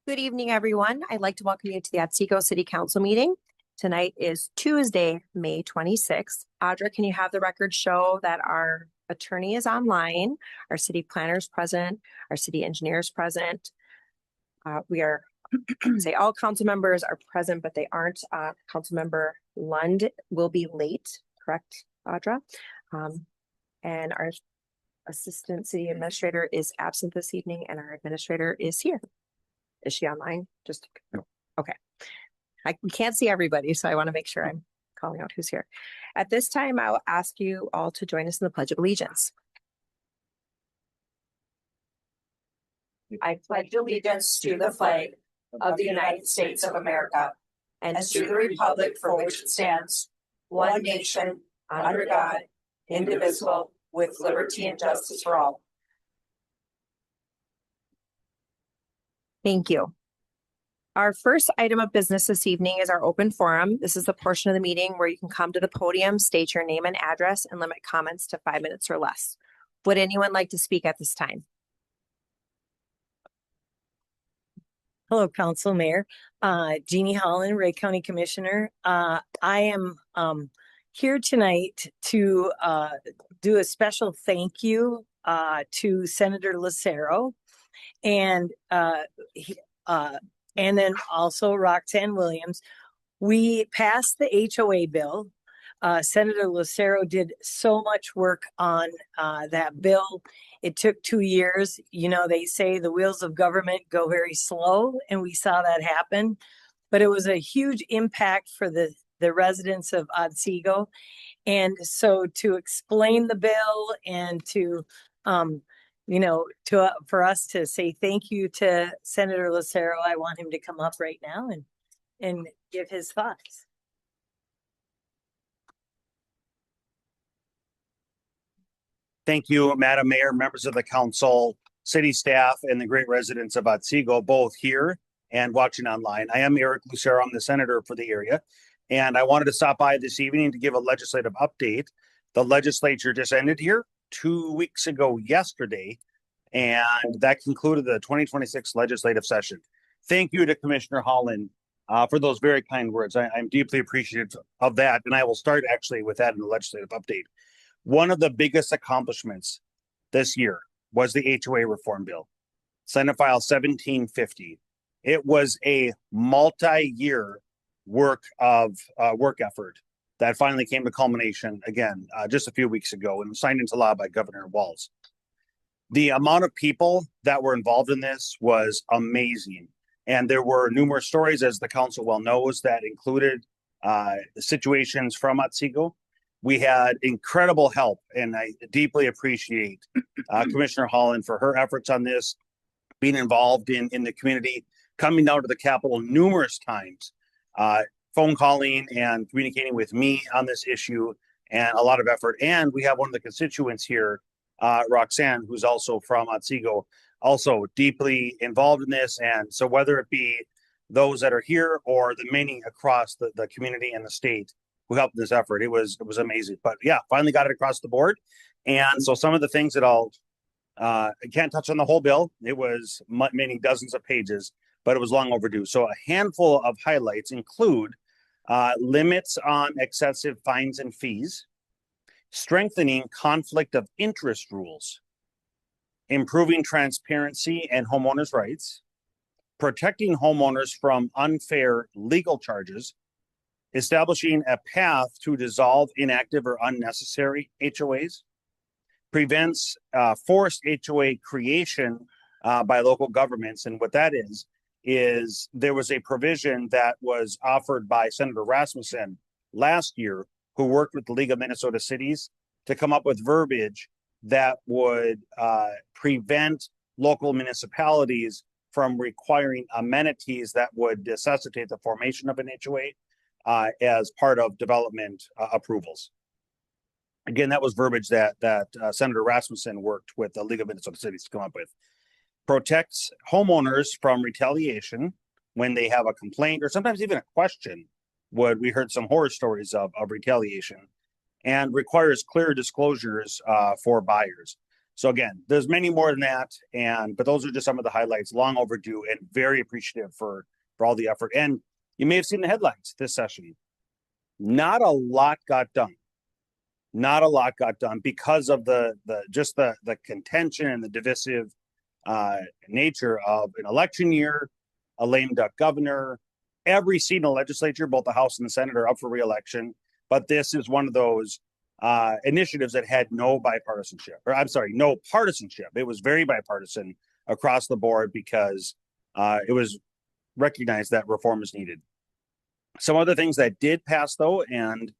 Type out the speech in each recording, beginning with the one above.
Good evening, everyone. I'd like to welcome you to the Otsego City Council meeting. Tonight is Tuesday, May 26th. Audra, can you have the record show that our attorney is online, our city planner is present, our city engineer is present. We are, say all council members are present, but they aren't. Council member Lund will be late, correct, Audra? And our assistant city administrator is absent this evening, and our administrator is here. Is she online? Just okay. We can't see everybody, so I want to make sure I'm calling out who's here. At this time, I'll ask you all to join us in the Pledge of Allegiance. I pledge allegiance to the flag of the United States of America and to the republic for which it stands, one nation, under God, indivisible, with liberty and justice for all. Thank you. Our first item of business this evening is our open forum. This is the portion of the meeting where you can come to the podium, state your name and address, and limit comments to 5 minutes or less. Would anyone like to speak at this time? Hello, Council Mayor. Jeannie Holland, Ray County Commissioner. I am here tonight to do a special thank you to Senator Lucero and then also Roxanne Williams. We passed the HOA bill. Senator Lucero did so much work on that bill. It took 2 years. You know, they say the wheels of government go very slow, and we saw that happen. But it was a huge impact for the residents of Otsego. And so to explain the bill and to for us to say thank you to Senator Lucero, I want him to come up right now and give his thoughts. Thank you, Madam Mayor, members of the council, city staff, and the great residents of Otsego, both here and watching online. I am Eric Lucero. I'm the senator for the area, and I wanted to stop by this evening to give a legislative update. The legislature just ended here 2 weeks ago yesterday, and that concluded the 2026 legislative session. Thank you to Commissioner Holland for those very kind words. I'm deeply appreciative of that, and I will start actually with that in the legislative update. One of the biggest accomplishments this year was the HOA reform bill, Senate File 1750. It was a multi-year work effort that finally came to culmination again just a few weeks ago and signed into law by Governor Walz. The amount of people that were involved in this was amazing. And there were numerous stories, as the council well knows, that included situations from Otsego. We had incredible help, and I deeply appreciate Commissioner Holland for her efforts on this, being involved in the community, coming down to the Capitol numerous times, phone calling and communicating with me on this issue, and a lot of effort. And we have one of the constituents here, Roxanne, who's also from Otsego, also deeply involved in this. And so whether it be those that are here or the many across the community and the state who helped in this effort, it was amazing. But yeah, finally got it across the board. And so some of the things that I can't touch on the whole bill. It was many dozens of pages, but it was long overdue. So a handful of highlights include limits on excessive fines and fees, strengthening conflict of interest rules, improving transparency and homeowners' rights, protecting homeowners from unfair legal charges, establishing a path to dissolve inactive or unnecessary HOAs, prevents forced HOA creation by local governments. And what that is there was a provision that was offered by Senator Rasmussen last year, who worked with the League of Minnesota Cities to come up with verbiage that would prevent local municipalities from requiring amenities that would necessitate the formation of an HOA as part of development approvals. Again, that was verbiage that Senator Rasmussen worked with the League of Minnesota Cities to come up with. Protects homeowners from retaliation when they have a complaint or sometimes even a question. We heard some horror stories of retaliation, and requires clear disclosures for buyers. So again, there's many more than that, but those are just some of the highlights, long overdue and very appreciative for all the effort. And you may have seen the headlines this session. Not a lot got done. Not a lot got done because of the contention and the divisive nature of an election year, a lame duck governor. Every seat in the legislature, both the House and the Senate, are up for re-election. But this is one of those initiatives that had no partisanship. It was very bipartisan across the board because it was recognized that reform is needed. Some other things that did pass, though, and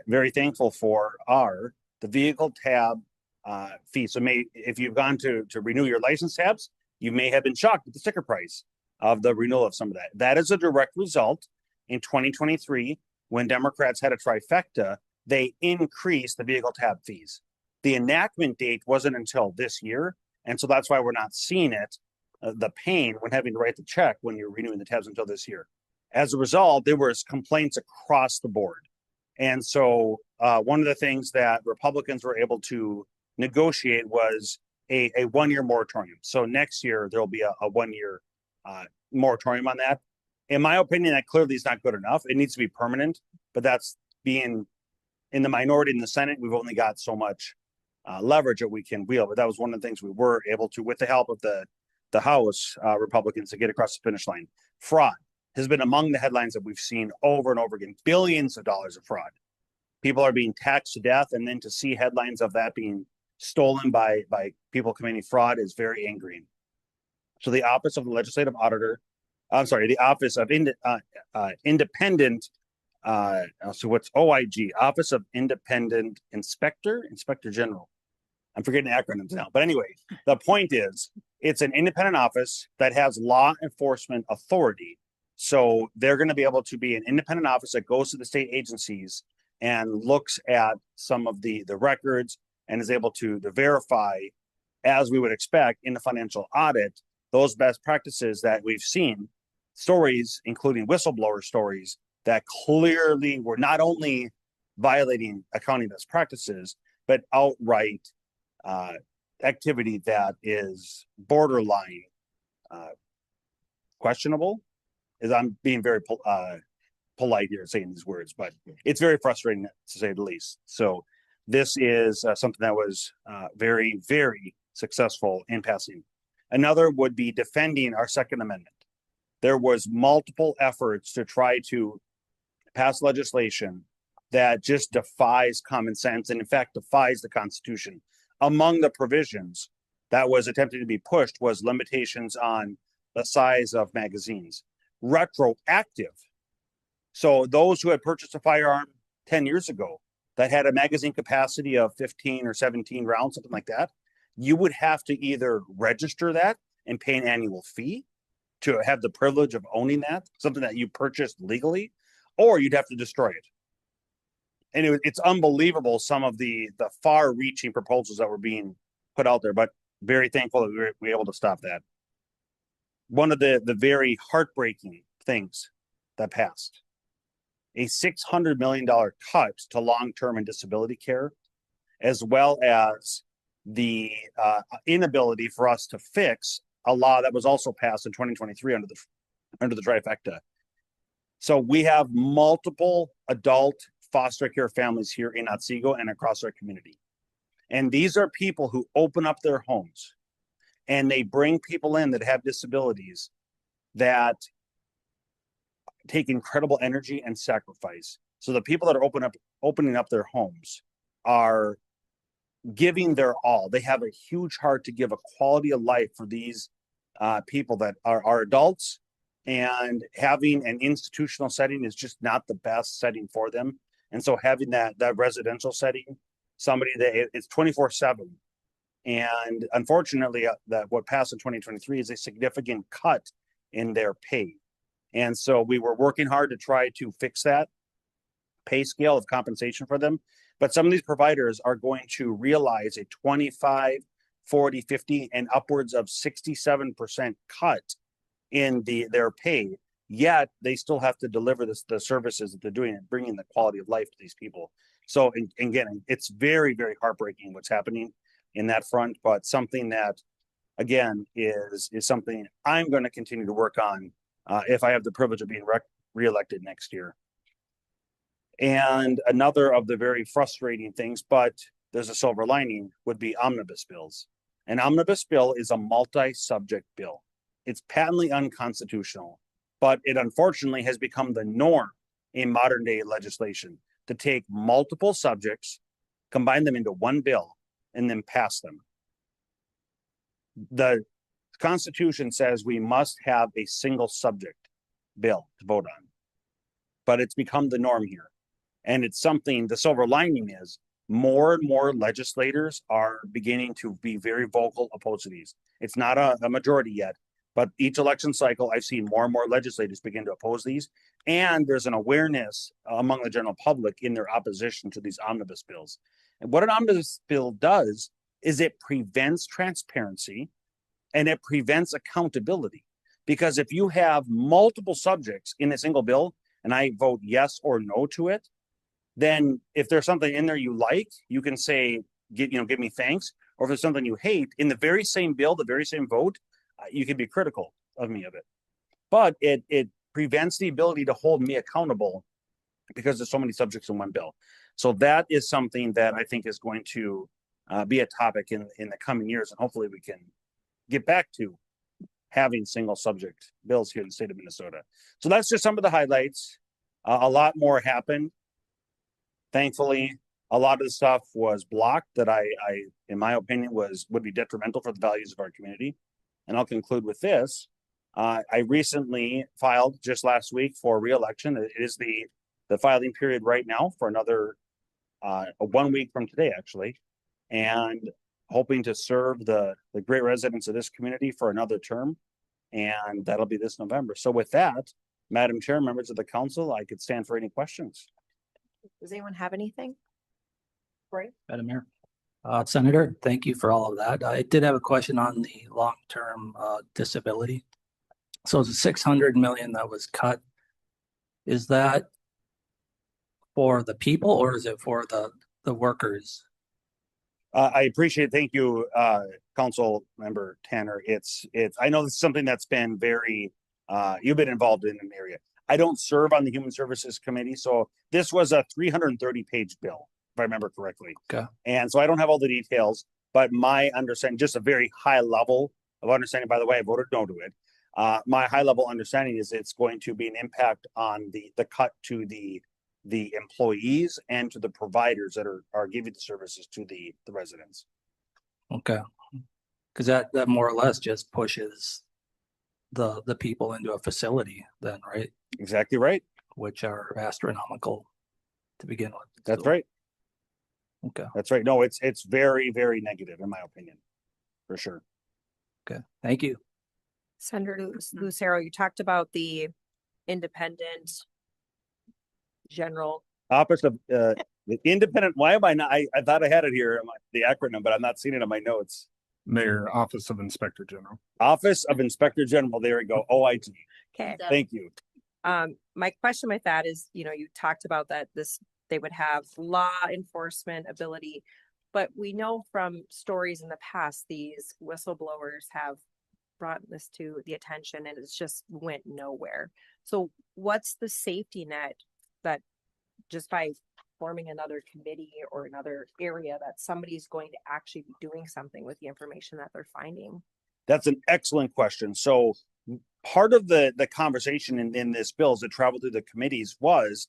very thankful for, are the vehicle tab fee. So if you've gone to renew your license tabs, you may have been shocked at the sticker price of the renewal of some of that. That is a direct result in 2023 when Democrats had a trifecta. They increased the vehicle tab fees. The enactment date wasn't until this year, and so that's why we're not seeing it, the pain when having to write the check when you're renewing the tabs until this year. As a result, there was complaints across the board. And so one of the things that Republicans were able to negotiate was a 1-year moratorium. So next year, there'll be a 1-year moratorium on that. In my opinion, that clearly is not good enough. It needs to be permanent, but that's being in the minority in the Senate. We've only got so much leverage that we can wield, but that was one of the things we were able to, with the help of the House Republicans, to get across the finish line. Fraud has been among the headlines that we've seen over and over again. Billions of dollars of fraud. People are being taxed to death, and then to see headlines of that being stolen by people committing fraud is very angering. So the Office of the Legislative Auditor, the Office of Independent, so what's OIG? Office of Independent Inspector General. I'm forgetting acronyms now. But anyway, the point is, it's an independent office that has law enforcement authority. So they're going to be able to be an independent office that goes to the state agencies and looks at some of the records and is able to verify, as we would expect in the financial audit, those best practices that we've seen, stories, including whistleblower stories, that clearly were not only violating accounting best practices, but outright activity that is borderline questionable. As I'm being very polite here saying these words, but it's very frustrating to say the least. So this is something that was very, very successful in passing. Another would be defending our Second Amendment. There was multiple efforts to try to pass legislation that just defies common sense and in fact defies the Constitution. Among the provisions that was attempted to be pushed was limitations on the size of magazines. Retroactive. So those who had purchased a firearm 10 years ago that had a magazine capacity of 15 or 17 rounds, something like that, you would have to either register that and pay an annual fee to have the privilege of owning that, something that you purchased legally, or you'd have to destroy it. And it's unbelievable, some of the far-reaching proposals that were being put out there, but very thankful that we were able to stop that. One of the very heartbreaking things that passed, a $600 million cut to long-term and disability care, as well as the inability for us to fix a law that was also passed in 2023 under the trifecta. So we have multiple adult foster care families here in Otsego and across our community. And these are people who open up their homes and they bring people in that have disabilities that take incredible energy and sacrifice. So the people that are opening up their homes are giving their all. They have a huge heart to give a quality of life for these people that are adults, and having an institutional setting is just not the best setting for them. And so having that residential setting, somebody that it's 24/7. And unfortunately, that what passed in 2023 is a significant cut in their pay. And so we were working hard to try to fix that pay scale of compensation for them. But some of these providers are going to realize a 25, 40, 50, and upwards of 67% cut in their pay. Yet they still have to deliver the services that they're doing and bringing the quality of life to these people. So again, it's very, very heartbreaking what's happening. in that front, but something that, again, is something I'm going to continue to work on if I have the privilege of being reelected next year. And another of the very frustrating things, but there's a silver lining, would be omnibus bills. An omnibus bill is a multi-subject bill. It's patently unconstitutional, but it unfortunately has become the norm in modern day legislation to take multiple subjects, combine them into one bill, and then pass them. The Constitution says we must have a single subject bill to vote on, but it's become the norm here. And it's something, the silver lining is more and more legislators are beginning to be very vocal opposed to these. It's not a majority yet, but each election cycle, I've seen more and more legislators begin to oppose these. And there's an awareness among the general public in their opposition to these omnibus bills. And what an omnibus bill does is it prevents transparency and it prevents accountability. Because if you have multiple subjects in a single bill and I vote yes or no to it, then if there's something in there you like, you can say, give me thanks. Or if there's something you hate, in the very same bill, the very same vote, you can be critical of me of it. But it prevents the ability to hold me accountable because there's so many subjects in one bill. So that is something that I think is going to be a topic in the coming years. And hopefully we can get back to having single subject bills here in the state of Minnesota. So that's just some of the highlights. A lot more happened. Thankfully, a lot of the stuff was blocked that I in my opinion, would be detrimental for the values of our community. And I'll conclude with this. I recently filed just last week for re-election. It is the filing period right now for another 1 week from today, actually, and hoping to serve the great residents of this community for another term. And that'll be this November. So with that, Madam Chair, members of the council, I could stand for any questions. Does anyone have anything? Right. Madam Mayor. Senator, thank you for all of that. I did have a question on the long-term disability. So the 600 million that was cut, is that for the people or is it for the workers? I appreciate, thank you, Council Member Tanner. I know this is something that's been very, you've been involved in an area. I don't serve on the Human Services Committee, so this was a 330-page bill, if I remember correctly. Okay. And so I don't have all the details, but my understanding, just a very high level of understanding, by the way, I voted no to it. My high level understanding is it's going to be an impact on the cut to the employees and to the providers that are giving the services to the residents. Okay. Because that more or less just pushes the people into a facility then, right? Exactly right. Which are astronomical to begin with. That's So, right. Okay. That's right. No, it's very, very negative in my opinion, for sure. Okay. Thank you. Senator Lucero, you talked about the independent general. Office of the independent. Why am I not? I thought I had it here, the acronym, but I'm not seeing it on my notes. Mayor, Office of Inspector General. Office of Inspector General. There we go. OIG. Okay. Thank you. My question with that is, you talked about that they would have law enforcement ability, but we know from stories in the past, these whistleblowers have brought this to the attention and it's just went nowhere. So what's the safety net that just by forming another committee or another area that somebody's going to actually be doing something with the information that they're finding? That's an excellent question. So part of the conversation in this bill as it traveled through the committees was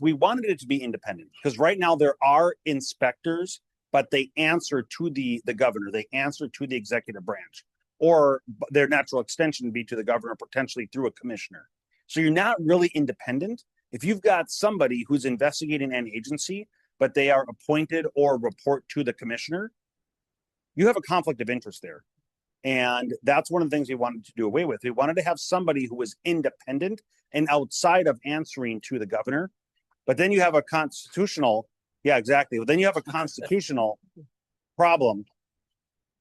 we wanted it to be independent, because right now there are inspectors, but they answer to the governor, they answer to the executive branch, or their natural extension would be to the governor, potentially through a commissioner. So you're not really independent. If you've got somebody who's investigating an agency, but they are appointed or report to the commissioner, you have a conflict of interest there. And that's one of the things we wanted to do away with. We wanted to have somebody who was independent and outside of answering to the governor. But then you have a constitutional, yeah, exactly. But then you have a constitutional problem,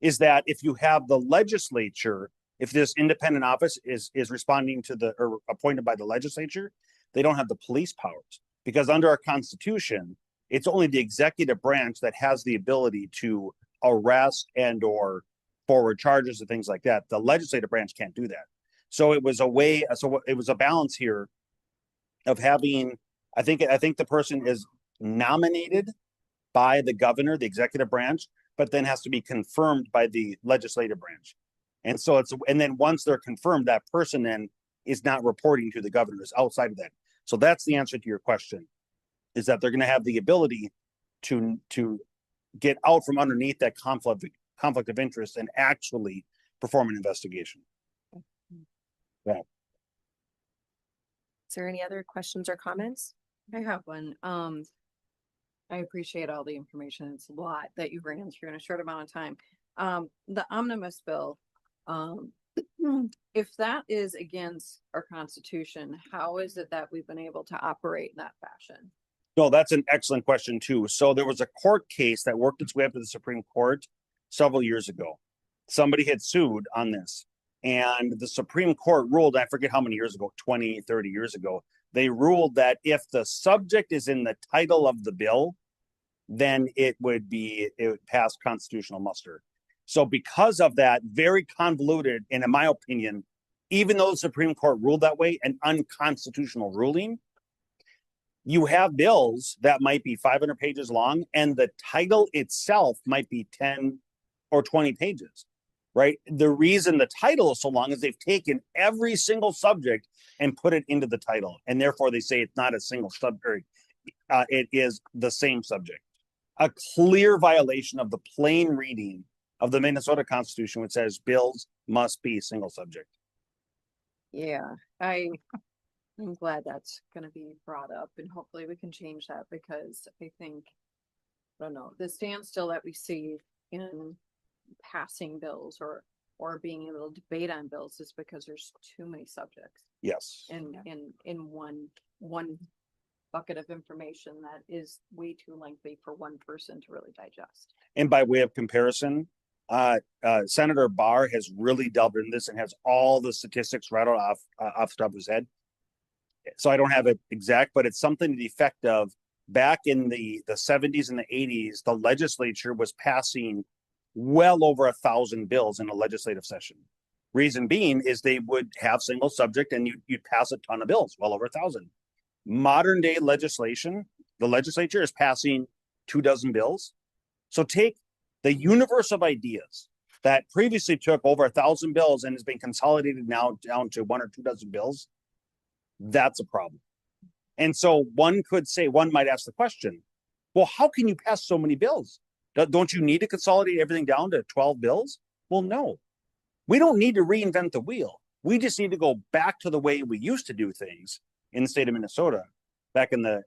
is that if you have the legislature, if this independent office is responding to or appointed by the legislature, they don't have the police powers, because under our Constitution, it's only the executive branch that has the ability to arrest and or forward charges and things like that. The legislative branch can't do that. So it was a way, so it was a balance here of having, I think the person is nominated by the governor, the executive branch, but then has to be confirmed by the legislative branch. And so and then once they're confirmed, that person then is not reporting to the governor, is outside of that. So that's the answer to your question, is that they're going to have the ability to get out from underneath that conflict of interest and actually perform an investigation. Yeah. Is there any other questions or comments? I have one. I appreciate all the information. It's a lot that you ran through in a short amount of time. The omnibus bill, if that is against our constitution, how is it that we've been able to operate in that fashion? No, that's an excellent question too. So there was a court case that worked its way up to the Supreme Court several years ago. Somebody had sued on this, and the Supreme Court ruled, I forget how many years ago, 20, 30 years ago, they ruled that if the subject is in the title of the bill, then it would pass constitutional muster. So because of that, very convoluted, and in my opinion, even though the Supreme Court ruled that way, an unconstitutional ruling, you have bills that might be 500 pages long, and the title itself might be 10 or 20 pages, right? The reason the title is so long is they've taken every single subject and put it into the title, and therefore they say it's not a single subject. It is the same subject. A clear violation of the plain reading of the Minnesota Constitution, which says bills must be single subject. Yeah, I'm glad that's gonna be brought up, and hopefully we can change that, because I think, I don't know, the standstill that we see in passing bills or being able to debate on bills is because there's too many subjects Yes. in one bucket of information that is way too lengthy for one person to really digest. And by way of comparison, Senator Barr has really delved in this and has all the statistics right off the top of his head. So I don't have it exact, but it's something to the effect of back in the 70s and the 80s, the legislature was passing well over 1,000 bills in a legislative session. Reason being is they would have single subject and you'd pass a ton of bills, well over 1,000. Modern day legislation, the legislature is passing 24 bills. So take the universe of ideas that previously took over 1,000 bills and has been consolidated now down to 1 or 2 dozen bills. That's a problem. And so one might ask the question, well, how can you pass so many bills? Don't you need to consolidate everything down to 12 bills? Well, no. We don't need to reinvent the wheel. We just need to go back to the way we used to do things in the state of Minnesota back in the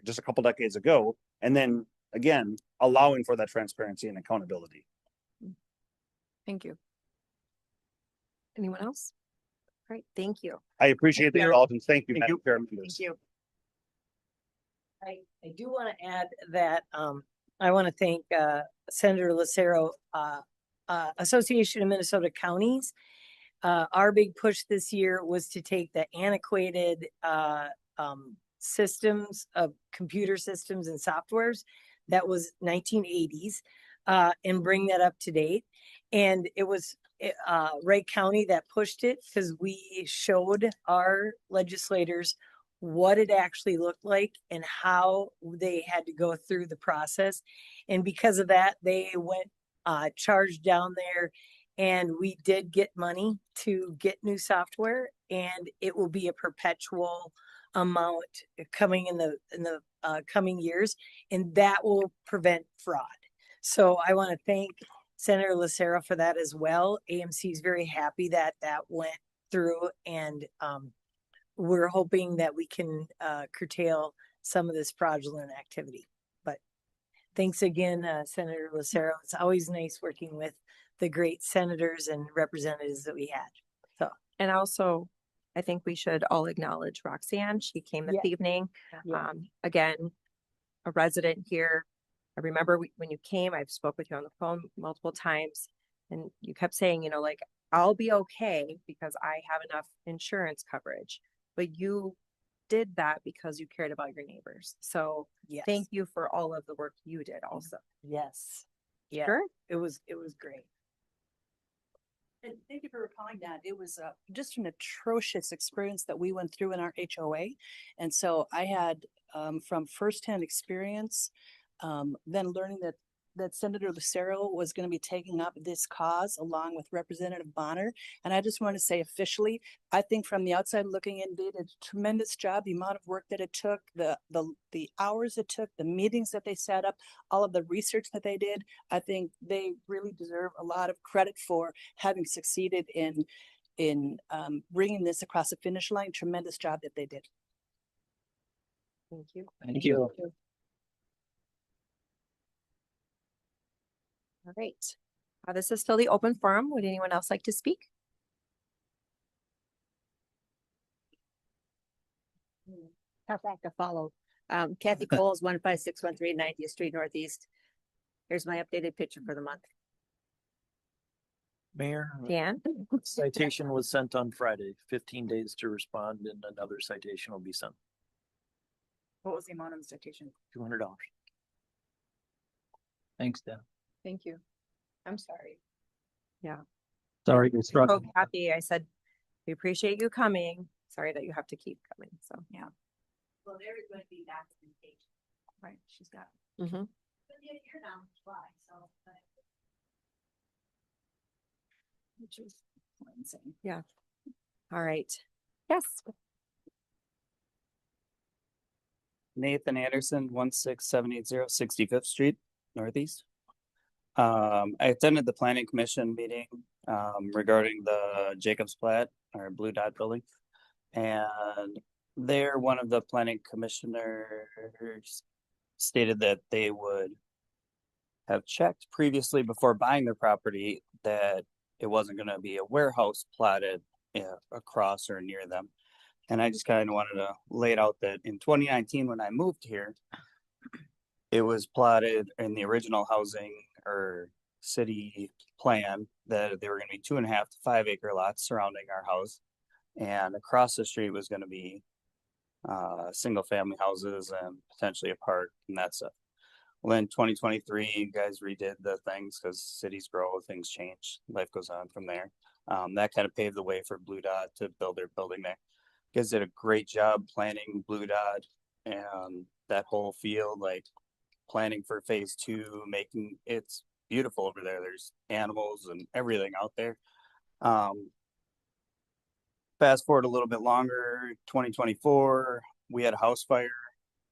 just a couple decades ago, and then again allowing for that transparency and accountability. Thank you. Anyone else? All right, thank you. I appreciate the indulgence. Thank you, Madam Chair. Thank you. I do want to add that I want to thank Senator Lucero, Association of Minnesota Counties. Our big push this year was to take the antiquated systems of computer systems and softwares that was 1980s and bring that up to date. And it was Wright County that pushed it, because we showed our legislators what it actually looked like and how they had to go through the process. And because of that, they went charged down there, and we did get money to get new software, and it will be a perpetual amount coming in the coming years, and that will prevent fraud. So I want to thank Senator Lucero for that as well. AMC is very happy that that went through, and we're hoping that we can curtail some of this fraudulent activity. But thanks again, Senator Lucero. It's always nice working with the great senators and representatives that we had. So, And also, I think we should all acknowledge Roxanne. She came this evening. yeah. Again, a resident here. I remember when you came, I've spoke with you on the phone multiple times, and you kept saying, like, I'll be okay because I have enough insurance coverage. But you did that because you cared about your neighbors. So Yes. thank you for all of the work you did also. Yes. Yeah, Sure. it was great. And thank you for recalling that. It was just an atrocious experience that we went through in our HOA. And so I had, from firsthand experience, then learning that Senator Lucero was going to be taking up this cause along with Representative Bonner. And I just want to say officially, I think from the outside looking in, they did a tremendous job. The amount of work that it took, the hours it took, the meetings that they set up, all of the research that they did. I think they really deserve a lot of credit for having succeeded in bringing this across the finish line. Tremendous job that they did. Thank you. Thank you. All right. This is still the open forum. Would anyone else like to speak? Tough act to follow. Kathy Coles, 15613 90th Street Northeast. Here's my updated picture for the month. Mayor, Dan? citation was sent on Friday, 15 days to respond, and another citation will be sent, What was the amount of the citation? $200. Thanks, Dan. Thank you. I'm sorry. Sorry you're Oh, struggling. Kathy, I said, we appreciate you coming. Sorry that you have to keep coming, so. Yeah. Well, there is going to be documentation. Right. She's got. Mhm. But you're down to try, so. Which is insane. All right. Yes. Nathan Anderson, 16780 65th Street, Northeast. I attended the planning commission meeting regarding the Jacobs Plat or Blue Dot building. And there, one of the planning commissioners stated that they would have checked previously before buying the property that it wasn't going to be a warehouse platted across or near them. And I just kind of wanted to lay it out that in 2019, when I moved here, it was plotted in the original housing or city plan that there were going to be 2.5 to 5 acre lots surrounding our house. And across the street was going to be single family houses and potentially a park and that's it. Well, in 2023, you guys redid the things because cities grow, things change, life goes on from there. That kind of paved the way for Blue Dot to build their building there. You guys did a great job planning Blue Dot and that whole field, like planning for phase 2, making it's beautiful over there. There's animals and everything out there. Fast forward a little bit longer, 2024, we had a house fire,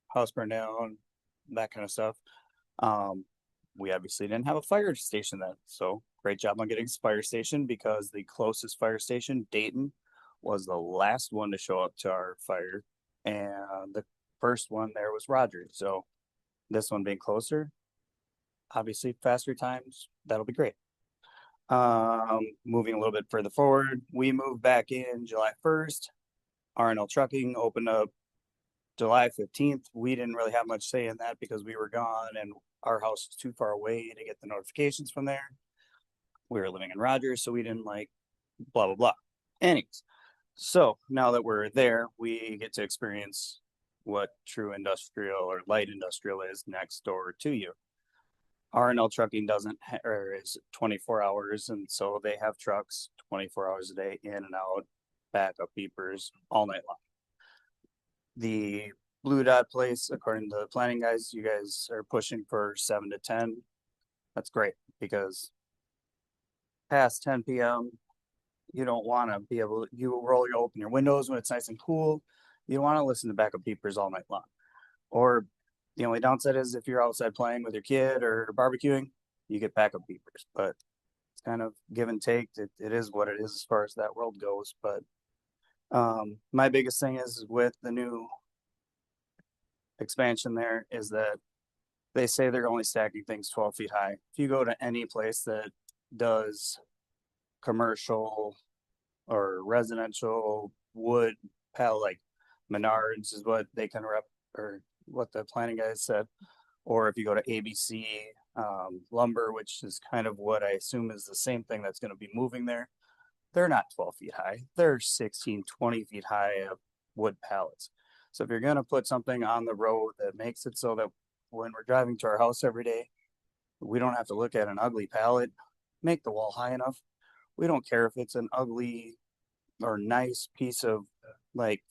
house burned down, that kind of stuff. We obviously didn't have a fire station then, so great job on getting a fire station because the closest fire station, Dayton, was the last one to show up to our fire, and the first one there was Rogers. So this one being closer, obviously faster times, that'll be great. Moving a little bit further forward, we moved back in July 1st. R&L Trucking opened up July 15th. We didn't really have much say in that because we were gone and our house was too far away to get the notifications from there. We were living in Rogers, so we didn't like blah, blah, blah. Anyways, so now that we're there, we get to experience what true industrial or light industrial is next door to you. R&L Trucking doesn't or is 24 hours, and so they have trucks 24 hours a day in and out, backup beepers all night long. The Blue Dot place, according to the planning guys, you guys are pushing for 7 to 10. That's great because past 10 p.m., you don't want to be able to, you open your windows when it's nice and cool. You don't want to listen to backup beepers all night long. Or the only downside is if you're outside playing with your kid or barbecuing, you get backup beepers. But it's kind of give and take. It is what it is as far as that world goes. But my biggest thing is with the new expansion there is that they say they're only stacking things 12 feet high. If you go to any place that does commercial or residential wood pallet, like Menards is what they can rep or what the planning guys said, or if you go to ABC lumber, which is kind of what I assume is the same thing that's going to be moving there, they're not 12 feet high. They're 16, 20 feet high wood pallets. So if you're going to put something on the road that makes it so that when we're driving to our house every day, We don't have to look at an ugly pallet. Make the wall high enough. We don't care if it's an ugly or nice piece of like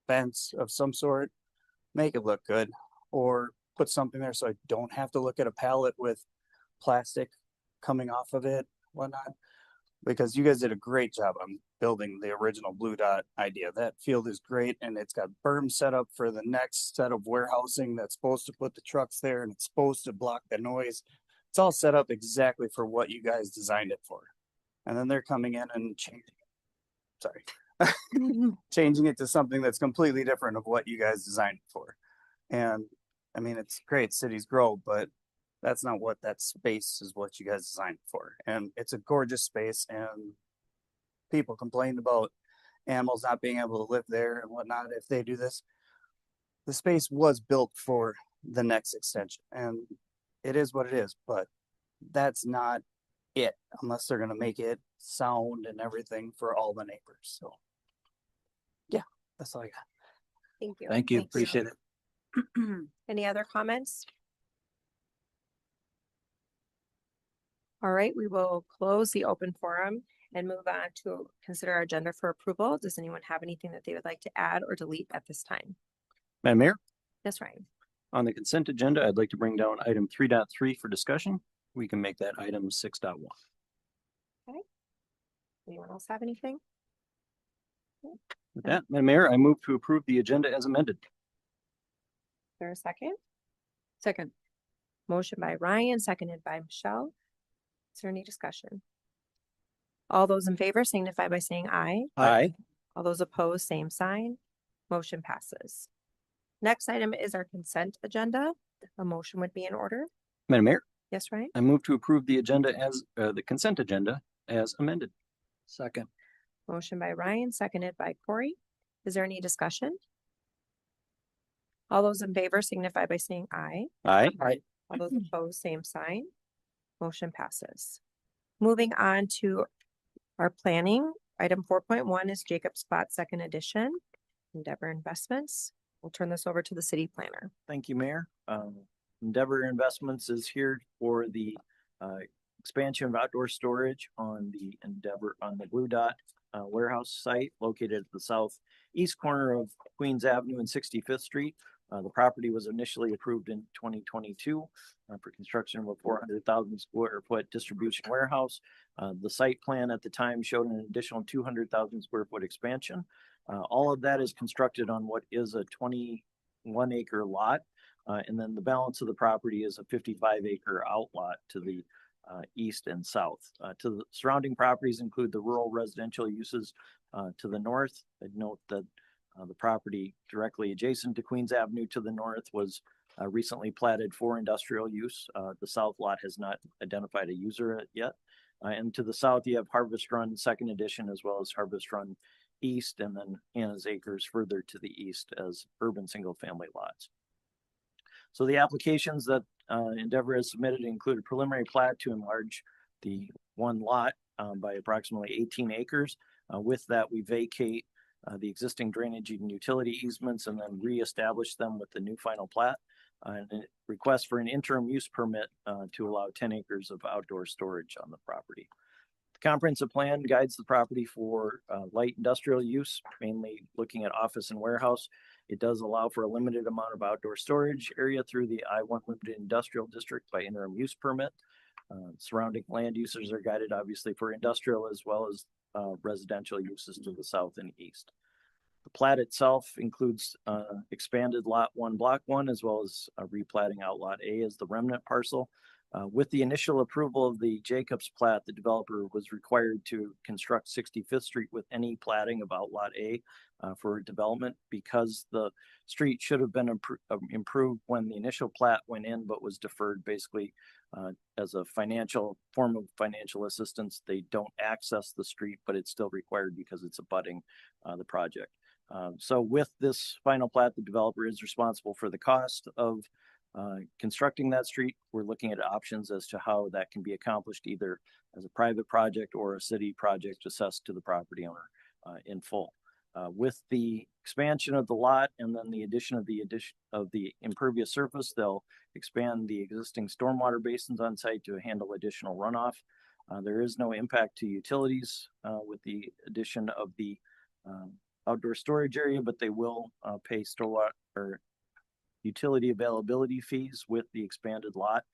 fence of some sort. Make it look good, or put something there so I don't have to look at a pallet with plastic coming off of it, whatnot. Because you guys did a great job on building the original Blue Dot idea. That field is great, and it's got berm set up for the next set of warehousing that's supposed to put the trucks there, and it's supposed to block the noise. It's all set up exactly for what you guys designed it for. And then they're coming in and changing it to something that's completely different of what you guys designed it for. And I mean, it's great, cities grow, but that's not what that space is, what you guys designed it for. And it's a gorgeous space, and people complain about animals not being able to live there and whatnot if they do this. The space was built for the next extension, and it is what it is, but that's not it unless they're going to make it sound and everything for all the neighbors. So yeah, that's all I got. Thank you. Thank you. Appreciate it. Any other comments? All right, we will close the open forum and move on to consider our agenda for approval. Does anyone have anything that they would like to add or delete at this time? Madam Mayor, Yes, Ryan. on the consent agenda, I'd like to bring down item 3.3 for discussion. We can make that item 6.1. Anyone else have anything? With that, Madam Mayor, I move to approve the agenda as amended. Is there a second? Second. Motion by Ryan, seconded by Michelle. Is there any discussion? All those in favor signify by saying aye. Aye. All those opposed, same sign. Motion passes. Next item is our consent agenda. A motion would be in order. Madam Mayor, Yes, Ryan? I move to approve the agenda as the consent agenda as amended. Second. Motion by Ryan, seconded by Corey. Is there any discussion? All those in favor signify by saying aye. Aye. All those opposed, same sign. Motion passes. Moving on to our planning. Item 4.1 is Jacob's Plot Second Edition, Endeavor Investments. We'll turn this over to the city planner. Thank you, Mayor. Endeavor Investments is here for the expansion of outdoor storage on the Blue Dot warehouse site located at the southeast corner of Queens Avenue and 65th Street. The property was initially approved in 2022 for construction of a 400,000 square foot distribution warehouse. The site plan at the time showed an additional 200,000 square foot expansion. All of that is constructed on what is a 21 acre lot. And then the balance of the property is a 55 acre outlot to the east and south. To the surrounding properties include the rural residential uses to the north. I'd note that the property directly adjacent to Queens Avenue to the north was recently platted for industrial use. The south lot has not identified a user yet. And to the south, you have Harvest Run Second Edition, as well as Harvest Run East, and then Anna's Acres further to the east as urban single family lots. So the applications that Endeavor has submitted include a preliminary plat to enlarge the one lot by approximately 18 acres. With that, we vacate the existing drainage and utility easements and then reestablish them with the new final plat. And a request for an interim use permit to allow 10 acres of outdoor storage on the property. The comprehensive plan guides the property for light industrial use, mainly looking at office and warehouse. It does allow for a limited amount of outdoor storage area through the I-1 Limited Industrial District by interim use permit. Surrounding land uses are guided obviously for industrial as well as residential uses to the south and east. The plat itself includes expanded Lot 1, Block 1, as well as replatting out Lot A as the remnant parcel. With the initial approval of the Jacobs plat, the developer was required to construct 65th Street with any platting of Outlot A for development because the street should have been improved when the initial plat went in, but was deferred basically as a form of financial assistance. They don't access the street, but it's still required because it's abutting the project. So with this final plat, the developer is responsible for the cost of constructing that street. We're looking at options as to how that can be accomplished either as a private project or a city project assessed to the property owner in full. With the expansion of the lot and then the addition of the impervious surface, they'll expand the existing stormwater basins on site to handle additional runoff. There is no impact to utilities with the addition of the outdoor storage area, but they will pay stormwater or utility availability fees with the expanded lot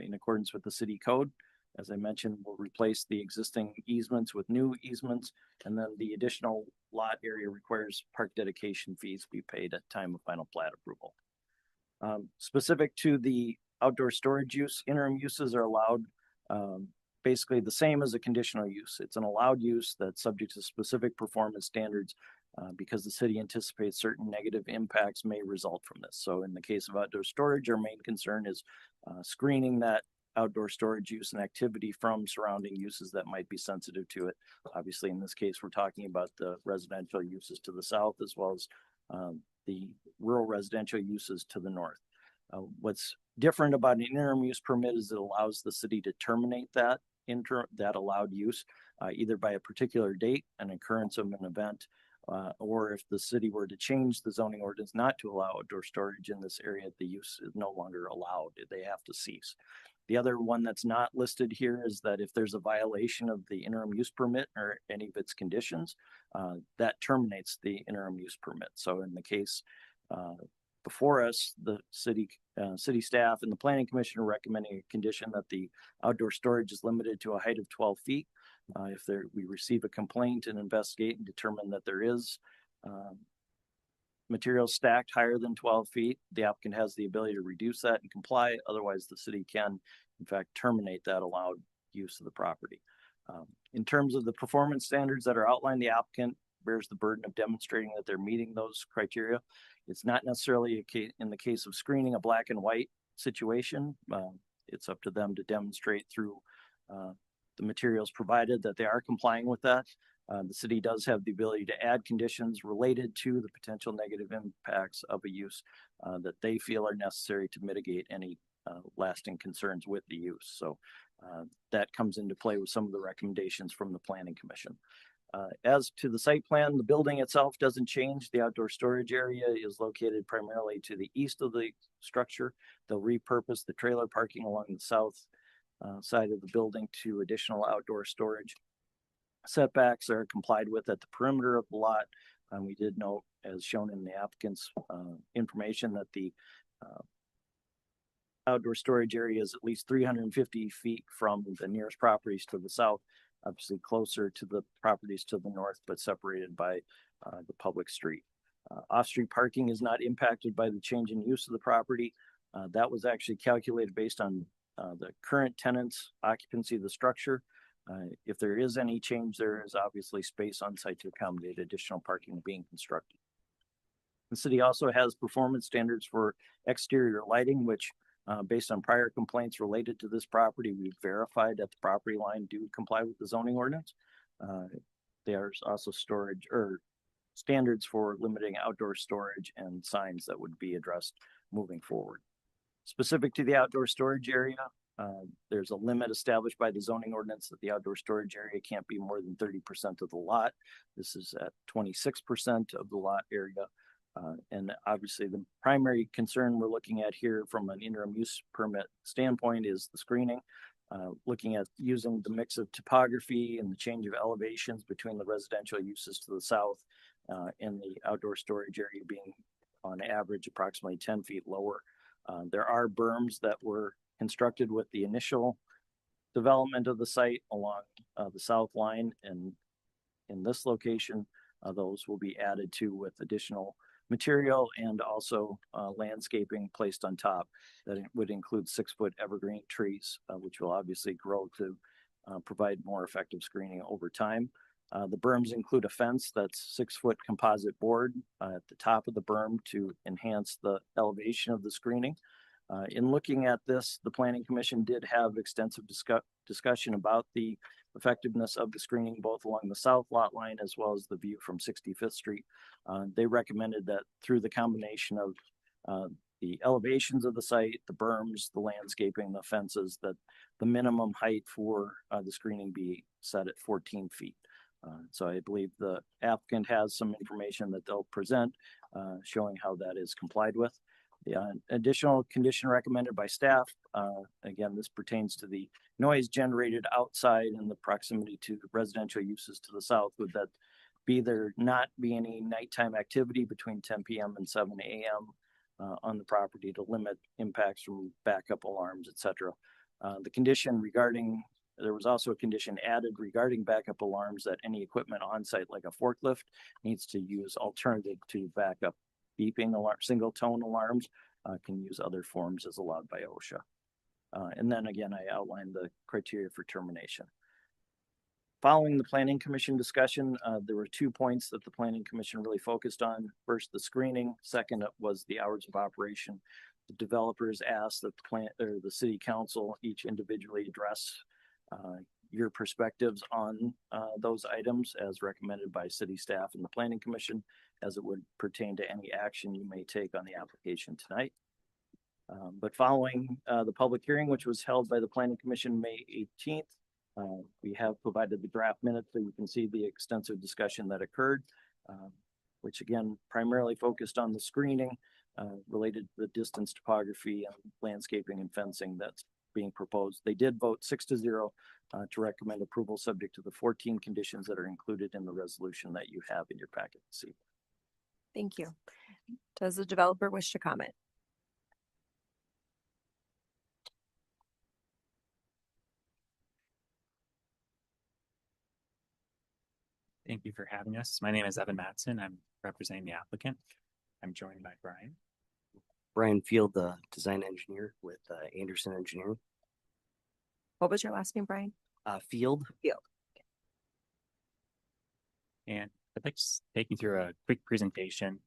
in accordance with the city code. As I mentioned, we'll replace the existing easements with new easements, and then the additional lot area requires park dedication fees be paid at time of final plat approval. Specific to the outdoor storage use, interim uses are allowed basically the same as a conditional use. It's an allowed use that's subject to specific performance standards because the city anticipates certain negative impacts may result from this. So in the case of outdoor storage, our main concern is screening that outdoor storage use and activity from surrounding uses that might be sensitive to it. Obviously, in this case, we're talking about the residential uses to the south as well as the rural residential uses to the north. What's different about an interim use permit is it allows the city to terminate that allowed use either by a particular date, an occurrence of an event, or if the city were to change the zoning ordinance not to allow outdoor storage in this area, the use is no longer allowed. They have to cease. The other one that's not listed here is that if there's a violation of the interim use permit or any of its conditions, that terminates the interim use permit. So in the case before us, the city staff and the planning commission are recommending a condition that the outdoor storage is limited to a height of 12 feet. If we receive a complaint and investigate and determine that there is material stacked higher than 12 feet, the applicant has the ability to reduce that and comply. Otherwise, the city can, in fact, terminate that allowed use of the property. In terms of the performance standards that are outlined, the applicant bears the burden of demonstrating that they're meeting those criteria. It's not necessarily in the case of screening a black and white situation. It's up to them to demonstrate through the materials provided that they are complying with that. The city does have the ability to add conditions related to the potential negative impacts of a use that they feel are necessary to mitigate any lasting concerns with the use. So that comes into play with some of the recommendations from the Planning Commission. As to the site plan, the building itself doesn't change. The outdoor storage area is located primarily to the east of the structure. They'll repurpose the trailer parking along the south side of the building to additional outdoor storage. Setbacks are complied with at the perimeter of the lot. We did note, as shown in the applicant's information, that the outdoor storage area is at least 350 feet from the nearest properties to the south, obviously closer to the properties to the north, but separated by the public street. Off-street parking is not impacted by the change in use of the property. That was actually calculated based on the current tenant's occupancy of the structure. If there is any change, there is obviously space on site to accommodate additional parking being constructed. The city also has performance standards for exterior lighting, which based on prior complaints related to this property, we've verified that the property line do comply with the zoning ordinance. There's also storage or standards for limiting outdoor storage and signs that would be addressed moving forward. Specific to the outdoor storage area, there's a limit established by the zoning ordinance that the outdoor storage area can't be more than 30% of the lot. This is at 26% of the lot area. And obviously the primary concern we're looking at here from an interim use permit standpoint is the screening, looking at using the mix of topography and the change of elevations between the residential uses to the south and the outdoor storage area being on average approximately 10 feet lower. There are berms that were constructed with the initial development of the site along the south line, and in this location, those will be added to with additional material and also landscaping placed on top that would include 6-foot evergreen trees, which will obviously grow to provide more effective screening over time. The berms include a fence that's 6-foot composite board at the top of the berm to enhance the elevation of the screening. In looking at this, the Planning Commission did have extensive discussion about the effectiveness of the screening, both along the south lot line as well as the view from 65th Street. They recommended that through the combination of the elevations of the site, the berms, the landscaping, the fences, that the minimum height for the screening be set at 14 feet. So I believe the applicant has some information that they'll present showing how that is complied with. The additional condition recommended by staff, again, this pertains to the noise generated outside in the proximity to residential uses to the south. Would that be there not be any nighttime activity between 10 p.m. and 7 a.m. On the property to limit impacts from backup alarms, etc. The condition regarding there was also a condition added regarding backup alarms that any equipment on site, like a forklift, needs to use alternative to backup beeping alarm, single tone alarms, can use other forms as allowed by OSHA. And then again, I outlined the criteria for termination. Following the Planning Commission discussion, there were 2 points that the Planning Commission really focused on. First, the screening. Second was the hours of operation. The developers asked that the City Council each individually address your perspectives on those items as recommended by city staff and the Planning Commission as it would pertain to any action you may take on the application tonight. But following the public hearing, which was held by the Planning Commission May 18th, we have provided the draft minutes so you can see the extensive discussion that occurred, which again primarily focused on the screening related to the distance topography and landscaping and fencing that's being proposed. They did vote 6-0 to recommend approval subject to the 14 conditions that are included in the resolution that you have in your packet this evening. Thank you. Does the developer wish to comment? Thank you for having us. My name is Evan Matson. I'm representing the applicant. I'm joined by Brian. Brian Field, the design engineer with Anderson Engineering. What was your last name, Brian? Field. Field. And I'd like to take you through a quick presentation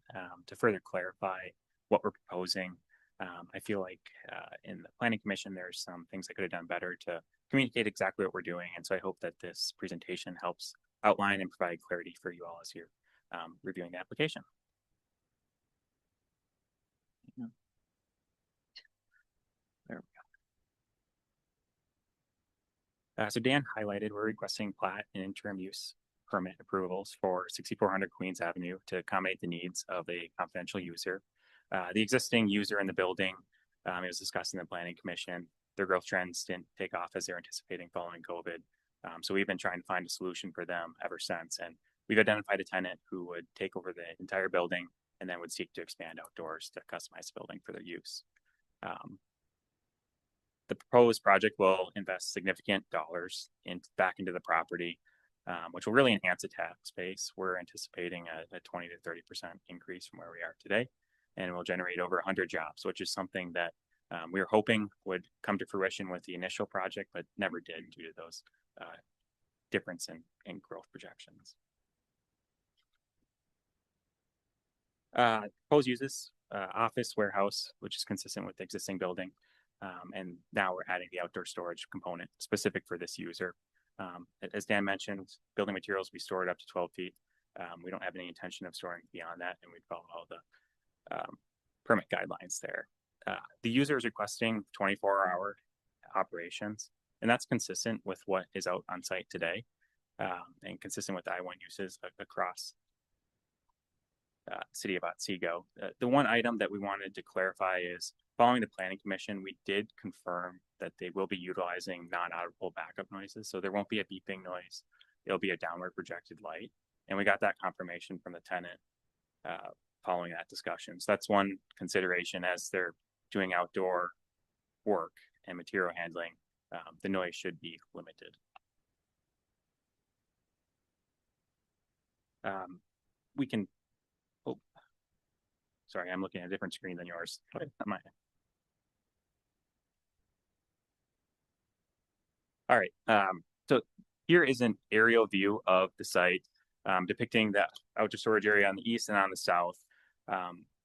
to further clarify what we're proposing. I feel like in the Planning Commission, there's some things I could have done better to communicate exactly what we're doing. And so I hope that this presentation helps outline and provide clarity for you all as you're reviewing the application. There we go. So Dan highlighted, we're requesting plat and interim use permit approvals for 6400 Queens Avenue to accommodate the needs of a confidential user. The existing user in the building, it was discussed in the Planning Commission. Their growth trends didn't take off as they're anticipating following COVID. So we've been trying to find a solution for them ever since. And we've identified a tenant who would take over the entire building and then would seek to expand outdoors to customize the building for their use. The proposed project will invest significant dollars back into the property, which will really enhance the tax base. We're anticipating a 20 to 30% increase from where we are today, and will generate over 100 jobs, which is something that we were hoping would come to fruition with the initial project, but never did due to those difference in growth projections. Proposed uses office, warehouse, which is consistent with the existing building. And now we're adding the outdoor storage component specific for this user. As Dan mentioned, building materials will be stored up to 12 feet. We don't have any intention of storing beyond that, and we follow all the permit guidelines there. The user is requesting 24-hour operations, and that's consistent with what is out on site today, and consistent with I-1 uses across city of Otsego. The one item that we wanted to clarify is following the Planning Commission, we did confirm that they will be utilizing non-audible backup noises. So there won't be a beeping noise. It'll be a downward projected light. And we got that confirmation from the tenant following that discussion. So that's one consideration as they're doing outdoor work and material handling. The noise should be limited. We can, oh, sorry, I'm looking at a different screen than yours. All right, so here is an aerial view of the site depicting the outdoor storage area on the east and on the south.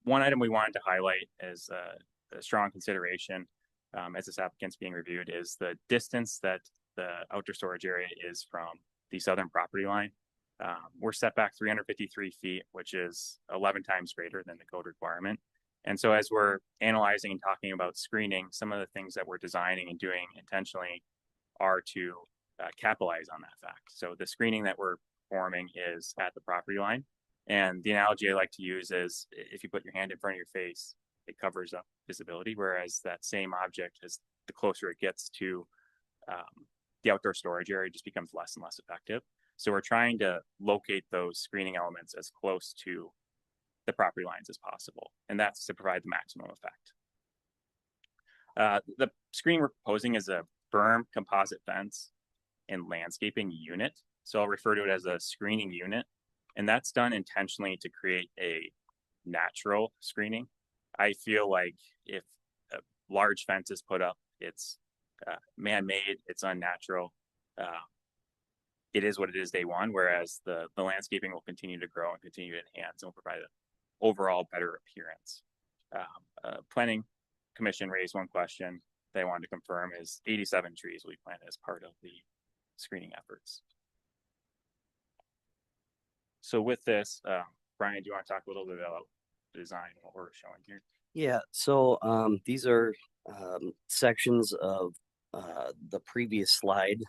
One item we wanted to highlight as a strong consideration as this applicant's being reviewed is the distance that the outdoor storage area is from the southern property line. We're set back 353 feet, which is 11 times greater than the code requirement. And so as we're analyzing and talking about screening, some of the things that we're designing and doing intentionally are to capitalize on that fact. So the screening that we're forming is at the property line. And the analogy I like to use is if you put your hand in front of your face, it covers up visibility, whereas that same object, as the closer it gets to the outdoor storage area, just becomes less and less effective. So we're trying to locate those screening elements as close to the property lines as possible, and that's to provide the maximum effect. The screen we're proposing is a berm composite fence and landscaping unit. So I'll refer to it as a screening unit, and that's done intentionally to create a natural screening. I feel like if a large fence is put up, it's man-made, it's unnatural. It is what it is day one, whereas the landscaping will continue to grow and continue to enhance and will provide an overall better appearance. Planning Commission raised one question they wanted to confirm is 87 trees will be planted as part of the screening efforts. So with this, Brian, do you want to talk a little bit about the design and what we're showing here? Yeah, so these are sections of the previous slide.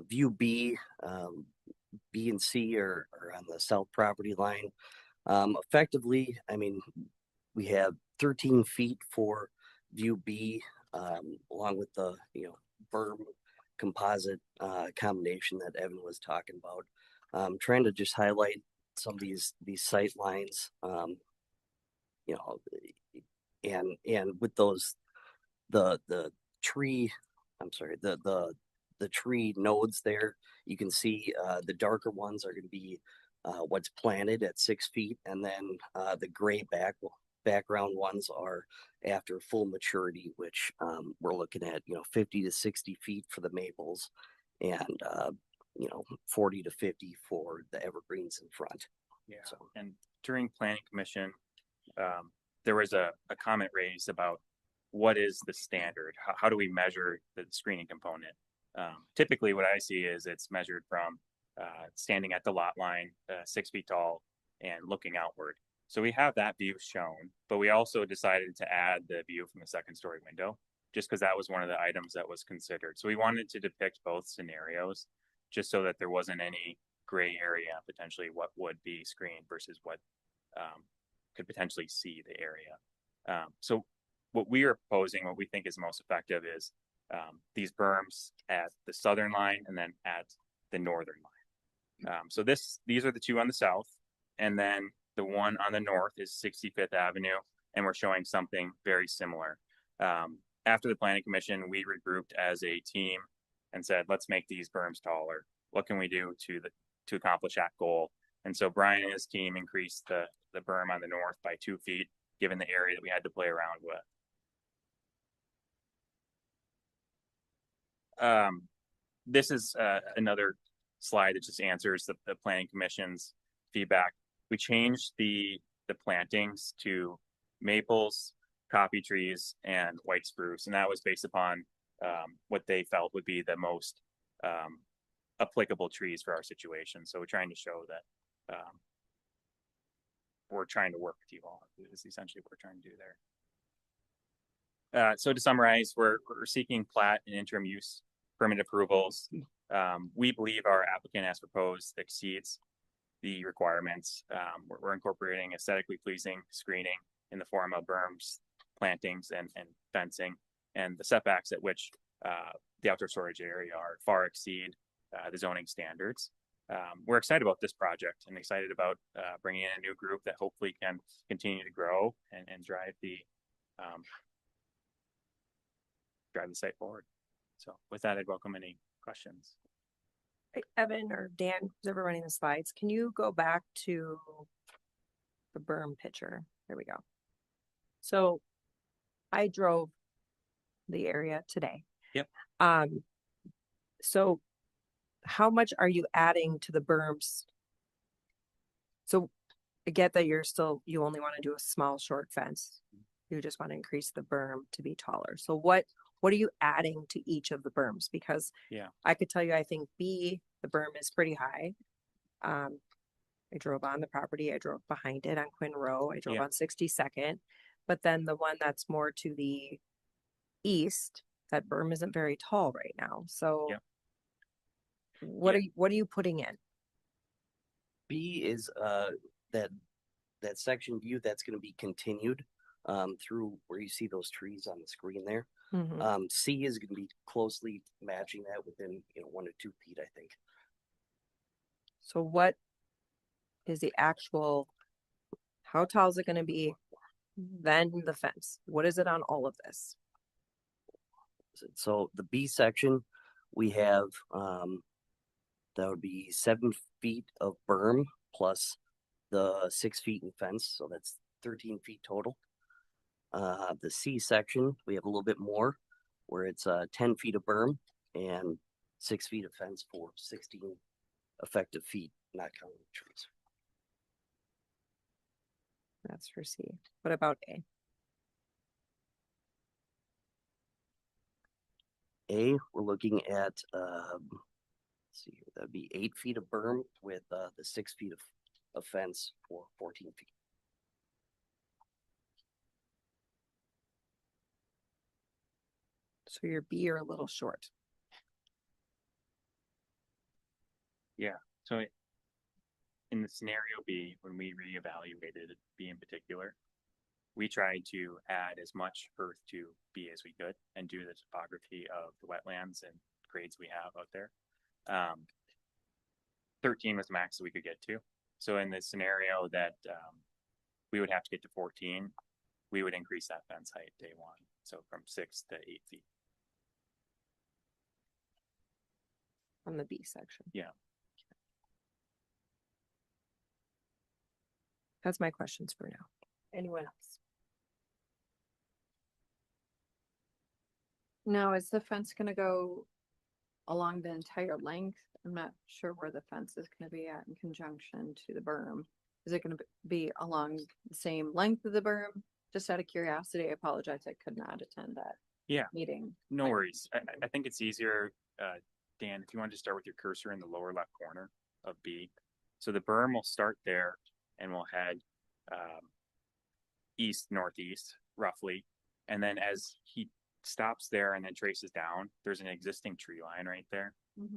View B, B and C are on the south property line. Effectively, I mean, we have 13 feet for view B, along with the berm composite combination that Evan was talking about. Trying to just highlight some of these sight lines, and with those the tree, I'm sorry, the tree nodes there, you can see the darker ones are going to be what's planted at 6 feet, and then the gray background ones are after full maturity, which we're looking at 50 to 60 feet for the maples, and 40 to 50 for the evergreens in front. Yeah. So, and during Planning Commission, there was a comment raised about what is the standard? How do we measure the screening component? Typically what I see is it's measured from standing at the lot line, 6 feet tall, and looking outward. So we have that view shown, but we also decided to add the view from the second story window, just because that was one of the items that was considered. So we wanted to depict both scenarios, just so that there wasn't any gray area, potentially what would be screened versus what could potentially see the area. So what we are proposing, what we think is most effective is these berms at the southern line and then at the northern line. So these are the two on the south, and then the one on the north is 65th Avenue, and we're showing something very similar. After the Planning Commission, we regrouped as a team and said, let's make these berms taller. What can we do to accomplish that goal? And so Brian and his team increased the berm on the north by 2 feet, given the area that we had to play around with. This is another slide that just answers the Planning Commission's feedback. We changed the plantings to maples, coffee trees, and white spruce, and that was based upon what they felt would be the most applicable trees for our situation. So we're trying to show that we're trying to work with you all. Is essentially what we're trying to do there. So to summarize, we're seeking plat and interim use permit approvals. We believe our applicant as proposed exceeds the requirements. We're incorporating aesthetically pleasing screening in the form of berms, plantings, and fencing, and the setbacks at which the outdoor storage area are far exceed the zoning standards. We're excited about this project and excited about bringing in a new group that hopefully can continue to grow and drive the site forward. So with that, I'd welcome any questions. Hey, Evan or Dan, who's ever running the slides, can you go back to the berm picture? There we go. So I drove the area today. Yep. So how much are you adding to the berms? So I get that you only want to do a small short fence. You just want to increase the berm to be taller. So what are you adding to each of the berms? Because I could tell you, I think B, the berm is pretty high. I drove on the property. I drove behind it on Quinn Row. I drove on 62nd. But then the one that's more to the east, that berm isn't very tall right now. So what are you putting in? B is that that section view that's going to be continued through where you see those trees on the screen there. Mhm. C is going to be closely matching that within 1 to 2 feet, I think. So what is the actual, how tall is it gonna be? Then the fence, what is it on all of this? So the B section, we have that would be 7 feet of berm plus the 6 feet in fence, so that's 13 feet total. The C section, we have a little bit more, where it's 10 feet of berm and 6 feet of fence for 16 effective feet, not counting the trees. That's for C. What about A? A, we're looking at let's see here, that'd be 8 feet of berm with the 6 feet of fence for 14 feet. So your B are a little short. Yeah, so in the scenario B, when we reevaluated B in particular, we tried to add as much earth to B as we could and do the topography of the wetlands and grades we have out there. 13 was the max that we could get to. So in the scenario that we would have to get to 14, we would increase that fence height day one. So from 6 to 8 feet. On the B section. Yeah. That's my questions for now. Anyone else? Now, is the fence gonna go along the entire length? I'm not sure where the fence is gonna be at in conjunction to the berm. Is it gonna be along the same length of the berm? Just out of curiosity, I apologize, I could not attend that Yeah, meeting. no worries. I think it's easier, Dan, if you want to start with your cursor in the lower left corner of B. So the berm will start there and we'll head east northeast roughly, and then as he stops there and then traces down, there's an existing tree line right there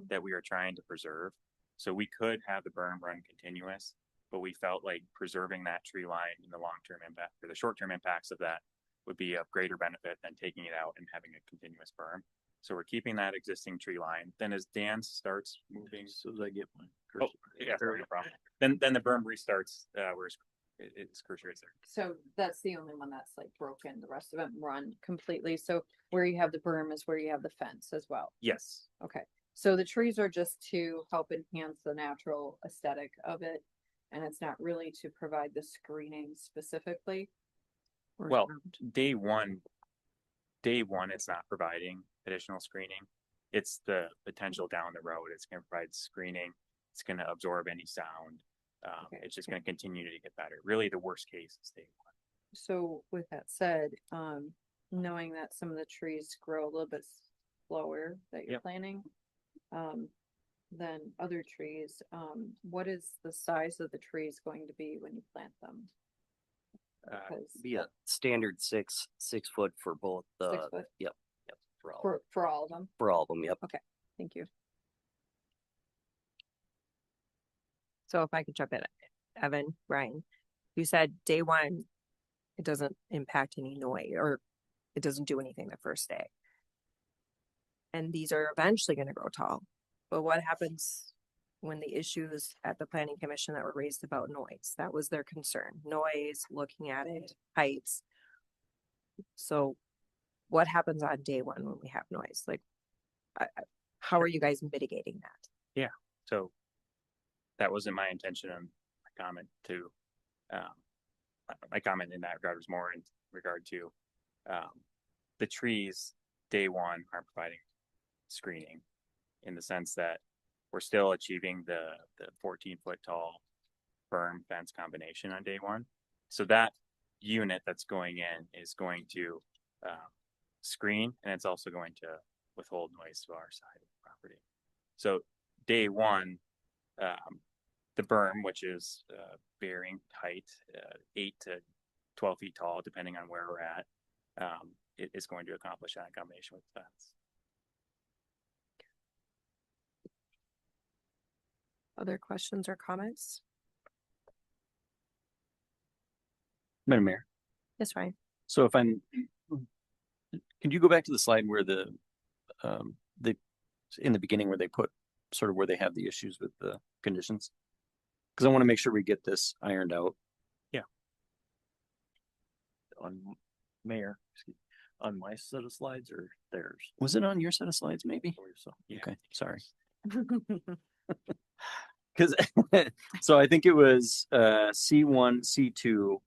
that we are trying to preserve. So we could have the berm run continuous, but we felt like preserving that tree line in the long-term impact or the short-term impacts of that would be of greater benefit than taking it out and having a continuous berm. So we're keeping that existing tree line. Then as Dan starts moving, So as I get my oh yeah, sorry, no problem. Then the berm restarts where its cursor is there. So that's the only one that's like broken. The rest of them run completely. So where you have the berm is where you have the fence as well. Yes. Okay. So the trees are just to help enhance the natural aesthetic of it. And it's not really to provide the screening specifically. Or Well, not? day one, it's not providing additional screening. It's the potential down the road. It's going to provide screening. It's going to absorb any sound. Okay. It's just going to continue to get better. Really, the worst case is day one. So with that said, knowing that some of the trees grow a little bit slower that you're Yep. planting, than other trees, what is the size of the trees going to be when you plant them? Because Be a standard 6 foot for both the 6 foot yep for for all of them. all of them. Yep. Thank you. So if I could jump in, Evan, Ryan, you said day one, it doesn't impact any noise or it doesn't do anything the first day. And these are eventually going to grow tall. But what happens when the issues at the planning commission that were raised about noise? That was their concern. Noise, looking at it, heights. So what happens on day one when we have noise? Like, how are you guys mitigating that? Yeah. So that wasn't my intention on my comment to, my comment in that regard was more in regard to the trees day one aren't providing screening in the sense that we're still achieving the 14-foot tall berm fence combination on day one. So that unit that's going in is going to screen, and it's also going to withhold noise to our side of the property. So day one, the berm, which is varying height, 8 to 12 feet tall, depending on where we're at, it is going to accomplish that in combination with the fence. Other questions or comments? Madam Mayor, Yes, Ryan. so if I'm, can you go back to the slide where they, in the beginning where they put sort of where they have the issues with the conditions? Because I want to make sure we get this ironed out. On Mayor, on my set of slides or theirs? Was it on your set of slides, maybe? I believe so. Yeah. Okay, sorry. Because, so I think it was C1, C2,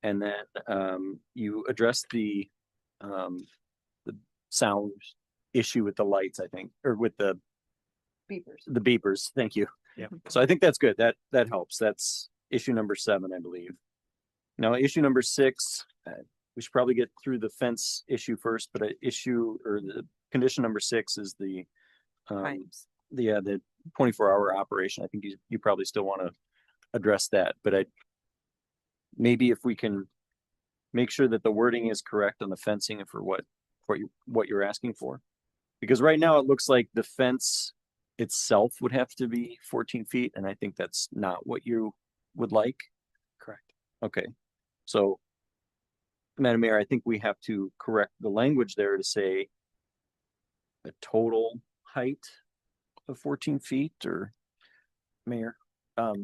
and then you addressed the sound issue with the lights, I think, or with the Beepers. beepers. Thank you. Yeah. So I think that's good. That helps. That's issue number 7, I believe. Now, issue number 6, we should probably get through the fence issue first, but the condition number 6 is the Times. the 24-hour operation. I think you probably still want to address that, but maybe if we can make sure that the wording is correct on the fencing and for what you're asking for, because right now it looks like the fence itself would have to be 14 feet, and I think that's not what you would like. Correct. Okay, so Madam Mayor, I think we have to correct the language there to say a total height of 14 feet, or Mayor,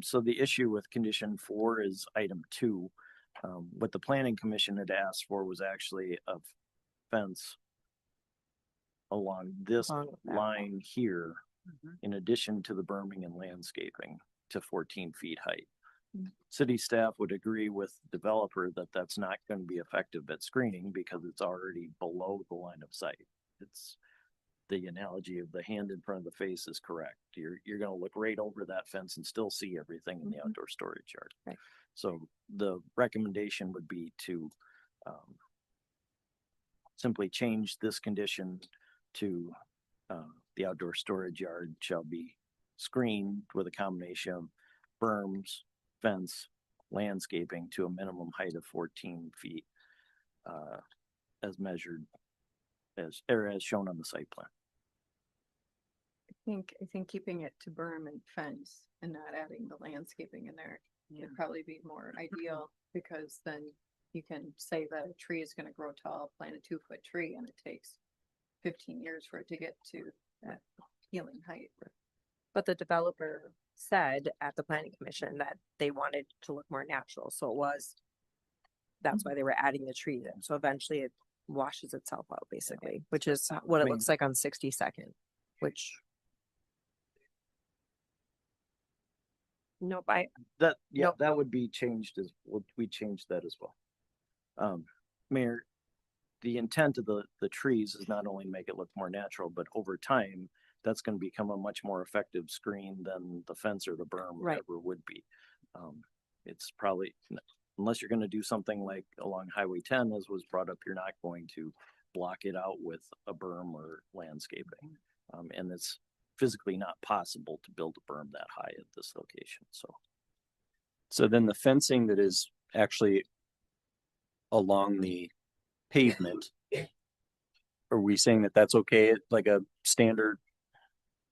so the issue with condition 4 is item 2. What the planning commission had asked for was actually a fence along this line here, in addition to the berming and landscaping to 14 feet height. City staff would agree with the developer that that's not going to be effective at screening because it's already below the line of sight. It's the analogy of the hand in front of the face is correct. You're going to look right over that fence and still see everything in the outdoor storage yard. Right. So the recommendation would be to simply change this condition to the outdoor storage yard shall be screened with a combination of berms, fence, landscaping to a minimum height of 14 feet as measured as shown on the site plan. I think keeping it to berm and fence and not adding the landscaping in there would probably be more ideal, because then you can say that a tree is going to grow tall, plant a 2-foot tree, and it takes 15 years for it to get to that healing height. But the developer said at the planning commission that they wanted to look more natural. So that's why they were adding the trees in. So eventually it washes itself out basically, which is what it looks like on 62nd, which. Nope, That Nope. would be changed we changed that as well. Mayor, the intent of the trees is not only to make it look more natural, but over time, that's going to become a much more effective screen than the fence or the berm Right. ever would be. It's probably, unless you're going to do something like along Highway 10, as was brought up, you're not going to block it out with a berm or landscaping. And it's physically not possible to build a berm that high at this location. So then the fencing that is actually along the pavement, are we saying that that's okay? Like a standard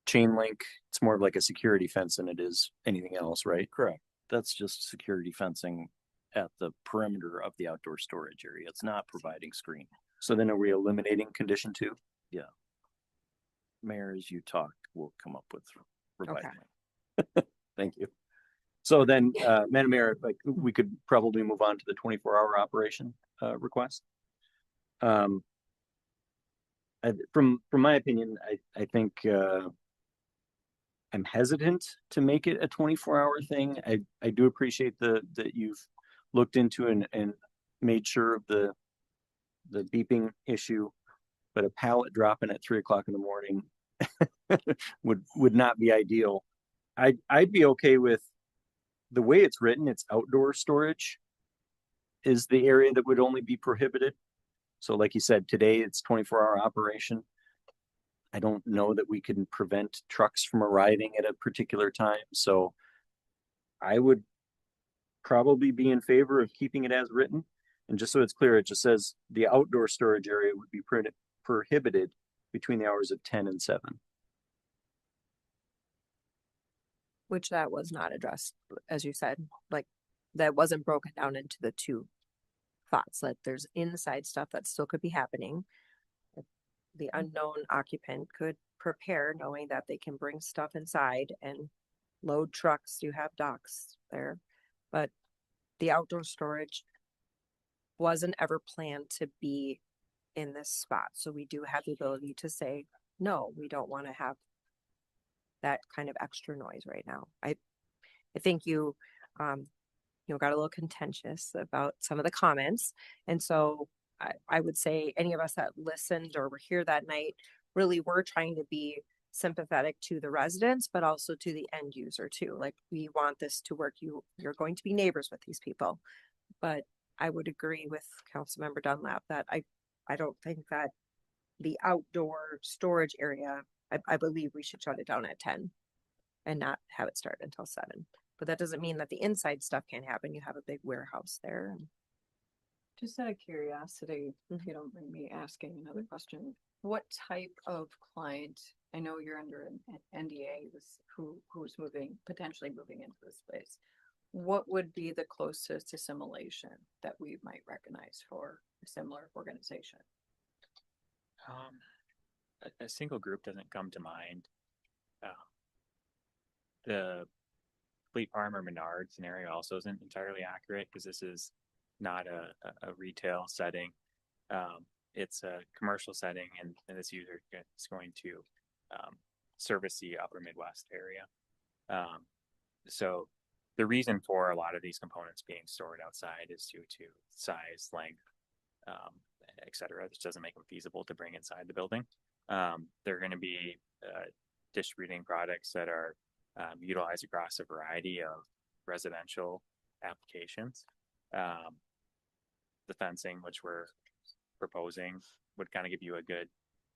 chain link? It's more of like a security fence than it is anything else, right? Correct. That's just security fencing at the perimeter of the outdoor storage area. It's not providing screen. So then are we eliminating condition 2? Yeah. Mayor, as you talk, we'll come up with revised. Okay. Thank you. So then, Madam Mayor, like we could probably move on to the 24-hour operation request. From my opinion, I think I'm hesitant to make it a 24-hour thing. I do appreciate that you've looked into and made sure of the beeping issue, but a pallet dropping at 3 o'clock in the morning would not be ideal. I'd be okay with the way it's written. It's outdoor storage is the area that would only be prohibited. So like you said, today it's 24-hour operation. I don't know that we can prevent trucks from arriving at a particular time. So I would probably be in favor of keeping it as written. And just so it's clear, it just says the outdoor storage area would be prohibited between the hours of 10 and 7. Which that was not addressed, as you said, like that wasn't broken down into the two thoughts that there's inside stuff that still could be happening. The unknown occupant could prepare knowing that they can bring stuff inside and load trucks. You have docks there, but the outdoor storage wasn't ever planned to be in this spot. So we do have the ability to say, no, we don't want to have that kind of extra noise right now. I think you got a little contentious about some of the comments. And so I would say any of us that listened or were here that night really were trying to be sympathetic to the residents, but also to the end user too. Like, we want this to work. You're going to be neighbors with these people. But I would agree with Councilmember Dunlap that I don't think that the outdoor storage area, I believe we should shut it down at 10 and not have it start until 7. But that doesn't mean that the inside stuff can't happen. You have a big warehouse there. Just out of curiosity, if you don't mind me asking another question, what type of client, I know you're under an NDA, who's potentially moving into this place. What would be the closest assimilation that we might recognize for a similar organization? A single group doesn't come to mind. The Fleet Farm or Menard scenario also isn't entirely accurate because this is not a retail setting. It's a commercial setting, and this user is going to service the upper Midwest area. So the reason for a lot of these components being stored outside is due to size, length, et cetera. This doesn't make them feasible to bring inside the building. They're going to be distributing products that are utilized across a variety of residential applications. The fencing, which we're proposing, would kind of give you a good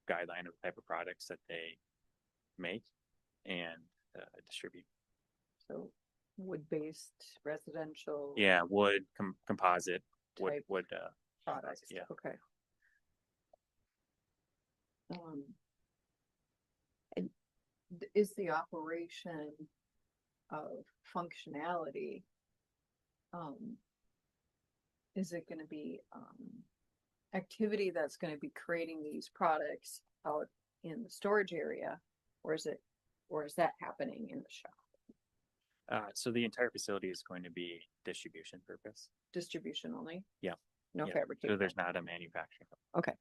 guideline of the type of products that they make and distribute. So wood-based residential. Yeah, wood, composite, type wood products. Yeah. Okay. And is the operation of functionality, is it going to be activity that's going to be creating these products out in the storage area, or is that happening in the shop? So the entire facility is going to be distribution purpose. Distribution only? Yeah. No Yeah. fabrication. So there's not a manufacturing. Okay.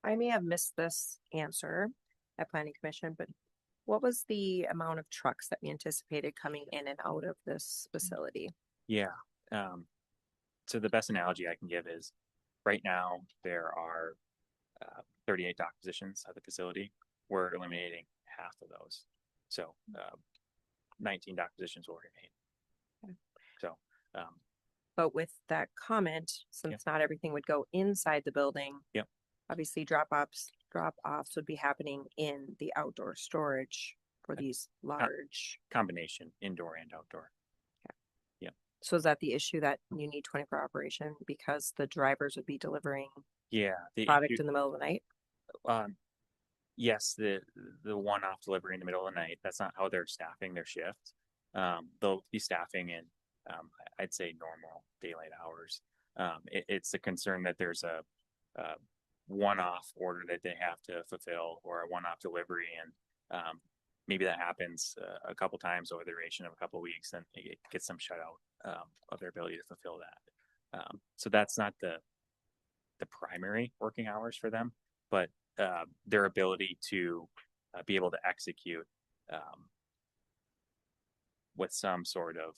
I may have missed this answer at Planning Commission, but what was the amount of trucks that we anticipated coming in and out of this facility? Yeah. So the best analogy I can give is right now there are 38 dock positions at the facility. We're eliminating half of those. So 19 dock positions will remain. Okay. So, but with that comment, since not everything would go inside the building, yep. Obviously drop-offs would be happening in the outdoor storage for these large combination, indoor and outdoor. Okay. Yeah. So is that the issue, that you need 24 operation because the drivers would be delivering product in the middle of the night? Yes, the one-off delivery in the middle of the night, that's not how they're staffing their shift. They'll be staffing in, I'd say, normal daylight hours. It's a concern that there's a one-off order that they have to fulfill, or a one-off delivery, and maybe that happens a couple times over the duration of a couple weeks, and it gets them shut out of their ability to fulfill that. So that's not the primary working hours for them, but their ability to be able to execute with some sort of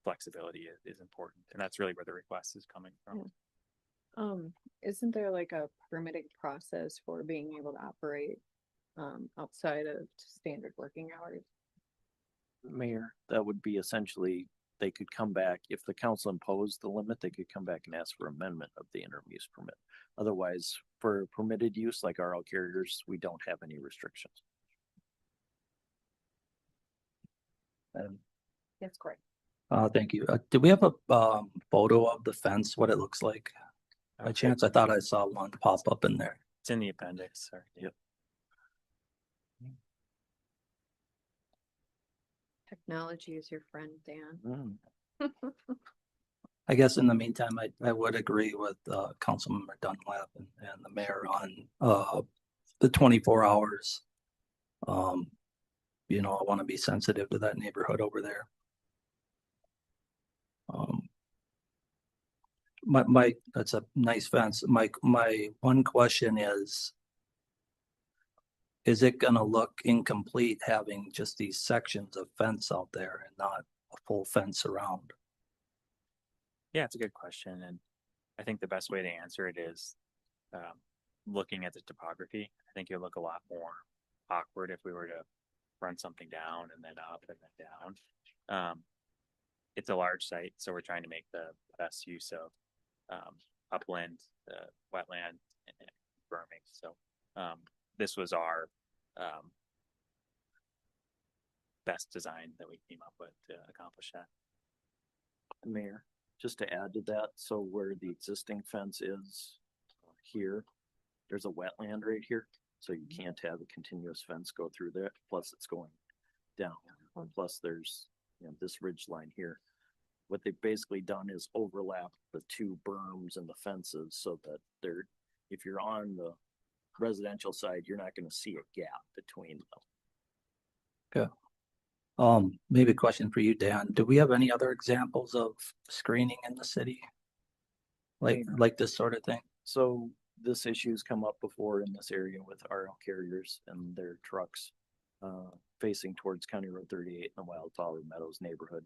flexibility is important, and that's really where the request is coming from. Yeah. Isn't there like a permitting process for being able to operate outside of standard working hours? Mayor, that would be essentially, they could come back, if the council imposed the limit, they could come back and ask for amendment of the interim use permit. Otherwise, for permitted use like RL carriers, we don't have any restrictions. That's great. Thank you. Do we have a photo of the fence, what it looks like? By chance, I thought I saw one pop up in there. It's in the appendix. Sorry. Yep. Technology is your friend, Dan. I guess in the meantime, I would agree with Councilmember Dunlap and the mayor on the 24 hours. You know, I want to be sensitive to that neighborhood over there. That's a nice fence. My one question is it gonna look incomplete having just these sections of fence out there and not a full fence around? Yeah, it's a good question, and I think the best way to answer it is looking at the topography. I think it'll look a lot more awkward if we were to run something down and then up and then down. It's a large site, so we're trying to make the best use of upland, wetland, and berming. So this was our best design that we came up with to accomplish that. Mayor, just to add to that, so where the existing fence is here, there's a wetland right here. So you can't have a continuous fence go through there. Plus it's going down. Plus there's, you know, this ridge line here. What they've basically done is overlap the two berms and the fences so that they're, if you're on the residential side, you're not going to see a gap between them. Okay. Maybe a question for you, Dan. Do we have any other examples of screening in the city? Like this sort of thing? So this issue's come up before in this area with RL carriers and their trucks facing towards County Road 38 in the Wildflower Meadows neighborhood.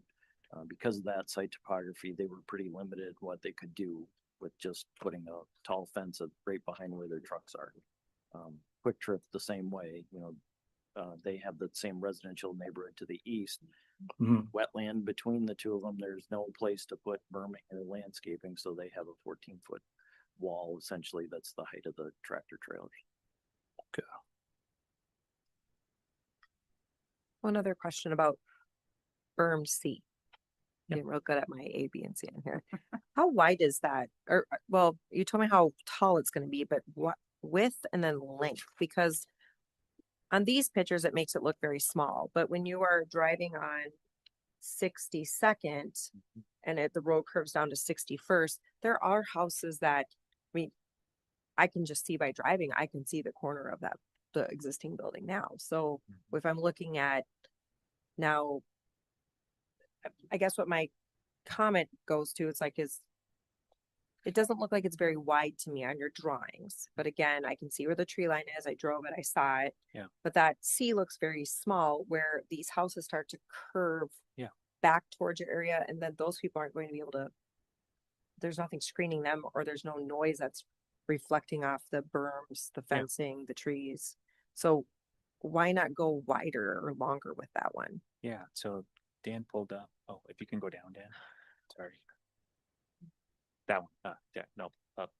Because of that site topography, they were pretty limited what they could do with just putting a tall fence right behind where their trucks are. Quick Trip the same way, you know, they have the same residential neighborhood to the east. Wetland between the two of them. There's no place to put berming or landscaping, so they have a 14-foot wall essentially that's the height of the tractor trailers. Okay. One other question about berm C. I'm real good at my A, B, and C in here. How wide is that? Or well, you told me how tall it's going to be, but what width and then length? Because on these pictures, it makes it look very small. But when you are driving on 62nd and the road curves down to 61st, there are houses that, I mean, I can just see by driving, I can see the corner of the existing building now. So if I'm looking at now, I guess what my comment goes to, it's like, it doesn't look like it's very wide to me on your drawings. But again, I can see where the tree line is. I drove it, I saw it. Yeah. But that C looks very small where these houses start to curve back towards your area. And then those people aren't going to be able to, there's nothing screening them, or there's no noise that's reflecting off the berms, the fencing, the trees. So why not go wider or longer with that one? Yeah, so Dan pulled up. Oh, if you can go down, Dan. Sorry. That one. Yeah, no, up.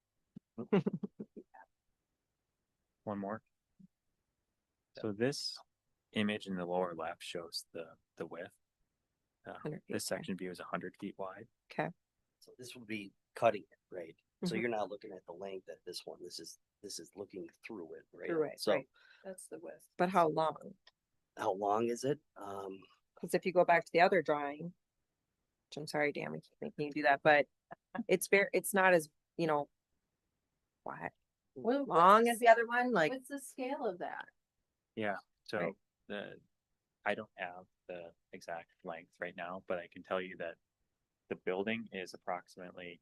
One more. So this image in the lower left shows the width. This section view is 100 feet wide. Okay. So this would be cutting it, right? So you're not looking at the length at this one. This is looking through it, right? Through it, so right. That's the width. But how long? how long is it? Because if you go back to the other drawing, which I'm sorry, Dan, we keep making you do that, but it's not as, you know, long as the other one. Like, What's the scale of that? Yeah. So Right. I don't have the exact length right now, but I can tell you that the building is approximately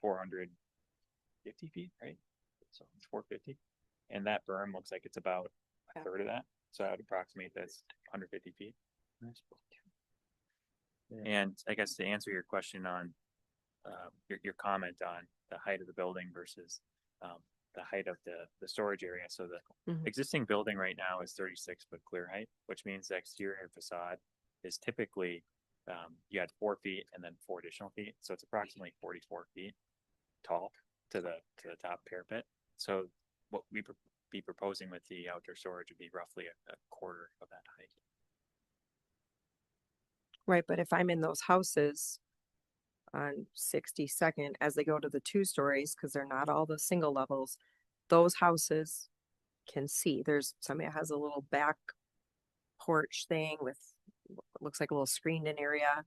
450 feet, right? So it's 450, and that berm looks like it's about a third of that. So I would approximate that's 150 feet. And I guess to answer your question on your comment on the height of the building versus the height of the storage area. So the existing building right now is 36-foot clear height, which means the exterior facade is typically you had 4 feet and then 4 additional feet. So it's approximately 44 feet tall to the top parapet. So what we be proposing with the outdoor storage would be roughly a quarter of that height. right. But if I'm in those houses on 62nd, as they go to the 2 stories, because they're not all the single levels, those houses can see. There's somebody that has a little back porch thing with, looks like a little screened in area.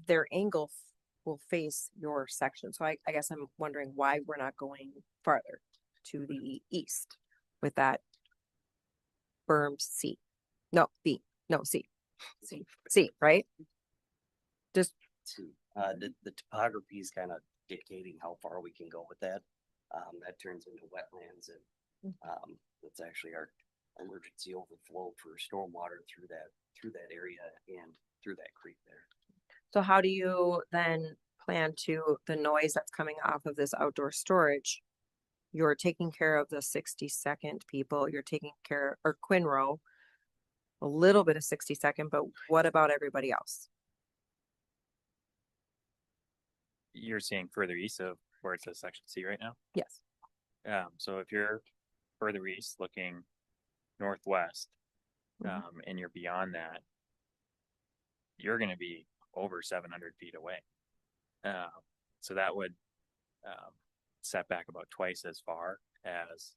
their angle will face your section. So I guess I'm wondering why we're not going farther to the east with that berm C. No, B. No, C. C, right? Just The topography is kind of dictating how far we can go with that. That turns into wetlands, and that's actually our emergency overflow for stormwater through that area and through that creek there. so how do you then plan to the noise that's coming off of this outdoor storage? You're taking care of the 62nd people, you're taking care, or Quinrow, a little bit of 62nd, but what about everybody else? You're seeing further east of where it says section C right now. Yes. So if you're further east looking northwest, Mhm. and you're beyond that, you're going to be over 700 feet away. So that would set back about twice as far as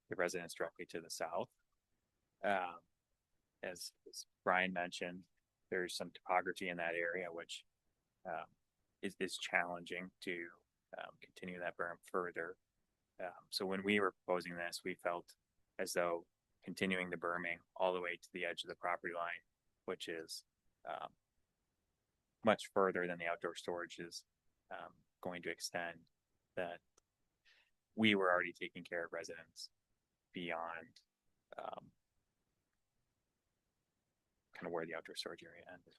the residents directly to the south. As Brian mentioned, there's some topography in that area which is challenging to continue that berm further. So when we were proposing this, we felt as though continuing the berming all the way to the edge of the property line, which is much further than the outdoor storage is going to extend, that we were already taking care of residents beyond kind of where the outdoor storage area ended.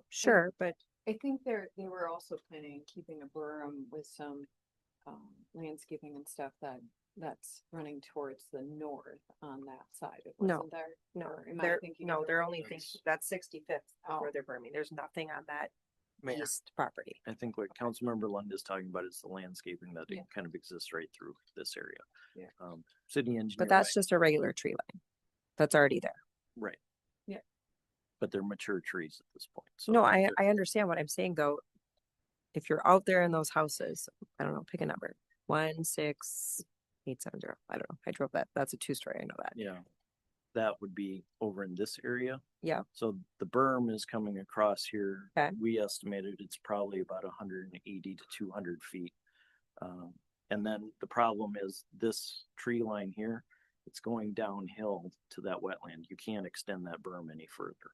Sure, but I think they were also planning on keeping a berm with some landscaping and stuff that's running towards the north on that side. It No, wasn't there? no, Or am I they're, thinking no, of they're the- only thinking, that's 65th where they're berming. There's nothing on that Mayor, east property. I think what Councilmember Lund is talking about is the landscaping that Yeah. kind of exists right through this area. Yeah. City engineer. But that's just a regular tree line. That's already there. right. Yeah. But they're mature trees at this point. So No, they're- I understand what I'm saying though. If you're out there in those houses, I don't know, pick a number, 16870. I don't know. I drove that. That's a 2-story. I know that. Yeah, that would be over in this area. Yeah. So the berm is coming across here. Okay. We estimated it's probably about 180 to 200 feet. And then the problem is this tree line here, it's going downhill to that wetland. You can't extend that berm any further.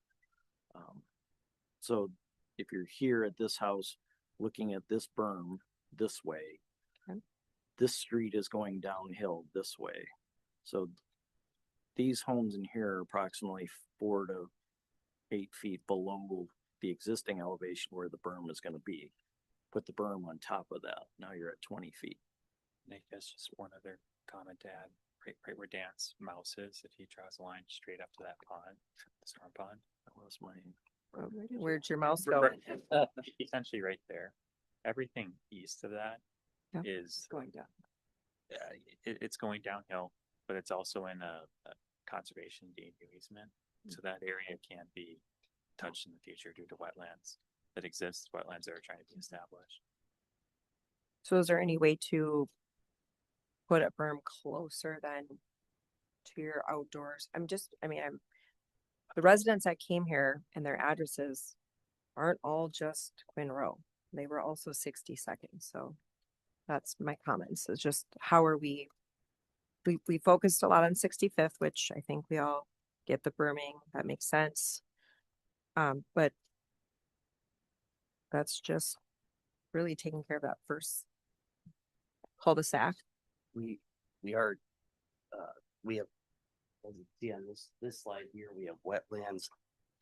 So if you're here at this house, looking at this berm this way, Okay. this street is going downhill this way. So these homes in here are approximately 4 to 8 feet below the existing elevation where the berm is going to be. Put the berm on top of that. Now you're at 20 feet. Nick, that's just one other comment to add. Right where Dan's mouse is, if he draws a line straight up to that pond, the storm pond. That was my. Where'd your mouse go? Essentially right there. Everything east of that Yeah. is Going down. it's going downhill, but it's also in a conservation deed easement. So that area can't be touched in the future due to wetlands that exist, wetlands that are trying to be established. So is there any way to put a berm closer than to your outdoors? I'm the residents that came here and their addresses aren't all just Quinrow. They were also 62nd. So that's my comments. It's just how are we focused a lot on 65th, which I think we all get the berming. That makes sense. But that's just really taking care of that first cul-de-sac. We are we have, as you see on this slide here, we have wetlands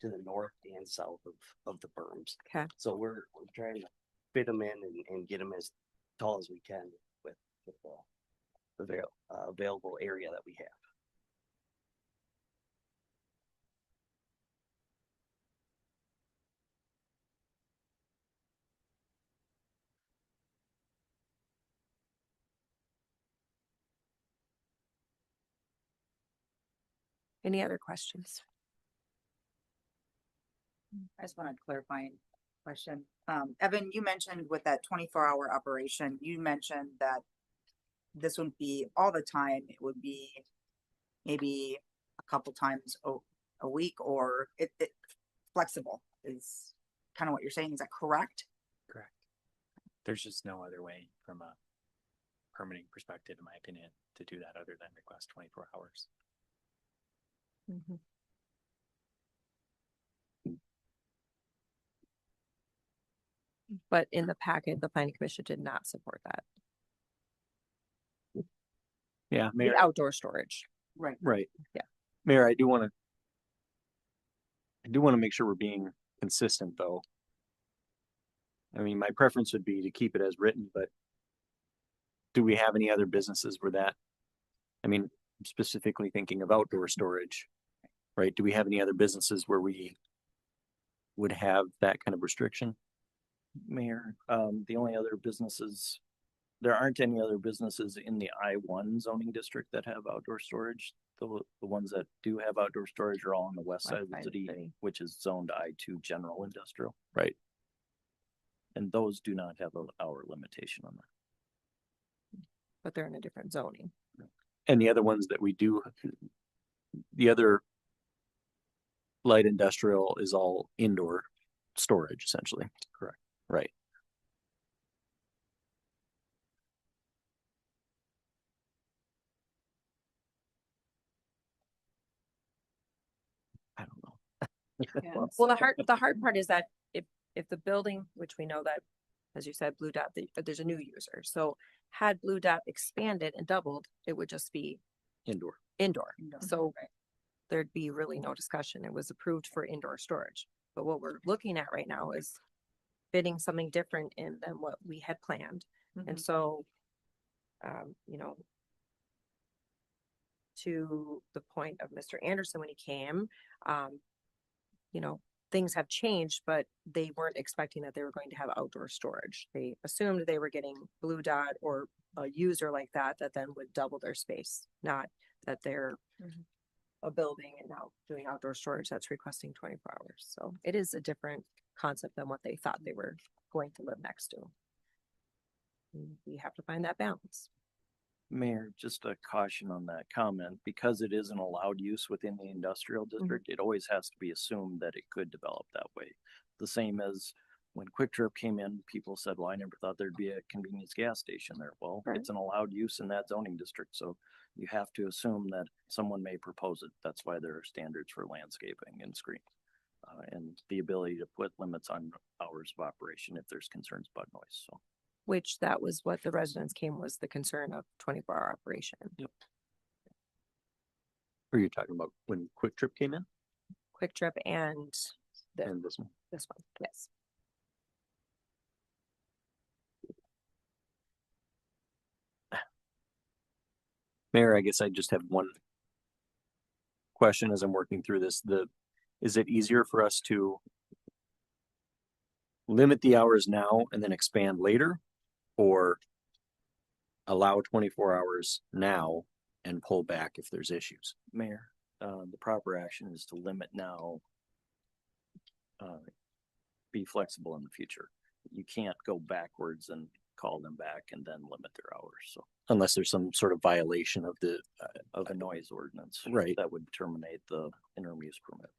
to the north and south of the berms. Okay. So we're trying to fit them in and get them as tall as we can with the available area that we have. Any other questions? I just want a clarifying question. Evan, you mentioned with that 24-hour operation, you mentioned that this wouldn't be all the time. It would be maybe a couple times a week, or it flexible is. kind of what you're saying. Is that correct? Correct. There's just no other way from a permitting perspective, in my opinion, to do that other than request 24 hours. But in the packet, the planning commission did not support that. Yeah, Mayor. The outdoor storage. Right. Right. Yeah. Mayor, I do want to make sure we're being consistent though. I mean, my preference would be to keep it as written, but do we have any other businesses where that, I mean, I'm specifically thinking of outdoor storage, right? Do we have any other businesses where we would have that kind of restriction? Mayor, the only other businesses, there aren't any other businesses in the I-1 zoning district that have outdoor storage. The ones that do have outdoor storage are all on the west side of the city, which is zoned I-2 general industrial. Right. And those do not have an hour limitation on that. But they're in a different zoning. And the other ones that we do, the other light industrial is all indoor storage essentially. Correct. Right. I don't know. Well, the hard part is that if the building, which we know that, as you said, Blue Dot, there's a new user. So had Blue Dot expanded and doubled, it would just be Indoor. So there'd be really no discussion. It was approved for indoor storage. But what we're looking at right now is fitting something different in than what we had planned. And so, you know, to the point of Mr. Anderson when he came, you know, things have changed, but they weren't expecting that they were going to have outdoor storage. They assumed they were getting Blue Dot or a user like that then would double their space, not that they're a building and now doing outdoor storage that's requesting 24 hours. So it is a different concept than what they thought they were going to live next to. And we have to find that balance. Mayor, just a caution on that comment, because it is an allowed use within the industrial district, it always has to be assumed that it could develop that way. The same as when Quick Trip came in, people said, well, I never thought there'd be a convenience gas station there. Well, it's an allowed use in that zoning district. So you have to assume that someone may propose it. That's why there are standards for landscaping and screening. And the ability to put limits on hours of operation if there's concerns about noise. So, Which that was what the residents came was the concern of 24-hour operation. Yep. Are you talking about when Quick Trip came in? Quick Trip and this one. This one, yes. Mayor, I guess I just have one question as I'm working through this. Is it easier for us to limit the hours now and then expand later, or allow 24 hours now and pull back if there's issues? Mayor, the proper action is to limit now, be flexible in the future. You can't go backwards and call them back and then limit their hours. So unless there's some sort of violation of the of a noise ordinance, right, that would terminate the interim use permit.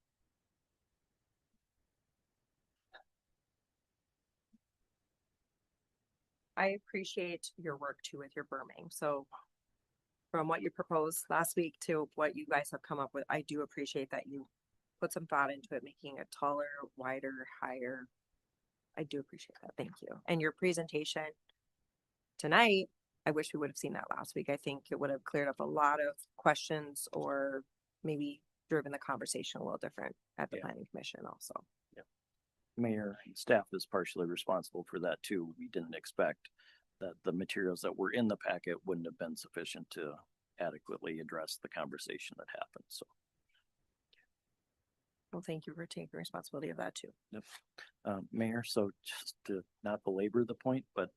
I appreciate your work too with your berming. So from what you proposed last week to what you guys have come up with, I do appreciate that you put some thought into it, making it taller, wider, higher. I do appreciate that. Thank you. And your presentation tonight, I wish we would have seen that last week. I think it would have cleared up a lot of questions or maybe driven the conversation a little different at the planning commission also. Mayor and staff is partially responsible for that too. We didn't expect that the materials that were in the packet wouldn't have been sufficient to adequately address the conversation that happened. So, well, thank you for taking responsibility of that too. Yep. Mayor, so just to not belabor the point, but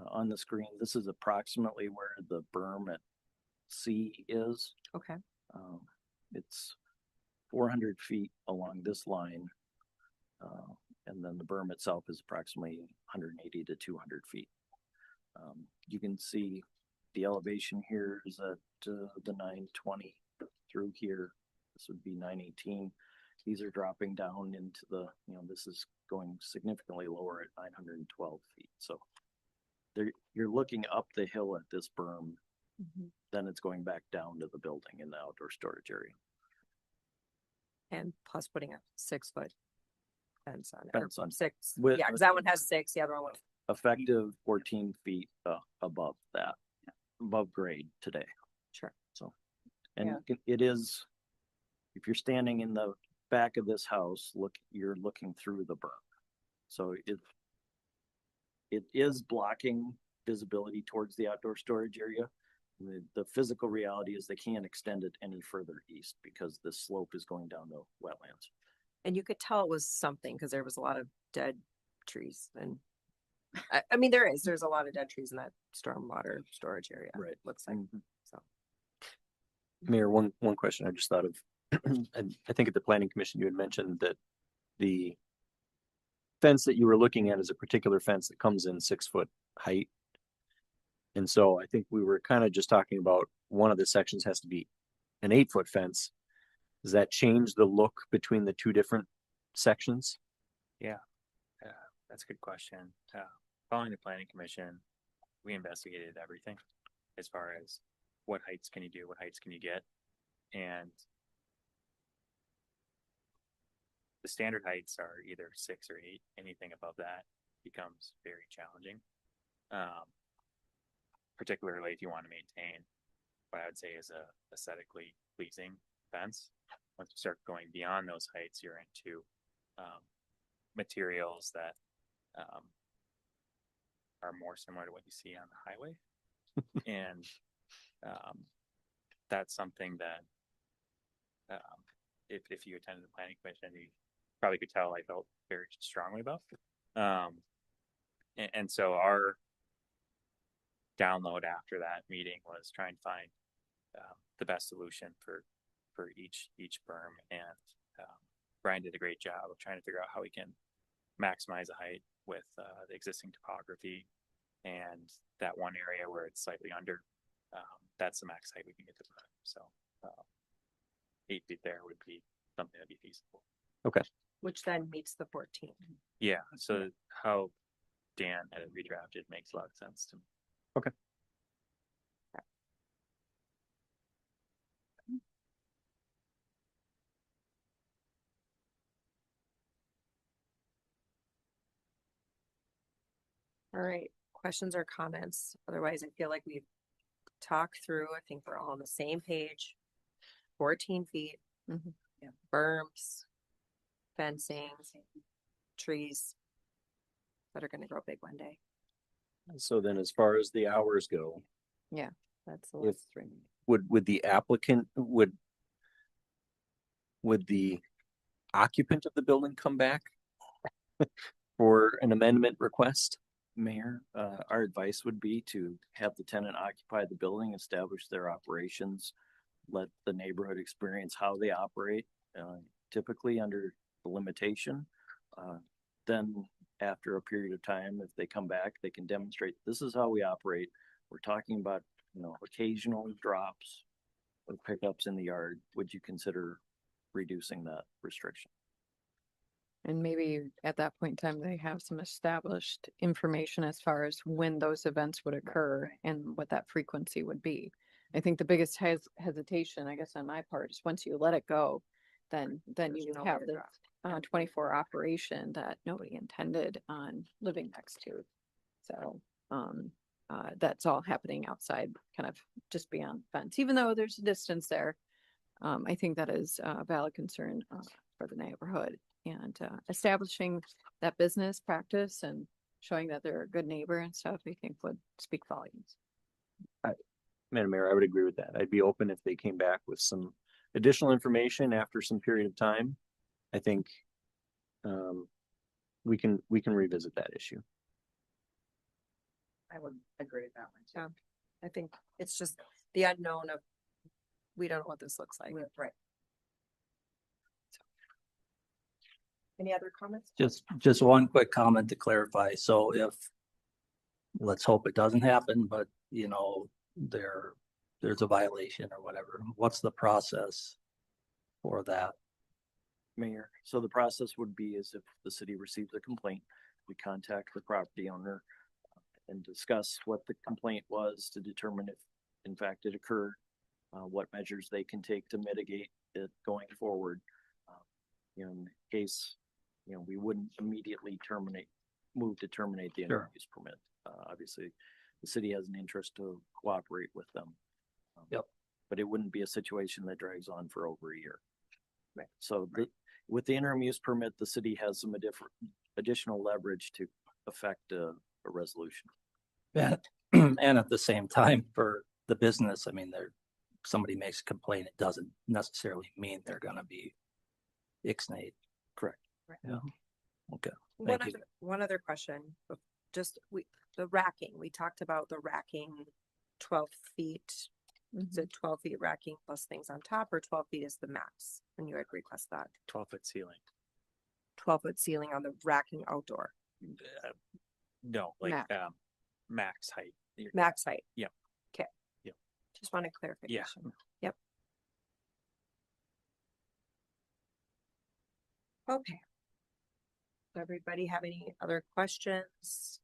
on the screen, this is approximately where the berm at C is. Okay. It's 400 feet along this line. And then the berm itself is approximately 180 to 200 feet. You can see the elevation here is at the 920 through here. This would be 918. these are dropping down into the, this is going significantly lower at 912 feet. So you're looking up the hill at this berm, then it's going back down to the building in the outdoor storage area. And plus putting a 6-foot fence on it. Fence on. Six. With- Yeah, because that one has 6, the other one was. Effective 14 feet above that, above grade today. Sure. So, and it is, if you're standing in the back of this house, you're looking through the berm. So it is blocking visibility towards the outdoor storage area. The physical reality is they can't extend it any further east because the slope is going down to wetlands. And you could tell it was something because there was a lot of dead trees. And I mean, there's a lot of dead trees in that stormwater storage area. Right. Looks like. So. Mayor, one question I just thought of. I think at the planning commission, you had mentioned that the fence that you were looking at is a particular fence that comes in 6-foot height. And so I think we were kind of just talking about one of the sections has to be an 8-foot fence. Does that change the look between the two different sections? Yeah, that's a good question. Following the planning commission, we investigated everything as far as what heights can you do, what heights can you get, and the standard heights are either 6 or 8. Anything above that becomes very challenging. Particularly if you want to maintain what I would say is a aesthetically pleasing fence. Once you start going beyond those heights, you're into materials that are more similar to what you see on the highway. And that's something that if you attended the planning commission, you probably could tell I felt very strongly about. And so our download after that meeting was trying to find the best solution for each berm, and Brian did a great job of trying to figure out how we can maximize the height with the existing topography, and that one area where it's slightly under, that's the max height we can get to the berm. So 8 feet there would be something that'd be feasible. Okay. Which then meets the 14. Yeah, so how Dan had it redrafted makes a lot of sense to me. Okay. All right, questions or comments? Otherwise, I feel like we've talked through, I think we're all on the same page. 14 feet, Yeah. berms, fencing, trees that are gonna grow big one day. So then as far as the hours go, Yeah, that's the If- last 3 minutes. would the applicant, would the occupant of the building come back for an amendment request? Mayor, our advice would be to have the tenant occupy the building, establish their operations, let the neighborhood experience how they operate, typically under the limitation. Then after a period of time, if they come back, they can demonstrate, this is how we operate. We're talking about, occasional drops or pickups in the yard. Would you consider reducing that restriction? And maybe at that point in time, they have some established information as far as when those events would occur and what that frequency would be. I think the biggest hesitation, I guess, on my part is once you let it go, then you no have way to this drop. 24 operation that nobody intended on living next to. So that's all happening outside, kind of just beyond the fence, even though there's a distance there. I think that is a valid concern for the neighborhood, and establishing that business practice and showing that they're a good neighbor and stuff, I think would speak volumes. Madam Mayor, I would agree with that. I'd be open if they came back with some additional information after some period of time. I think we can revisit that issue. I would agree with that one too. I think it's just the unknown of, we don't know what this looks like. Right. Any other comments? Just one quick comment to clarify. So if, let's hope it doesn't happen, but there's a violation or whatever, what's the process for that? Mayor, so the process would be as if the city receives a complaint, we contact the property owner and discuss what the complaint was to determine if in fact it occurred, what measures they can take to mitigate it going forward. In case, we wouldn't immediately move to terminate the interim use permit. Obviously, the city has an interest to cooperate with them. Yep. But it wouldn't be a situation that drags on for over a year. Right. So with the interim use permit, the city has some additional leverage to affect a resolution. And, and at the same time, for the business, I mean, somebody makes a complaint, it doesn't necessarily mean they're gonna be ixnayed. Correct. Yeah. Okay. One Thank you. one other question, just the racking, we talked about the racking 12 feet. Is it 12 feet racking plus things on top, or 12 feet is the max when you had request that? 12-foot ceiling. 12-foot ceiling on the racking outdoor, No, like Max. Max height. max height. Yep. Okay. Yep. Just wanted clarification. Yep. Okay. Everybody have any other questions?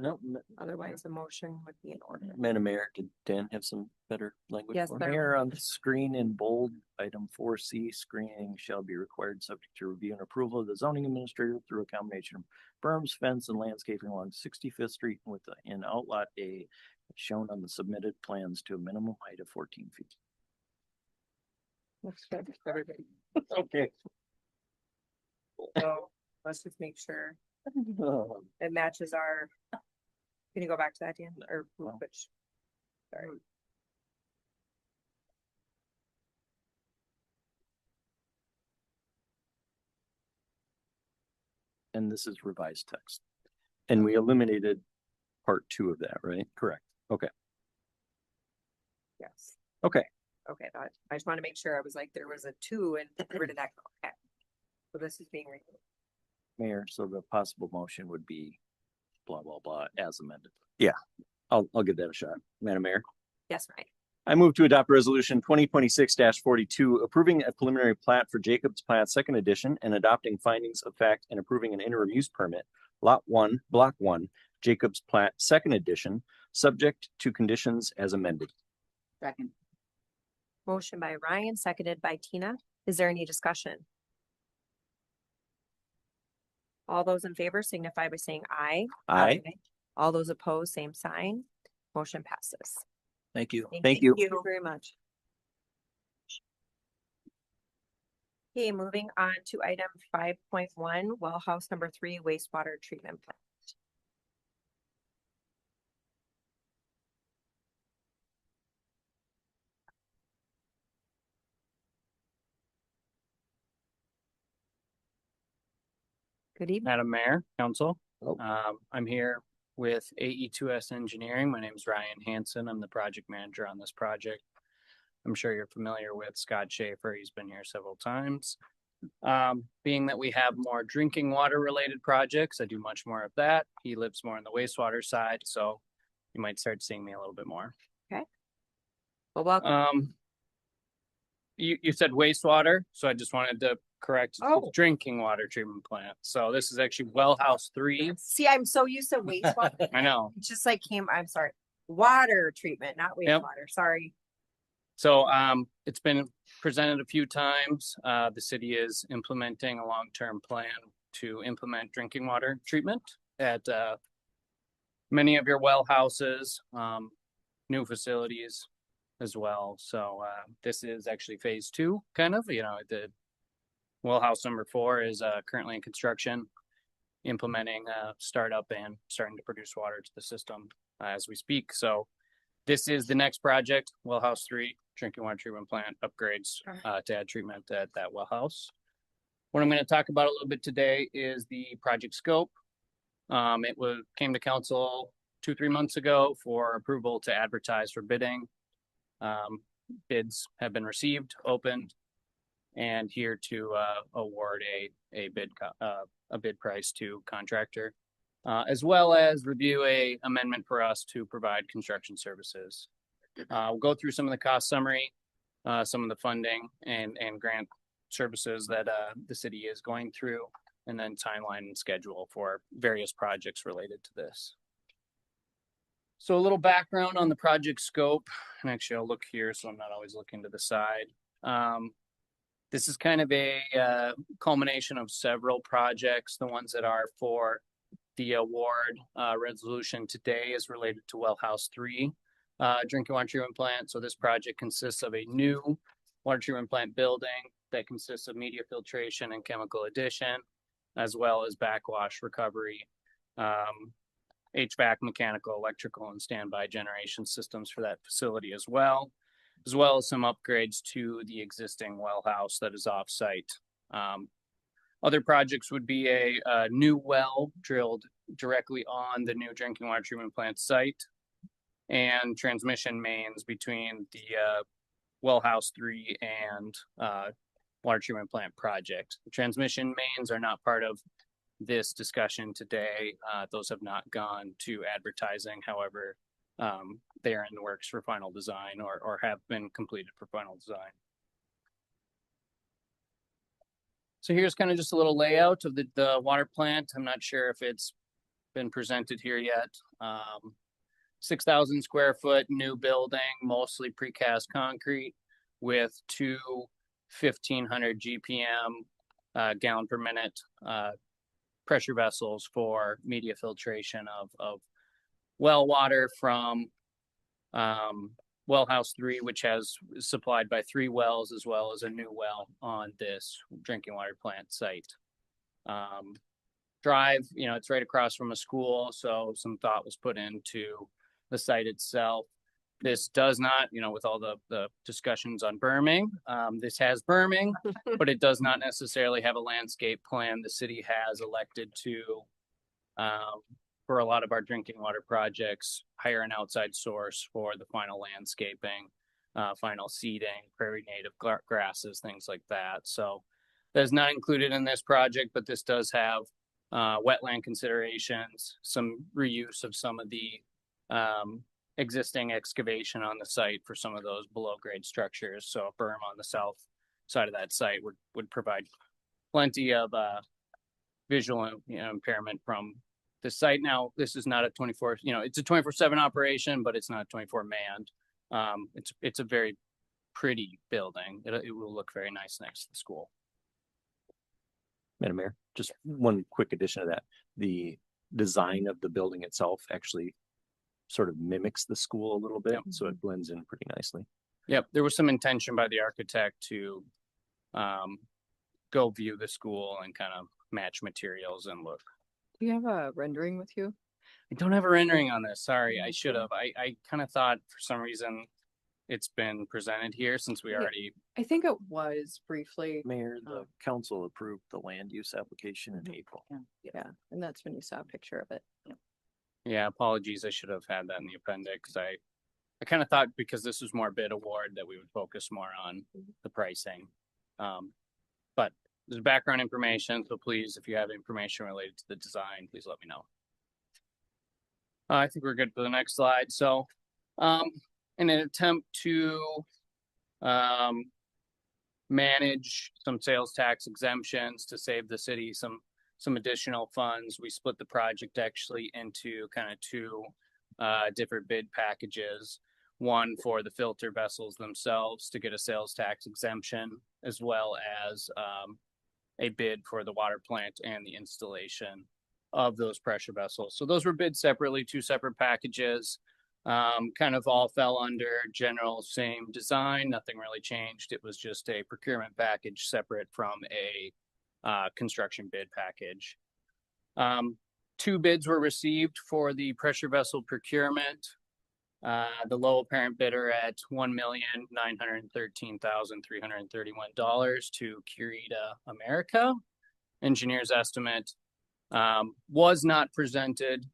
No, Otherwise, a motion would be in order. Madam Mayor, did Dan have some better language? Yes, for sir. Mayor, on the screen in bold, item 4C, screening shall be required subject to review and approval of the zoning administrator through a combination of berms, fence, and landscaping along 65th Street with an outlot A shown on the submitted plans to a minimum height of 14 feet. Looks good, everybody. Okay. So let's just make sure it matches our. Can you go back to that, Dan? Or which? Sorry. And this is revised text. And we eliminated part 2 of that, right? Correct. Okay. Yes. Okay. Okay, I just want to make sure. I was like, there was a 2 and where did that go? Okay. So this is being removed. Mayor, so the possible motion would be blah, blah, blah, as amended. Yeah, I'll give that a shot. Madam Mayor. Yes, right. I move to adopt resolution 2026-42, approving a preliminary plat for Jacobs Plat Second Edition and adopting findings of fact and approving an interim use permit, Lot 1, Block 1, Jacobs Plat Second Edition, subject to conditions as amended. Second. Motion by Ryan, seconded by Tina. Is there any discussion? All those in favor signify by saying aye. Aye. All those opposed, same sign. Motion passes. Thank you. Thank you. Thank you very much. Okay, moving on to item 5.1, well house number 3, wastewater treatment plant. Good evening. Madam Mayor, Council. Hello. I'm here with AE2S Engineering. My name is Ryan Hansen. I'm the project manager on this project. I'm sure you're familiar with Scott Schaefer. He's been here several times. Being that we have more drinking water related projects, I do much more of that. He lives more on the wastewater side, so you might start seeing me a little bit more. Well, welcome. You said wastewater, so I just wanted to correct Oh. drinking water treatment plant. So this is actually well house 3. See, I'm so used to wastewater. I know. It just like I'm sorry, water treatment, not Yep. wastewater. Sorry. So it's been presented a few times. The city is implementing a long-term plan to implement drinking water treatment at many of your well houses, new facilities as well. So this is actually phase 2, kind of. The well house number 4 is currently in construction, implementing startup and starting to produce water to the system as we speak. So this is the next project, well house 3, drinking water treatment plant upgrades to add treatment at that well house. What I'm going to talk about a little bit today is the project scope. It came to council 2-3 months ago for approval to advertise for bidding. Bids have been received, opened, and here to award a bid price to contractor, as well as review a amendment for us to provide construction services. We'll go through some of the cost summary, some of the funding and grant services that the city is going through, and then timeline and schedule for various projects related to this. So a little background on the project scope, and actually I'll look here so I'm not always looking to the side. This is kind of a culmination of several projects. The ones that are for the award resolution today is related to Well House 3 drinking water treatment plant. So this project consists of a new water treatment plant building that consists of media filtration and chemical addition, as well as backwash recovery, HVAC, mechanical, electrical, and standby generation systems for that facility as well as some upgrades to the existing well house that is off-site. Other projects would be a new well drilled directly on the new drinking water treatment plant site, and transmission mains between the Well House 3 and water treatment plant project. The transmission mains are not part of this discussion today. Those have not gone to advertising. However, they are in the works for final design or have been completed for final design. So here's kind of just a little layout of the water plant. I'm not sure if it's been presented here yet. 6,000 square foot new building, mostly precast concrete with two 1,500 GPM gallon per minute pressure vessels for media filtration of well water from Well House 3, which is supplied by 3 wells, as well as a new well on this drinking water plant site. Drive, it's right across from a school, so some thought was put into the site itself. This does not, with all the discussions on berming, this has berming, but it does not necessarily have a landscape plan. The city has elected to, for a lot of our drinking water projects, hire an outside source for the final landscaping, final seeding, prairie native grasses, things like that. So that's not included in this project, but this does have wetland considerations, some reuse of some of the existing excavation on the site for some of those below grade structures. So a berm on the south side of that site would provide plenty of visual impairment from the site. Now, this is not a 24, it's a 24/7 operation, but it's not 24 manned. It's a very pretty building. It will look very nice next to the school. Madam Mayor, just one quick addition to that. The design of the building itself actually sort of mimics the school a little bit, so it blends in pretty nicely. Yep, there was some intention by the architect to go view the school and kind of match materials and look. Do you have a rendering with you? I don't have a rendering on this. Sorry, I should have. I kind of thought for some reason it's been presented here since we already. I think it was briefly. Mayor, the council approved the land use application in April. Yeah, and that's when you saw a picture of it. Yeah, apologies. I should have had that in the appendix. I kind of thought because this was more bid award that we would focus more on the pricing. But there's background information, so please, if you have information related to the design, please let me know. I think we're good for the next slide. So, in an attempt to manage some sales tax exemptions to save the city some additional funds, we split the project actually into kind of 2 different bid packages. One for the filter vessels themselves to get a sales tax exemption, as well as a bid for the water plant and the installation of those pressure vessels. So those were bid separately, 2 separate packages. Kind of all fell under general same design. Nothing really changed. It was just a procurement package separate from a construction bid package. 2 bids were received for the pressure vessel procurement. The low apparent bidder at $1,913,331 to Curita America. Engineer's estimate was not presented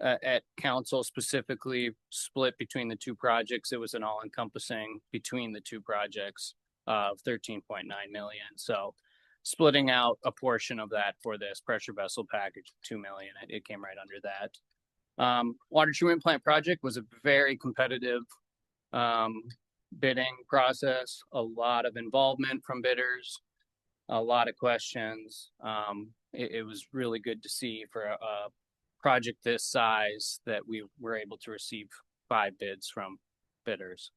at council, specifically split between the 2 projects. It was an all-encompassing between the 2 projects of $13.9 million. So splitting out a portion of that for this pressure vessel package, $2 million, it came right under that. Water treatment plant project was a very competitive bidding process, a lot of involvement from bidders. a lot of questions. It was really good to see for a project this size that we were able to receive 5 bids from bidders.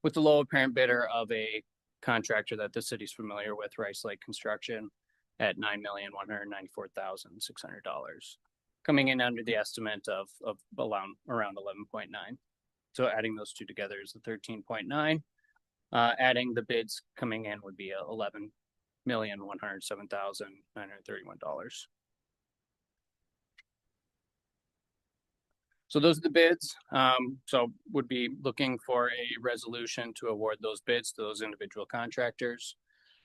With the low apparent bidder of a contractor that the city's familiar with, Rice Lake Construction, at $9,194,600, coming in under the estimate of around 11.9. So adding those two together is the 13.9. Adding the bids coming in would be $11,107,931. So those are the bids. So would be looking for a resolution to award those bids to those individual contractors.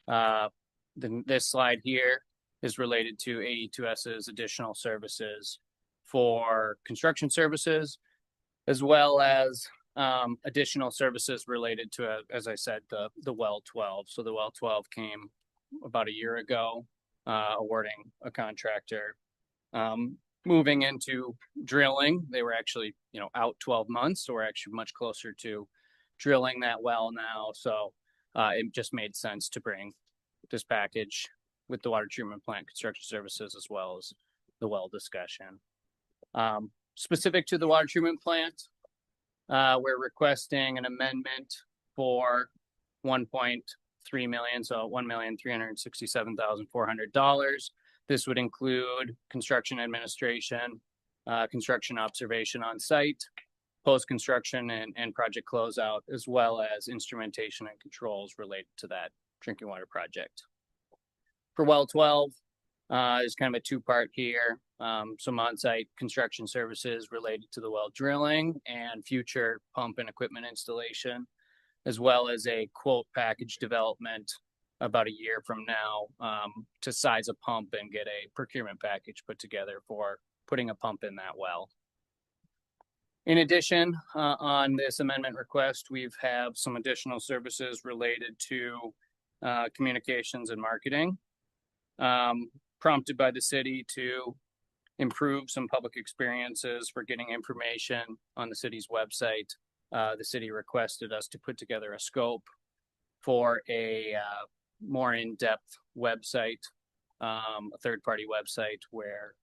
Then this slide here is related to AE2S's additional services for construction services, as well as additional services related to, as I said, the well 12. So the well 12 came about a year ago, awarding a contractor. Moving into drilling, they were actually, out 12 months, so we're actually much closer to drilling that well now. So it just made sense to bring this package with the water treatment plant construction services as well as the well discussion. Specific to the water treatment plant, we're requesting an amendment for 1.3 million, so $1,367,400. This would include construction administration, construction observation on site, post-construction and project closeout, as well as instrumentation and controls related to that drinking water project. For well 12, is kind of a two-part here. Some on-site construction services related to the well drilling and future pump and equipment installation, as well as a quote package development about a year from now to size a pump and get a procurement package put together for putting a pump in that well. In addition, on this amendment request, we've have some additional services related to communications and marketing, prompted by the city to improve some public experiences for getting information on the city's website. The city requested us to put together a scope for a more in-depth website, a third-party website where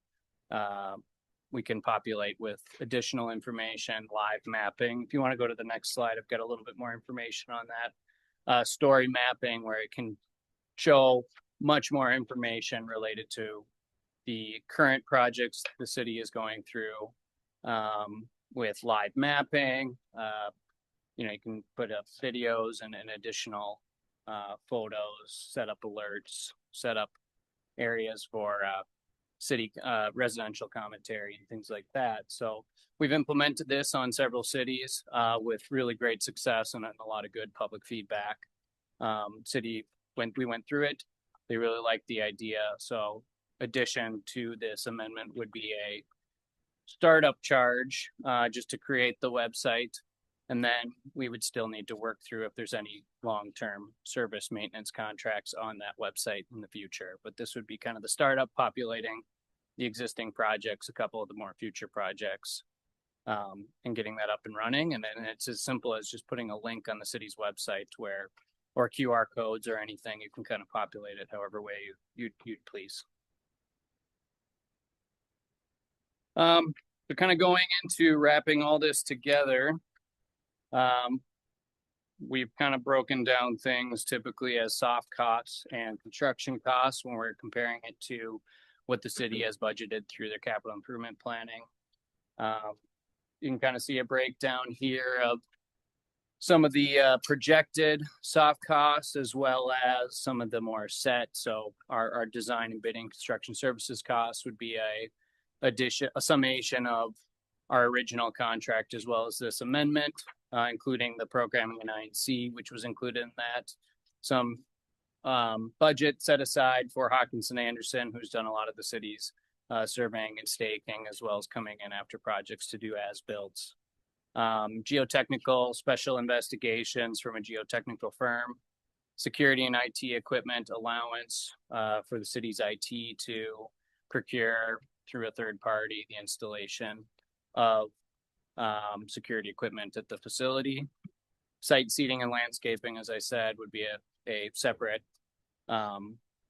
we can populate with additional information, live mapping. If you want to go to the next slide, I've got a little bit more information on that. Story mapping, where it can show much more information related to the current projects the city is going through with live mapping. You can put up videos and additional photos, set up alerts, set up areas for city residential commentary and things like that. So we've implemented this on several cities with really great success and a lot of good public feedback. When we went through it, they really liked the idea. So addition to this amendment would be a startup charge just to create the website. And then we would still need to work through if there's any long-term service maintenance contracts on that website in the future. But this would be kind of the startup, populating the existing projects, a couple of the more future projects, and getting that up and running. And then it's as simple as just putting a link on the city's website or QR codes or anything. You can kind of populate it however way you'd please. So kind of going into wrapping all this together, we've kind of broken down things typically as soft costs and construction costs when we're comparing it to what the city has budgeted through their capital improvement planning. You can kind of see a breakdown here of some of the projected soft costs as well as some of the more set. So our design and bidding construction services costs would be a summation of our original contract as well as this amendment, including the programming and I&C, which was included in that. Some budget set aside for Hawkinson Anderson, who's done a lot of the city's surveying and staking, as well as coming in after projects to do as-builts. Geotechnical special investigations from a geotechnical firm, security and IT equipment allowance for the city's IT to procure through a third party the installation of security equipment at the facility. Site seating and landscaping, as I said, would be a separate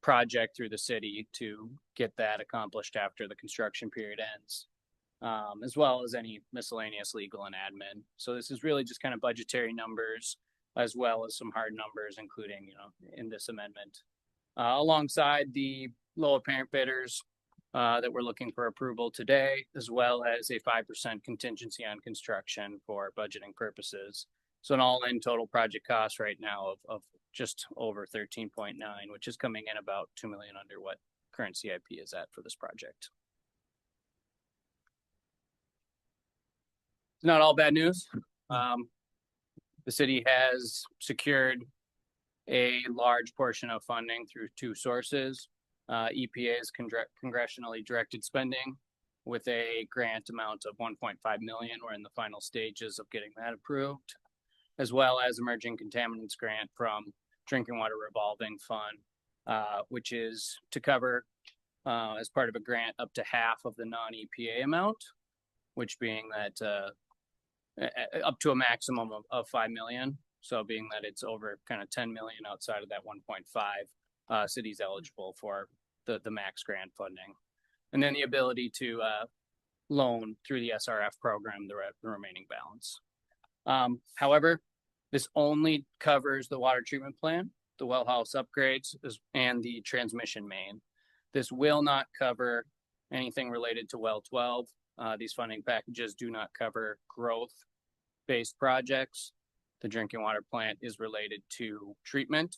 project through the city to get that accomplished after the construction period ends, as well as any miscellaneous legal and admin. So this is really just kind of budgetary numbers as well as some hard numbers, including, in this amendment, alongside the low apparent bidders that we're looking for approval today, as well as a 5% contingency on construction for budgeting purposes. So an all-in total project cost right now of just over 13.9, which is coming in about 2 million under what current CIP is at for this project. It's not all bad news. The city has secured a large portion of funding through two sources. EPA's congressionally directed spending with a grant amount of 1.5 million. We're in the final stages of getting that approved, as well as emerging contaminants grant from Drinking Water Revolving Fund, which is to cover as part of a grant up to half of the non-EPA amount, which being that up to a maximum of 5 million. So being that it's over kind of 10 million outside of that 1.5, cities eligible for the max grant funding. And then the ability to loan through the SRF program the remaining balance. However, this only covers the water treatment plant, the well house upgrades, and the transmission main. This will not cover anything related to well 12. These funding packages do not cover growth-based projects. The drinking water plant is related to treatment,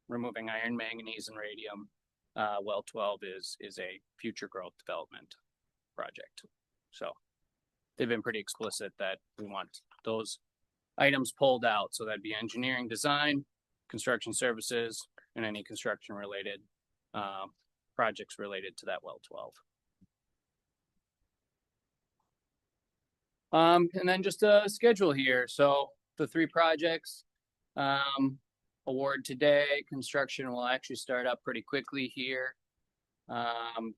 removing iron, manganese, and radium. Well 12 is a future growth development project. So they've been pretty explicit that we want those items pulled out. So that'd be engineering design, construction services, and any construction related projects related to that well 12. And then just a schedule here. So the three projects award today, construction will actually start up pretty quickly here,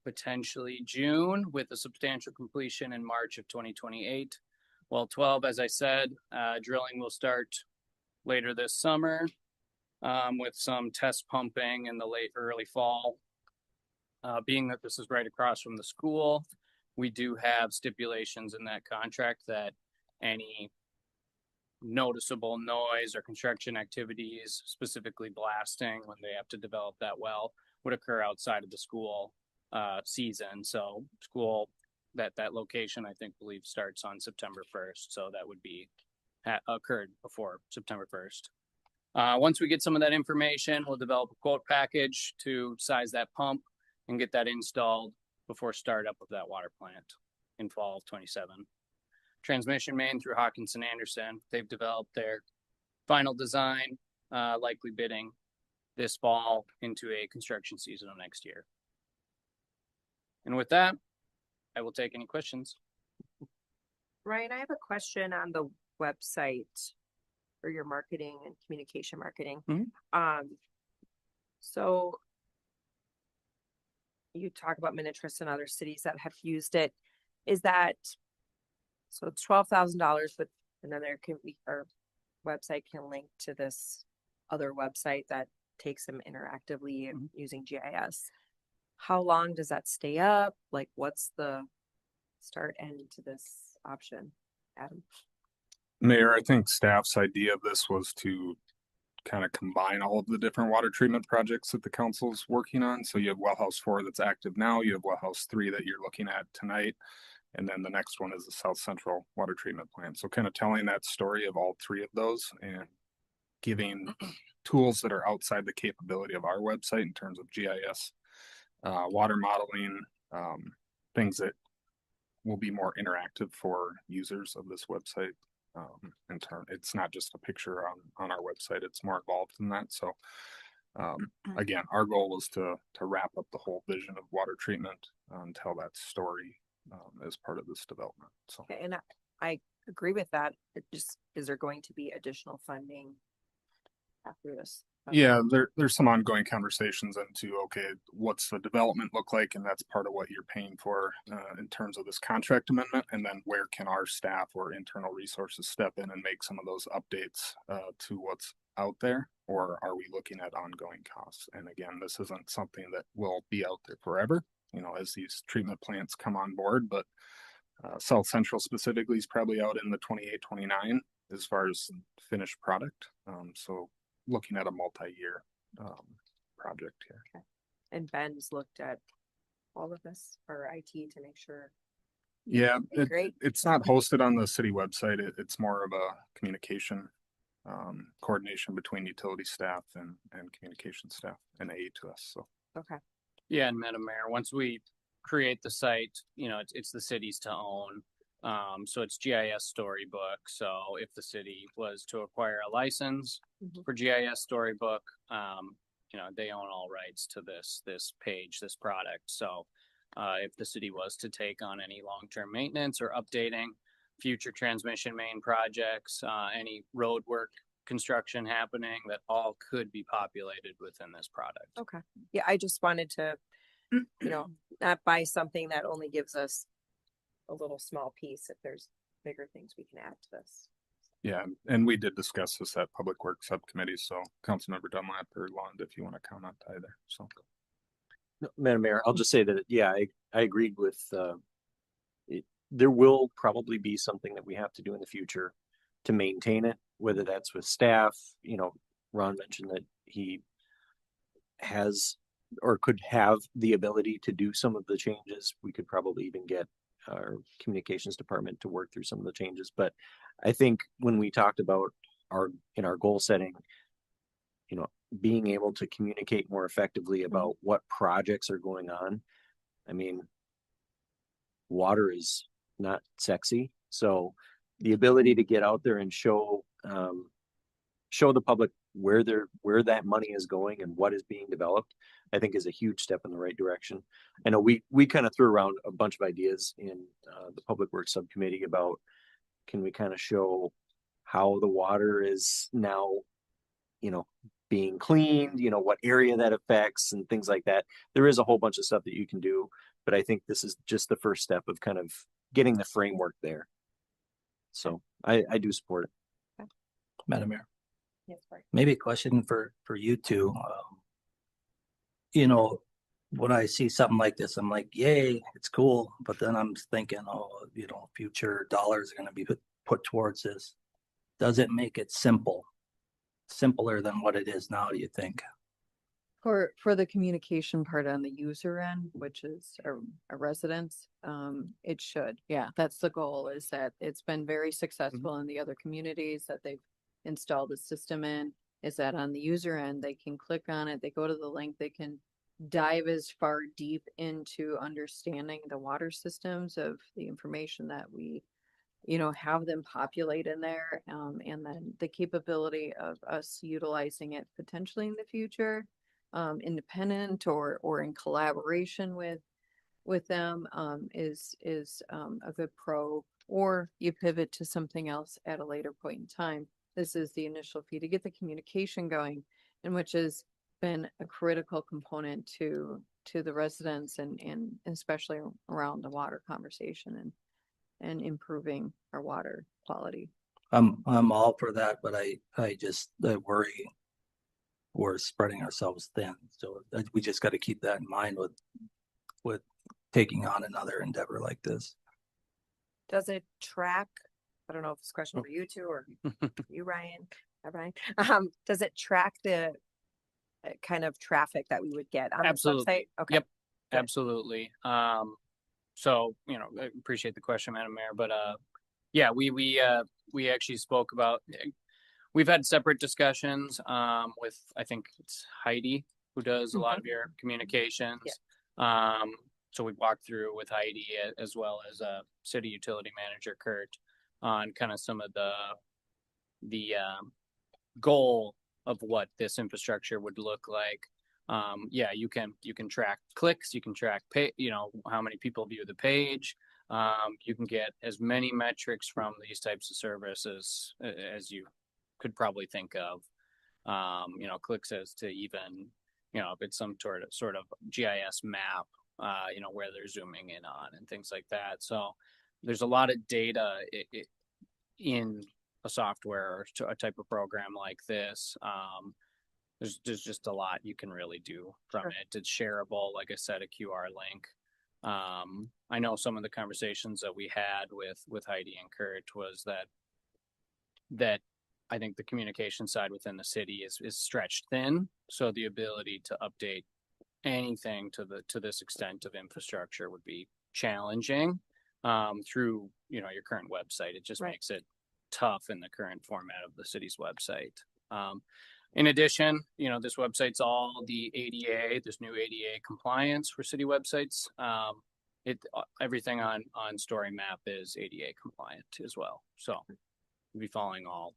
potentially June, with a substantial completion in March of 2028. Well 12, as I said, drilling will start later this summer with some test pumping in the early fall. Being that this is right across from the school, we do have stipulations in that contract that any noticeable noise or construction activities, specifically blasting when they have to develop that well, would occur outside of the school season. So school, that location, I believe starts on September 1st. So that would be occurred before September 1st. Once we get some of that information, we'll develop a quote package to size that pump and get that installed before startup of that water plant in fall of 27. Transmission main through Hawkinson Anderson, they've developed their final design, likely bidding this fall into a construction season of next year. And with that, I will take any questions. Ryan, I have a question on the website for your marketing and communication marketing. So you talk about Minnetrist and other cities that have used it. Is that, so it's $12,000, but and then there can be, our website can link to this other website that takes them interactively using GIS. How long does that stay up? Like, what's the start end to this option, Adam? Mayor, I think staff's idea of this was to kind of combine all of the different water treatment projects that the council's working on. So you have well house 4 that's active now, you have well house 3 that you're looking at tonight, and then the next one is the South Central water treatment plant. So kind of telling that story of all 3 of those and giving tools that are outside the capability of our website in terms of GIS, water modeling, things that will be more interactive for users of this website. In turn, it's not just a picture on our website, it's more involved than that. So again, our goal was to wrap up the whole vision of water treatment and tell that story as part of this development. So Okay, and I agree with that. It just, is there going to be additional funding after this? yeah, there's some ongoing conversations into, okay, what's the development look like? And that's part of what you're paying for in terms of this contract amendment. And then where can our staff or internal resources step in and make some of those updates to what's out there? or are we looking at ongoing costs? And again, this isn't something that will be out there forever, you know, as these treatment plants come on board, but South Central specifically is probably out in the 28, 29 as far as finished product. So looking at a multi-year project here. Okay. And Ben's looked at all of this for IT to make sure. Yeah, Great. it's not hosted on the city website. It's more of a communication coordination between utility staff and communication staff and aid to us. So Okay. Yeah, and Madam Mayor, once we create the site, you know, it's the city's to own. So it's GIS Storybook. So if the city was to acquire a license for GIS Storybook, you know, they own all rights to this page, this product. So if the city was to take on any long-term maintenance or updating future transmission main projects, any road work construction happening, that all could be populated within this product. Okay. Yeah, I just wanted to, you know, not buy something that only gives us a little small piece if there's bigger things we can add to this. yeah, and we did discuss this at Public Works Subcommittee. So Councilmember Dunlap or Lund, if you want to comment either. So, No, Madam Mayor, I'll just say that, yeah, I agreed with, there will probably be something that we have to do in the future to maintain it, whether that's with staff. You know, Ron mentioned that he has or could have the ability to do some of the changes. We could probably even get our communications department to work through some of the changes. But I think when we talked about in our goal setting, you know, being able to communicate more effectively about what projects are going on. I mean, water is not sexy. So the ability to get out there and show the public where that money is going and what is being developed, I think is a huge step in the right direction. I know we kind of threw around a bunch of ideas in the Public Works Subcommittee about, can we kind of show how the water is now, you know, being cleaned, you know, what area that affects and things like that. There is a whole bunch of stuff that you can do, but I think this is just the first step of kind of getting the framework there. So I do support it. Madam Mayor, Yes, Bart. maybe a question for you two. You know, when I see something like this, I'm like, yay, it's cool. But then I'm thinking, oh, you know, future dollars are going to be put towards this. Does it make it simpler than what it is now, do you think? For the communication part on the user end, which is a residents, it should. Yeah, that's the goal, is that it's been very successful in the other communities that they've installed the system in, is that on the user end, they can click on it, they go to the link, they can dive as far deep into understanding the water systems of the information that we, you know, have them populate in there, and then the capability of us utilizing it potentially in the future, independent or in collaboration with them, is a good pro. Or you pivot to something else at a later point in time. This is the initial fee to get the communication going, and which has been a critical component to the residents and especially around the water conversation and improving our water quality. I'm all for that, but I worry we're spreading ourselves thin. So we just got to keep that in mind with taking on another endeavor like this. Does it track? I don't know if it's a question for you two or you, Ryan. Ryan. Does it track the kind of traffic that we would get on Absolutely. the website? Okay. Yep, absolutely. So, you know, I appreciate the question, Madam Mayor, but yeah, we actually spoke about, we've had separate discussions with, I think it's Heidi, who does a lot of your communications. Yeah. So we walked through with Heidi as well as City Utility Manager Kurt on kind of some of the goal of what this infrastructure would look like. Yeah, you can track clicks, you can track you know, how many people view the page. You can get as many metrics from these types of services as you could probably think of. You know, clicks as to even, you know, if it's some sort of GIS map, you know, where they're zooming in on and things like that. So there's a lot of data in a software or a type of program like this. there's just a lot you can really do from Sure. it. It's shareable, like I said, a QR link. I know some of the conversations that we had with Heidi and Kurt was that I think the communication side within the city is stretched thin. So the ability to update anything to this extent of infrastructure would be challenging through your current website. It just Right. makes it tough in the current format of the city's website. In addition, this website's all the ADA, this new ADA compliance for city websites. Everything on Story Map is ADA compliant as well. So we'll be following all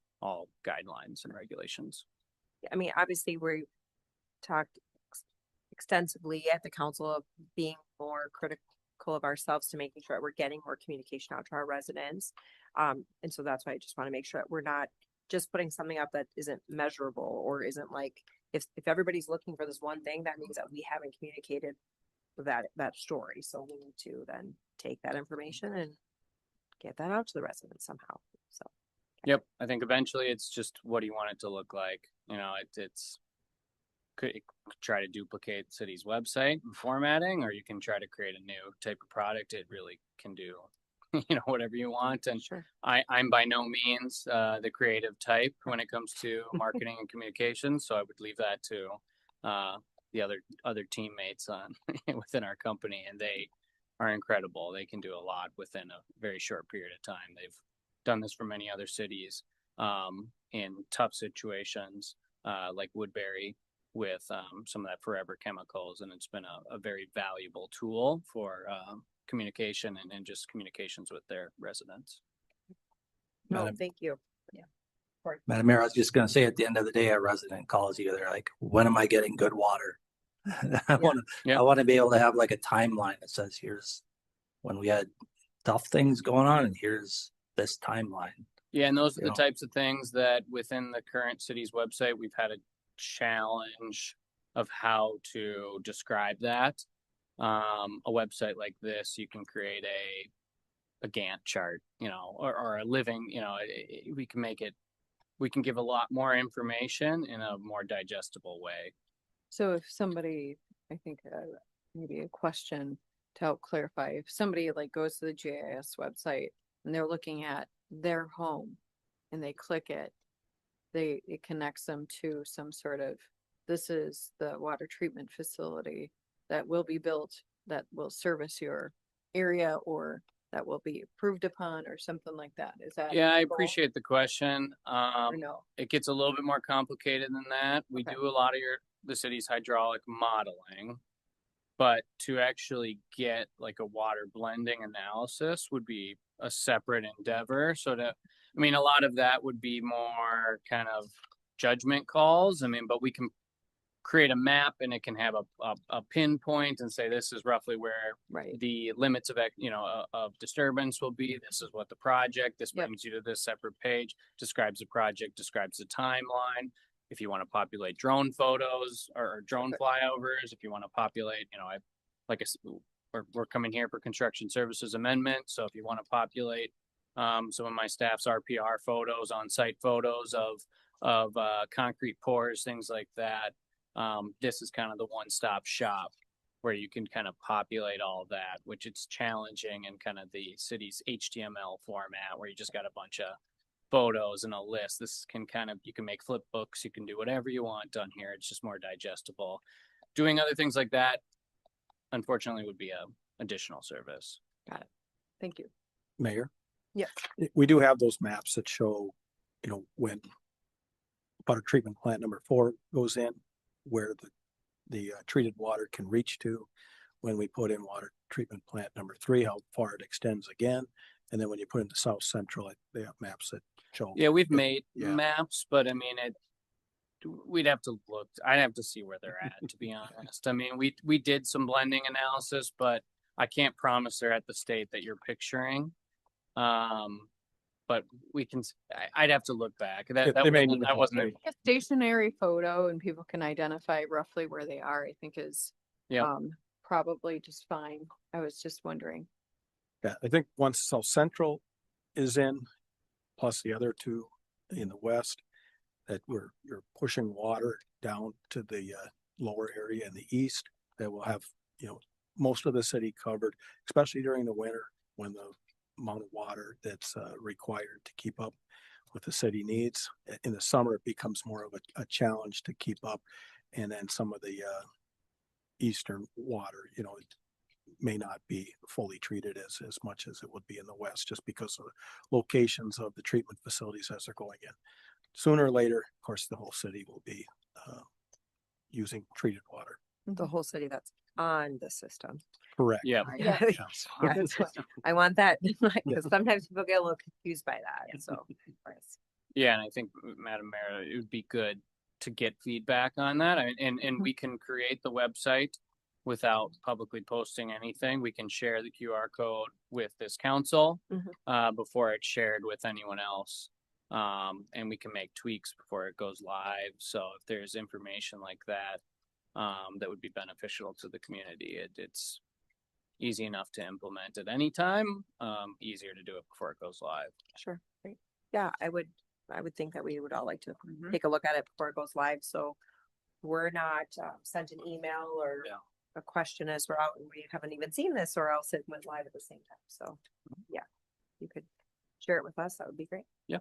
guidelines and regulations. I mean, obviously, we talked extensively at the council of being more critical of ourselves to making sure that we're getting more communication out to our residents. And so that's why I just want to make sure that we're not just putting something up that isn't measurable or isn't like, if everybody's looking for this one thing, that means that we haven't communicated that story. So we need to then take that information and get that out to the residents somehow. So. Yep. I think eventually it's just, what do you want it to look like? It's could try to duplicate the city's website formatting, or you can try to create a new type of product. It really can do, whatever you want. And Sure. I'm by no means the creative type when it comes to marketing and communications. So I would leave that to the other teammates within our company, and they are incredible. They can do a lot within a very short period of time. They've done this for many other cities in tough situations like Woodbury with some of that Forever Chemicals, and it's been a very valuable tool for communication and just communications with their residents. No, Madam- thank you. Yeah. Madam Mayor, I was just gonna say, at the end of the day, a resident calls you, they're like, when am I getting good water? I want to be able to have like a timeline that says, here's when we had tough things going on, and here's this timeline. Yeah, and those are the types of things that within the current city's website, we've had a challenge of how to describe that. A website like this, you can create a Gantt chart, or a living, we can give a lot more information in a more digestible way. So if somebody, I think maybe a question to help clarify, if somebody like goes to the GIS website and they're looking at their home and they click it, it connects them to some sort of, this is the water treatment facility that will be built that will service your area, or that will be approved upon, or something like that. Is that? Yeah, I appreciate the question. Or no? It gets a little bit more complicated than that. We do a lot of the city's hydraulic modeling, but to actually get like a water blending analysis would be a separate endeavor. So a lot of that would be more kind of judgment calls. But we can create a map, and it can have a pinpoint and say, this is roughly where the limits of disturbance will be. This is what the project, this brings you to this separate page, describes the project, describes the timeline. If you want to populate drone photos or drone flyovers, if you want to populate, we're coming here for construction services amendment. So if you want to populate some of my staff's RPR photos, on-site photos of concrete pours, things like that, this is kind of the one-stop shop where you can kind of populate all of that, which it's challenging in kind of the city's HTML format, where you just got a bunch of photos and a list. This can you can make flip books, you can do whatever you want done here. It's just more digestible. Doing other things like that, unfortunately, would be a additional service. Got it. Thank you. Mayor? Yes. We do have those maps that show, when water treatment plant number 4 goes in, where the treated water can reach to. When we put in water treatment plant number 3, how far it extends again. And then when you put in the South Central, they have maps that show. Yeah, we've made maps, but we'd have to look. I'd have to see where they're at, to be honest. We did some blending analysis, but I can't promise they're at the state that you're picturing. But we can. I'd have to look back. That wasn't a stationary photo, and people can identify roughly where they are. I think is probably just fine. I was just wondering. Yeah, I think once South Central is in, plus the other 2 in the west, that you're pushing water down to the lower area in the east that will have, most of the city covered, especially during the winter when the amount of water that's required to keep up with the city needs. In the summer, it becomes more of a challenge to keep up. And then some of the eastern water, it may not be fully treated as much as it would be in the west, just because of the locations of the treatment facilities as they're going in. Sooner or later, of course, the whole city will be using treated water. The whole city that's on the system. Correct. Yeah. Yeah. Yes. That's what- I want that, because sometimes people get a little confused by that, so. Yeah, and I think, Madam Mayor, it would be good to get feedback on that. And we can create the website without publicly posting anything. We can share the QR code with this council before it's shared with anyone else. And we can make tweaks before it goes live. So if there's information like that, that would be beneficial to the community, it's easy enough to implement at any time, easier to do it before it goes live. Sure, great. Yeah, I would think that we would all like to take a look at it before it goes live, so we're not sent an email or a question as we're out and we haven't even seen this, or else it went live at the same time. So yeah, you could share it with us, that would be great. Yeah.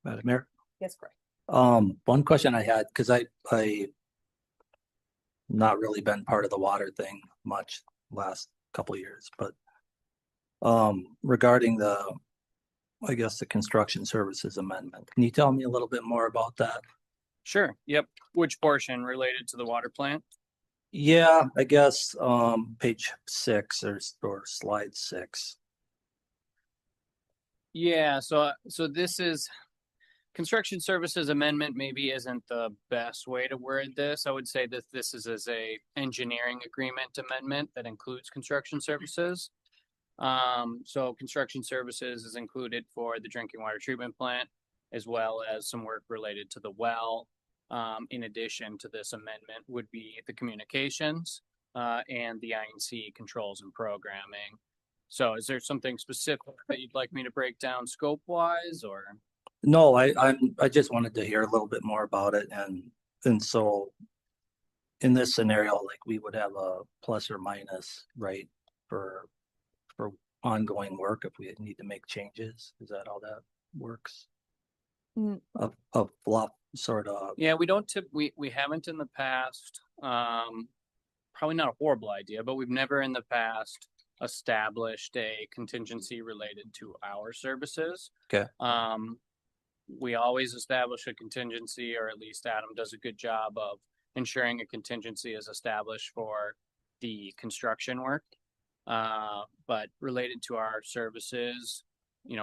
Madam Mayor. Yes, correct. One question I had, because I not really been part of the water thing much last couple of years, but regarding I guess the construction services amendment, can you tell me a little bit more about that? Sure. Yep. Which portion related to the water plant? Yeah, I guess page 6 or slide 6. Yeah, so this is construction services amendment maybe isn't the best way to word this. I would say that this is as a engineering agreement amendment that includes construction services. So construction services is included for the drinking water treatment plant, as well as some work related to the well. In addition to this amendment would be the communications and the INC controls and programming. So is there something specific that you'd like me to break down scope wise, or? No, I just wanted to hear a little bit more about it, and so in this scenario, like we would have a plus or minus, right, for ongoing work if we need to make changes. Is that how that works? A flop sort of. Yeah, we don't we haven't in the past. Probably not a horrible idea, but we've never in the past established a contingency related to our services. Okay. We always establish a contingency, or at least Adam does a good job of ensuring a contingency is established for the construction work. But related to our services,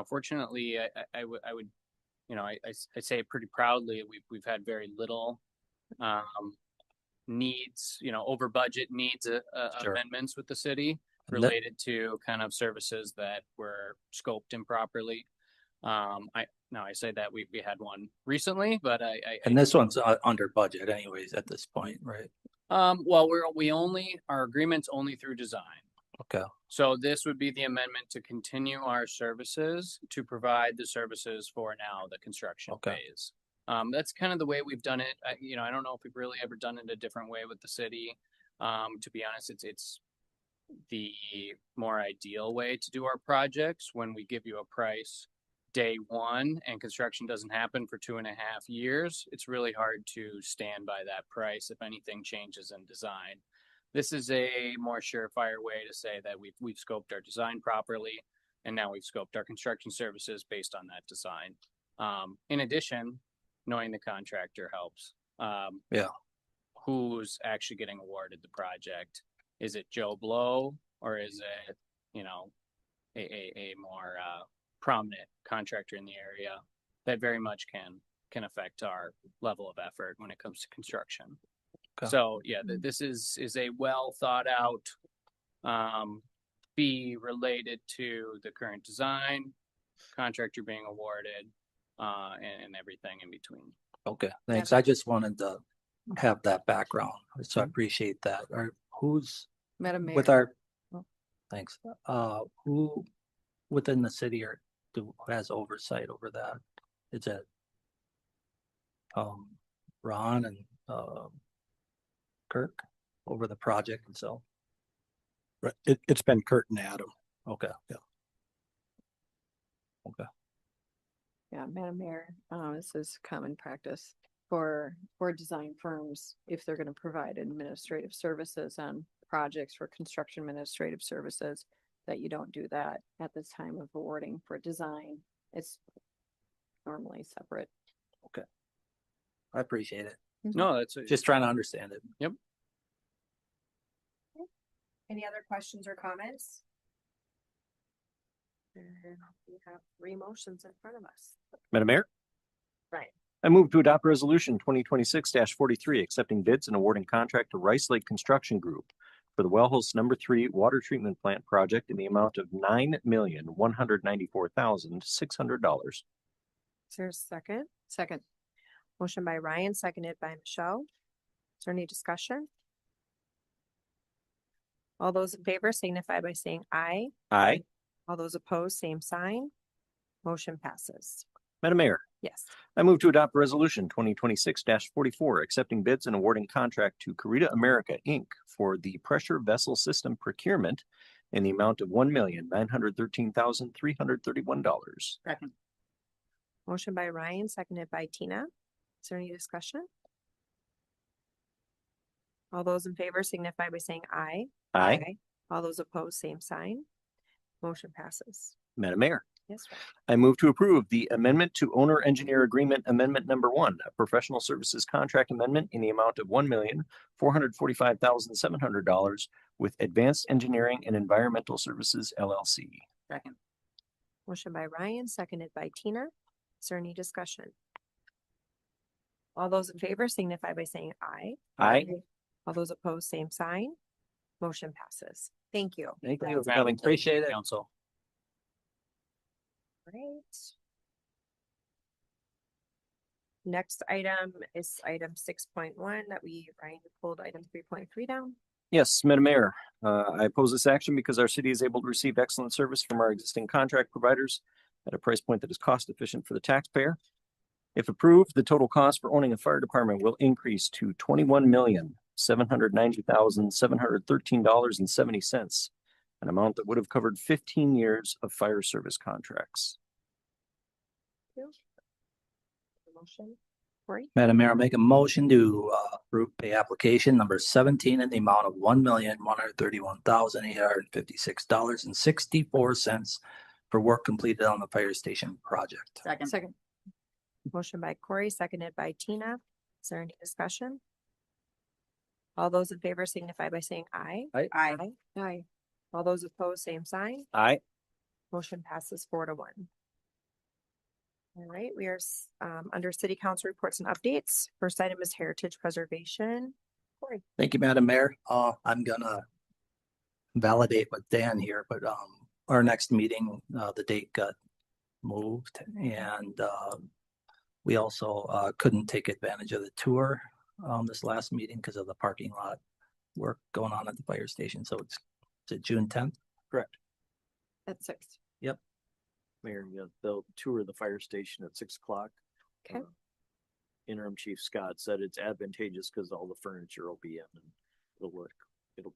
fortunately, I would, I say it pretty proudly. We've had very little needs, over budget needs Sure. amendments with the city related to kind of services that were scoped improperly. I say that we had one recently, but And this one's under budget anyways at this point, right? Well, our agreement's only through design. Okay. So this would be the amendment to continue our services to provide the services for now the construction phase. That's kind of the way we've done it. I don't know if we've really ever done it a different way with the city. To be honest, it's the more ideal way to do our projects when we give you a price day one and construction doesn't happen for 2.5 years. It's really hard to stand by that price if anything changes in design. This is a more surefire way to say that we've scoped our design properly, and now we've scoped our construction services based on that design. In addition, knowing the contractor helps. Yeah. Who's actually getting awarded the project? Is it Joe Blow, or is it, a more prominent contractor in the area? That very much can affect our level of effort when it comes to construction. Okay. So yeah, this is a well thought out fee related to the current design, contractor being awarded, and everything in between. Okay, thanks. I just wanted to have that background, so I appreciate that. Who's Madam Mayor. with our? Thanks. Who within the city has oversight over that? Is it Ron and Kirk over the project itself. Right. It's been Kurt and Adam. Okay. Yeah. Okay. Yeah, Madam Mayor, this is common practice for design firms if they're going to provide administrative services on projects for construction administrative services, that you don't do that at the time of awarding for design. It's normally separate. Okay. I appreciate it. No, that's Just trying to understand it. Yep. Any other questions or comments? And we have 3 motions in front of us. Madam Mayor, Right. I move to adopt resolution 2026-43, accepting bids and awarding contract to Rice Lake Construction Group for the Wellhouse Number 3 Water Treatment Plant project in the amount of $9,194,600. Is there a second? Second. Motion by Ryan, seconded by Michelle. Is there any discussion? All those in favor signify by saying aye. Aye. All those opposed, same sign. Motion passes. Madam Mayor, Yes. I move to adopt resolution 2026-44, accepting bids and awarding contract to Carita America, Inc. for the pressure vessel system procurement in the amount of $1,913,331. Second. Motion by Ryan, seconded by Tina. Is there any discussion? All those in favor signify by saying aye. Aye. All those opposed, same sign. Motion passes. Madam Mayor, Yes, Ryan. I move to approve the amendment to owner engineer agreement amendment number 1, a professional services contract amendment in the amount of $1,445,700 with Advanced Engineering and Environmental Services LLC. Second. Motion by Ryan, seconded by Tina. Is there any discussion? All those in favor signify by saying aye. Aye. All those opposed, same sign. Motion passes. Thank you. Thank you for coming. Appreciate it. Council. Great. Next item is item 6.1 that Ryan pulled item 3.3 down. Yes, Madam Mayor, I oppose this action because our city is able to receive excellent service from our existing contract providers at a price point that is cost efficient for the taxpayer. If approved, the total cost for owning a fire department will increase to $21,790,713.70, an amount that would have covered 15 years of fire service contracts. Motion. Corey? Madam Mayor, make a motion to approve pay application number 17 in the amount of $1,131,856.64 for work completed on the fire station project. Second. Second. Motion by Corey, seconded by Tina. Is there any discussion? All those in favor signify by saying aye. Aye. Aye. Aye. All those opposed, same sign. Aye. Motion passes 4-1. All right, we are under city council reports and updates. First item is heritage preservation. Corey. Thank you, Madam Mayor. I'm gonna validate with Dan here, but our next meeting, the date got moved and we also couldn't take advantage of the tour this last meeting because of the parking lot work going on at the fire station. So it's June 10th? Correct. At 6. Yep. Mayor, they'll tour the fire station at 6 o'clock. Okay. Interim Chief Scott said it's advantageous because all the furniture will be in and it'll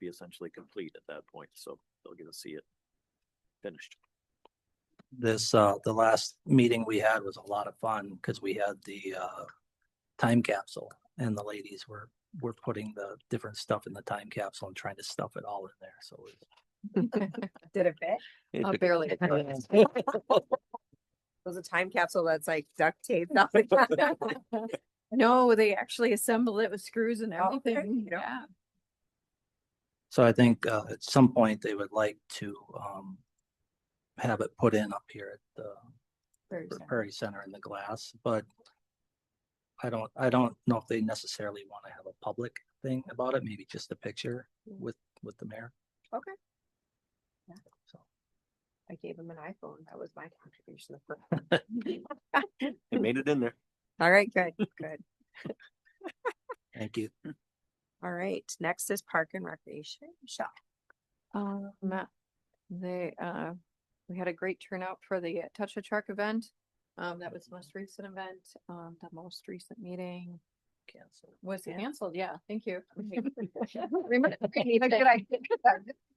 be essentially complete at that point. So they'll get to see it finished. This, the last meeting we had was a lot of fun because we had the time capsule and the ladies were putting the different stuff in the time capsule and trying to stuff it all in there. So Did it fit? Barely. Was a time capsule that's like duct taped up. No, they actually assembled it with screws and Oh, okay. everything. Yeah. So I think at some point they would like to have it put in up here at the Prairie Center in the glass, but I don't know if they necessarily want to have a public thing about it, maybe just a picture with the mayor. Okay. Yeah. So I gave him an iPhone. That was my contribution. It made it in there. All right, good, good. Thank you. All right, next is Park and Recreation. Michelle. We had a great turnout for the Touch a Truck event. That was the most recent event, the most recent meeting. Was canceled, yeah, thank you.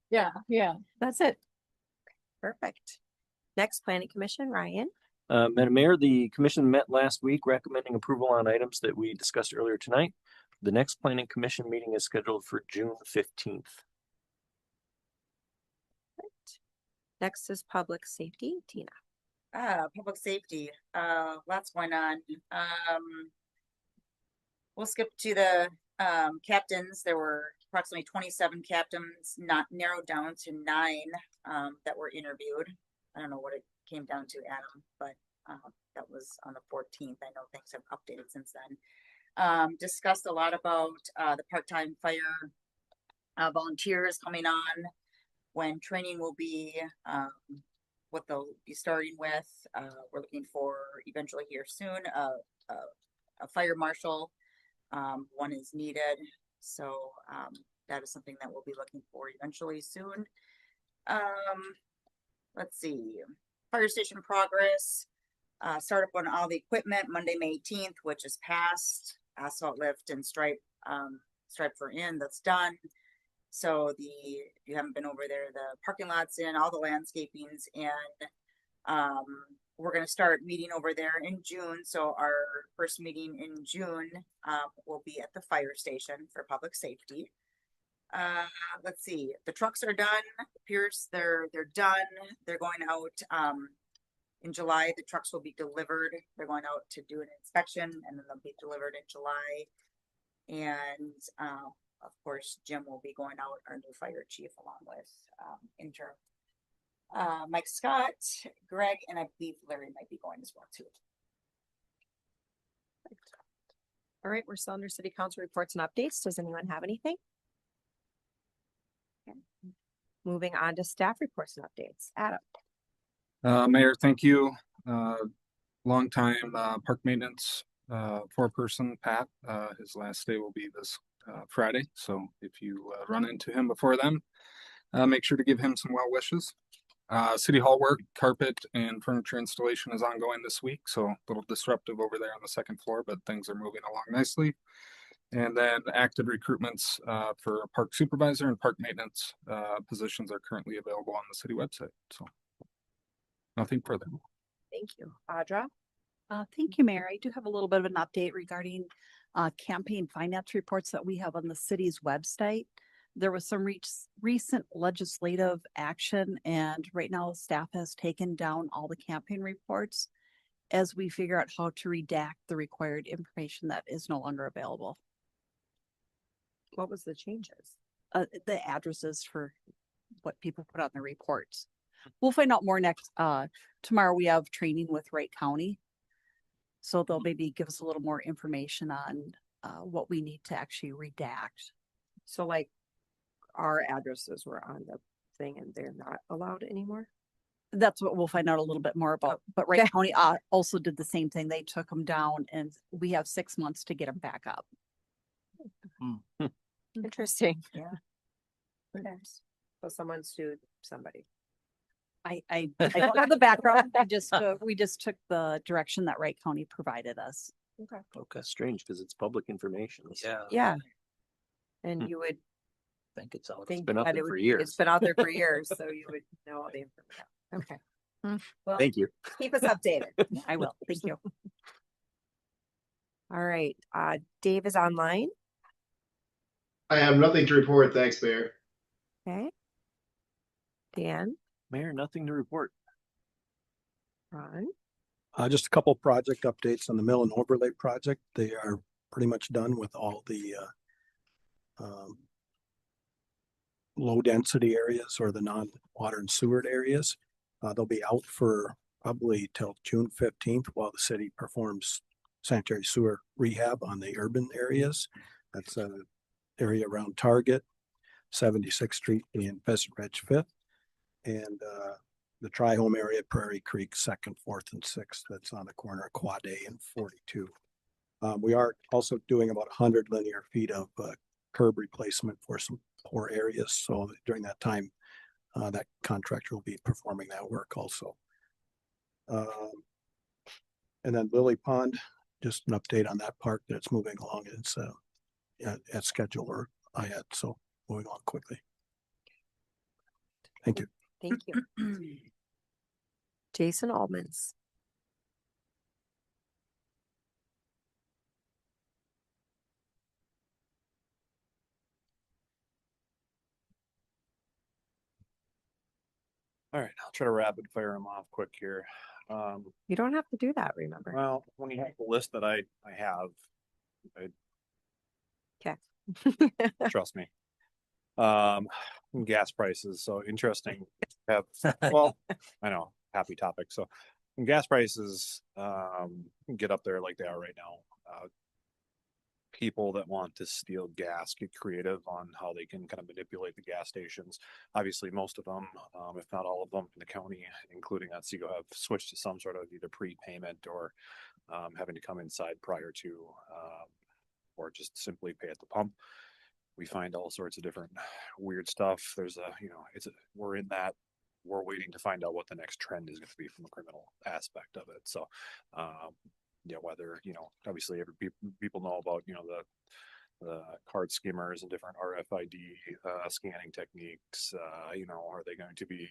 Yeah, yeah. that's it. Perfect. Next, Planning Commission, Ryan. Madam Mayor, the commission met last week recommending approval on items that we discussed earlier tonight. The next planning commission meeting is scheduled for June 15th. Next is Public Safety, Tina. Public safety, lots going on. We'll skip to the captains. There were approximately 27 captains, not narrowed down to 9 that were interviewed. I don't know what it came down to, Adam, but that was on the 14th. I know things have updated since then. Discussed a lot about the part-time fire volunteers coming on, when training will be, what they'll be starting with. We're looking for eventually here soon a fire marshal. One is needed, so that is something that we'll be looking for eventually soon. Let's see, fire station progress. Start up on all the equipment Monday, May 18th, which is passed. Asphalt lift and stripe for in, that's done. So if you haven't been over there, the parking lot's in, all the landscaping's in. We're going to start meeting over there in June. So our first meeting in June will be at the fire station for public safety. Let's see, the trucks are done. Pierce, they're done. They're going out in July. The trucks will be delivered. They're going out to do an inspection, and then they'll be delivered in July. And of course, Jim will be going out, our new fire chief, along with interim Mike Scott, Greg, and I believe Larry might be going as well too. All right, we're still under City Council reports and updates. Does anyone have anything? Okay. Moving on to staff reports and updates. Adam. Mayor, thank you. Longtime park maintenance foreperson, Pat. His last day will be this Friday. So if you run into him before then, make sure to give him some well wishes. City Hall work, carpet and furniture installation is ongoing this week. So a little disruptive over there on the second floor, but things are moving along nicely. And then active recruitments for park supervisor and park maintenance positions are currently available on the city website. So nothing further. Thank you. Audra. Thank you, Mayor. I do have a little bit of an update regarding campaign finance reports that we have on the city's website. There was some recent legislative action, and right now staff has taken down all the campaign reports as we figure out how to redact the required information that is no longer available. What was the changes? The addresses for what people put on the reports. We'll find out more next, tomorrow we have training with Wright County. So they'll maybe give us a little more information on what we need to actually redact. So like our addresses were on the thing and they're not allowed anymore? That's what we'll find out a little bit more about. But Wright County also did the same thing. They took them down and we have 6 months to get them back up. Interesting. Yeah. Okay. So someone sued somebody. I don't have the background. We just took the direction that Wright County provided us. Okay. Okay, strange because it's public information. Yeah. Yeah. And you would Think it's out. think been out that there it for would, years. it's been out there for years, so you would know all the information. Okay. Well, Thank you. keep us updated. I will. Thank you. All right. Dave is online. I have nothing to report. Thanks, Mayor. Okay. Dan, Mayor, nothing to report. Ron. Just a couple project updates on the mill and overlay project. They are pretty much done with all the low density areas or the non-water and sewer areas. They'll be out for probably till June 15th while the city performs sanitary sewer rehab on the urban areas. That's an area around Target, 76th Street and Pheasant Ridge 5th. And the tri-home area, Prairie Creek, 2nd, 4th, and 6th. That's on the corner of Quad A and 42. We are also doing about 100 linear feet of curb replacement for some poor areas. So during that time, that contractor will be performing that work also. And then Lily Pond just an update on that part that it's moving along. It's at schedule or ahead, so moving on quickly. Thank you. Thank you. Jason Almans. All right, I'll try to rapid fire them off quick here. You don't have to do that, remember. Well, when you have the list that I have, Okay. trust me. Gas prices, so interesting. Well, I know, happy topic. So when gas prices get up there like they are right now, people that want to steal gas get creative on how they can kind of manipulate the gas stations. Obviously, most of them, if not all of them in the county, including Otsego, have switched to some sort of either prepayment or having to come inside prior to, or just simply pay at the pump. We find all sorts of different weird stuff. There's we're waiting to find out what the next trend is going to be from a criminal aspect of it. So, whether, obviously people know about, the card skimmers and different RFID scanning techniques. Are they going to be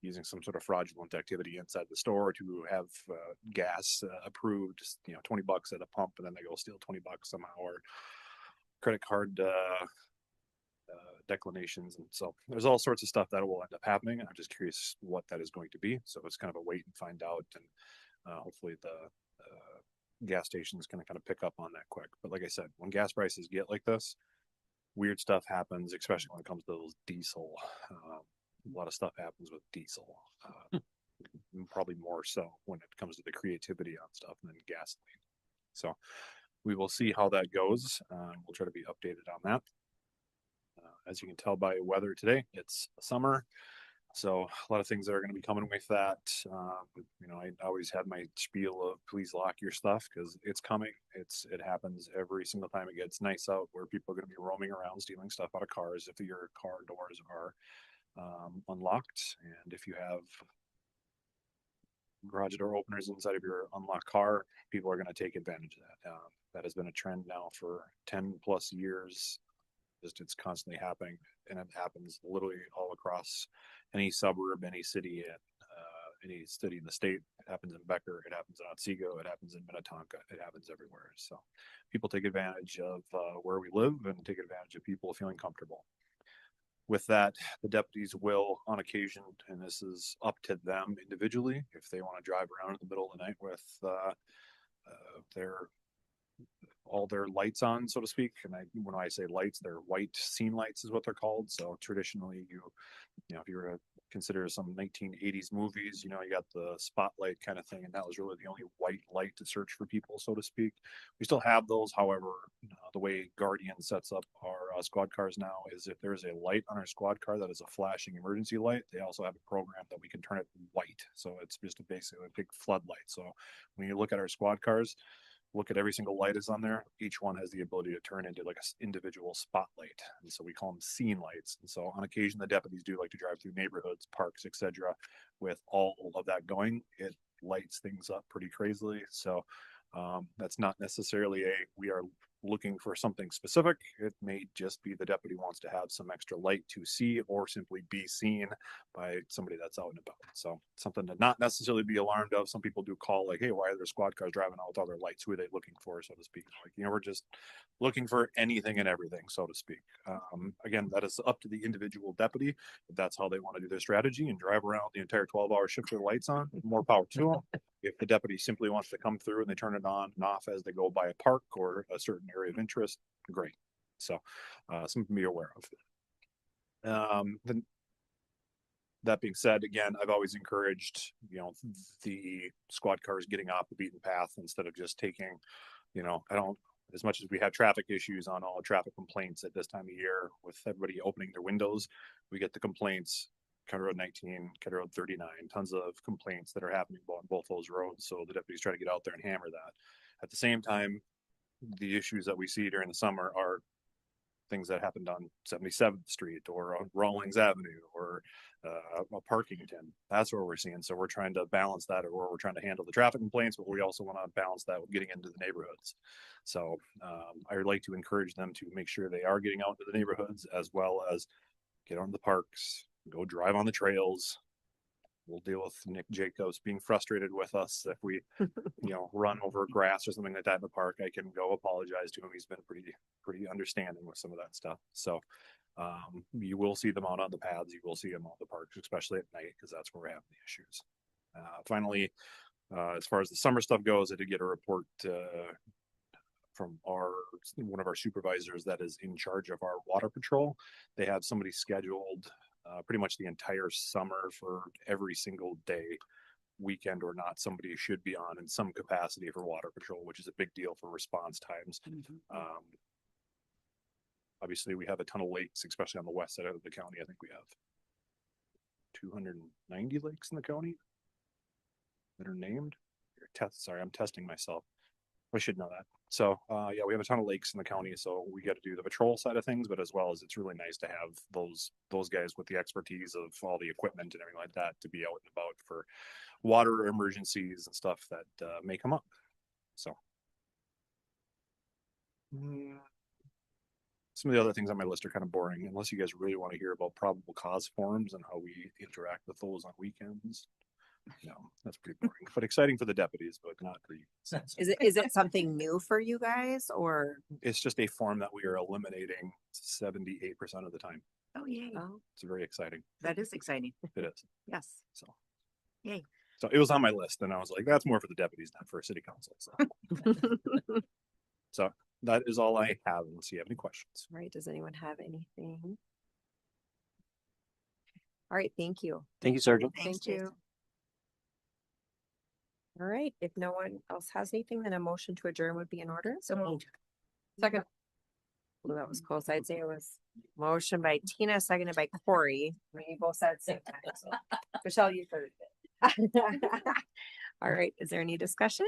using some sort of fraudulent activity inside the store to have gas approved, $20 at a pump, and then they go steal $20 somehow, or credit card declinations. And so there's all sorts of stuff that will end up happening. I'm just curious what that is going to be. So it's kind of a wait and find out, and hopefully the gas stations can kind of pick up on that quick. But like I said, when gas prices get like this, weird stuff happens, especially when it comes to those diesel. A lot of stuff happens with diesel. Probably more so when it comes to the creativity on stuff than gasoline. So we will see how that goes. We'll try to be updated on that. As you can tell by weather today, it's summer. So a lot of things that are going to be coming with that. I always had my spiel of please lock your stuff because it's coming. It happens every single time it gets nice out, where people are going to be roaming around stealing stuff out of cars if your car doors are unlocked. And if you have garage door openers inside of your unlocked car, people are going to take advantage of that. That has been a trend now for 10 plus years. It's constantly happening, and it happens literally all across any suburb, any city in the state. It happens in Becker, it happens in Otsego, it happens in Minnetonka, it happens everywhere. So people take advantage of where we live and take advantage of people feeling comfortable. With that, the deputies will, on occasion, and this is up to them individually, if they want to drive around in the middle of the night with all their lights on, so to speak. And when I say lights, they're white scene lights is what they're called. So traditionally, if you were to consider some 1980s movies, you got the spotlight kind of thing, and that was really the only white light to search for people, so to speak. We still have those. However, the way Guardian sets up our squad cars now is if there's a light on our squad car that is a flashing emergency light, they also have a program that we can turn it white. So it's just basically a big floodlight. So when you look at our squad cars, look at every single light is on there. Each one has the ability to turn into like an individual spotlight. And so we call them scene lights. And so on occasion, the deputies do like to drive through neighborhoods, parks, etc. with all of that going. It lights things up pretty crazily. So that's not necessarily we are looking for something specific. It may just be the deputy wants to have some extra light to see or simply be seen by somebody that's out and about. So something to not necessarily be alarmed of. Some people do call like, hey, why are there squad cars driving out with all their lights? Who are they looking for, so to speak? Like, we're just looking for anything and everything, so to speak. Again, that is up to the individual deputy. If that's how they want to do their strategy and drive around the entire 12-hour shift with the lights on, more power to them. If the deputy simply wants to come through and they turn it on and off as they go by a park or a certain area of interest, great. So something to be aware of. That being said, again, I've always encouraged, the squad cars getting off the beaten path instead of just taking, as much as we have traffic issues on all traffic complaints at this time of year with everybody opening their windows, we get the complaints. County Road 19, County Road 39, tons of complaints that are happening on both those roads. So the deputies try to get out there and hammer that. At the same time, the issues that we see during the summer are things that happened on 77th Street or on Rawlings Avenue or a Parkington. That's where we're seeing. So we're trying to balance that, or we're trying to handle the traffic complaints, but we also want to balance that with getting into the neighborhoods. So I would like to encourage them to make sure they are getting out into the neighborhoods, as well as get on the parks, go drive on the trails. We'll deal with Nick Jacobs being frustrated with us if we, run over grass or something like that in the park. I can go apologize to him. He's been pretty understanding with some of that stuff. So you will see them out on the paths. You will see them out in the parks, especially at night, because that's where we're having the issues. Finally, as far as the summer stuff goes, I did get a report from one of our supervisors that is in charge of our water patrol. They have somebody scheduled pretty much the entire summer for every single day, weekend or not. Somebody should be on in some capacity for water patrol, which is a big deal for response times. Obviously, we have a ton of lakes, especially on the west side of the county. I think we have 290 lakes in the county that are named. Sorry, I'm testing myself. I should know that. So yeah, we have a ton of lakes in the county, so we got to do the patrol side of things, but as well as it's really nice to have those guys with the expertise of all the equipment and everything like that to be out and about for water emergencies and stuff that may come up. So some of the other things on my list are kind of boring, unless you guys really want to hear about probable cause forms and how we interact with those on weekends. No, that's pretty boring, but exciting for the deputies, but not for you. Is it something new for you guys, or? It's just a form that we are eliminating 78% of the time. Oh, yay. Oh, It's very exciting. That is exciting. It is. Yes. So, yay. So it was on my list, and I was like, that's more for the deputies, not for city council. So, so that is all I have, unless you have any questions. All right. Does anyone have anything? All right. Thank you. Thank you, Sergeant. Thanks, Thank you. All right. If no one else has anything, then a motion to adjourn would be in order. So moved. Second. Well, that was close. I'd say it was motion by Tina, seconded by Corey. We both said at the same time. So. Michelle, you heard it. All right. Is there any discussion?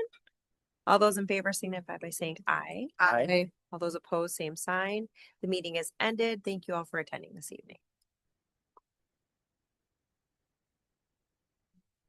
All those in favor signify by saying aye. Aye. All those opposed, same sign. The meeting is ended. Thank you all for attending this evening.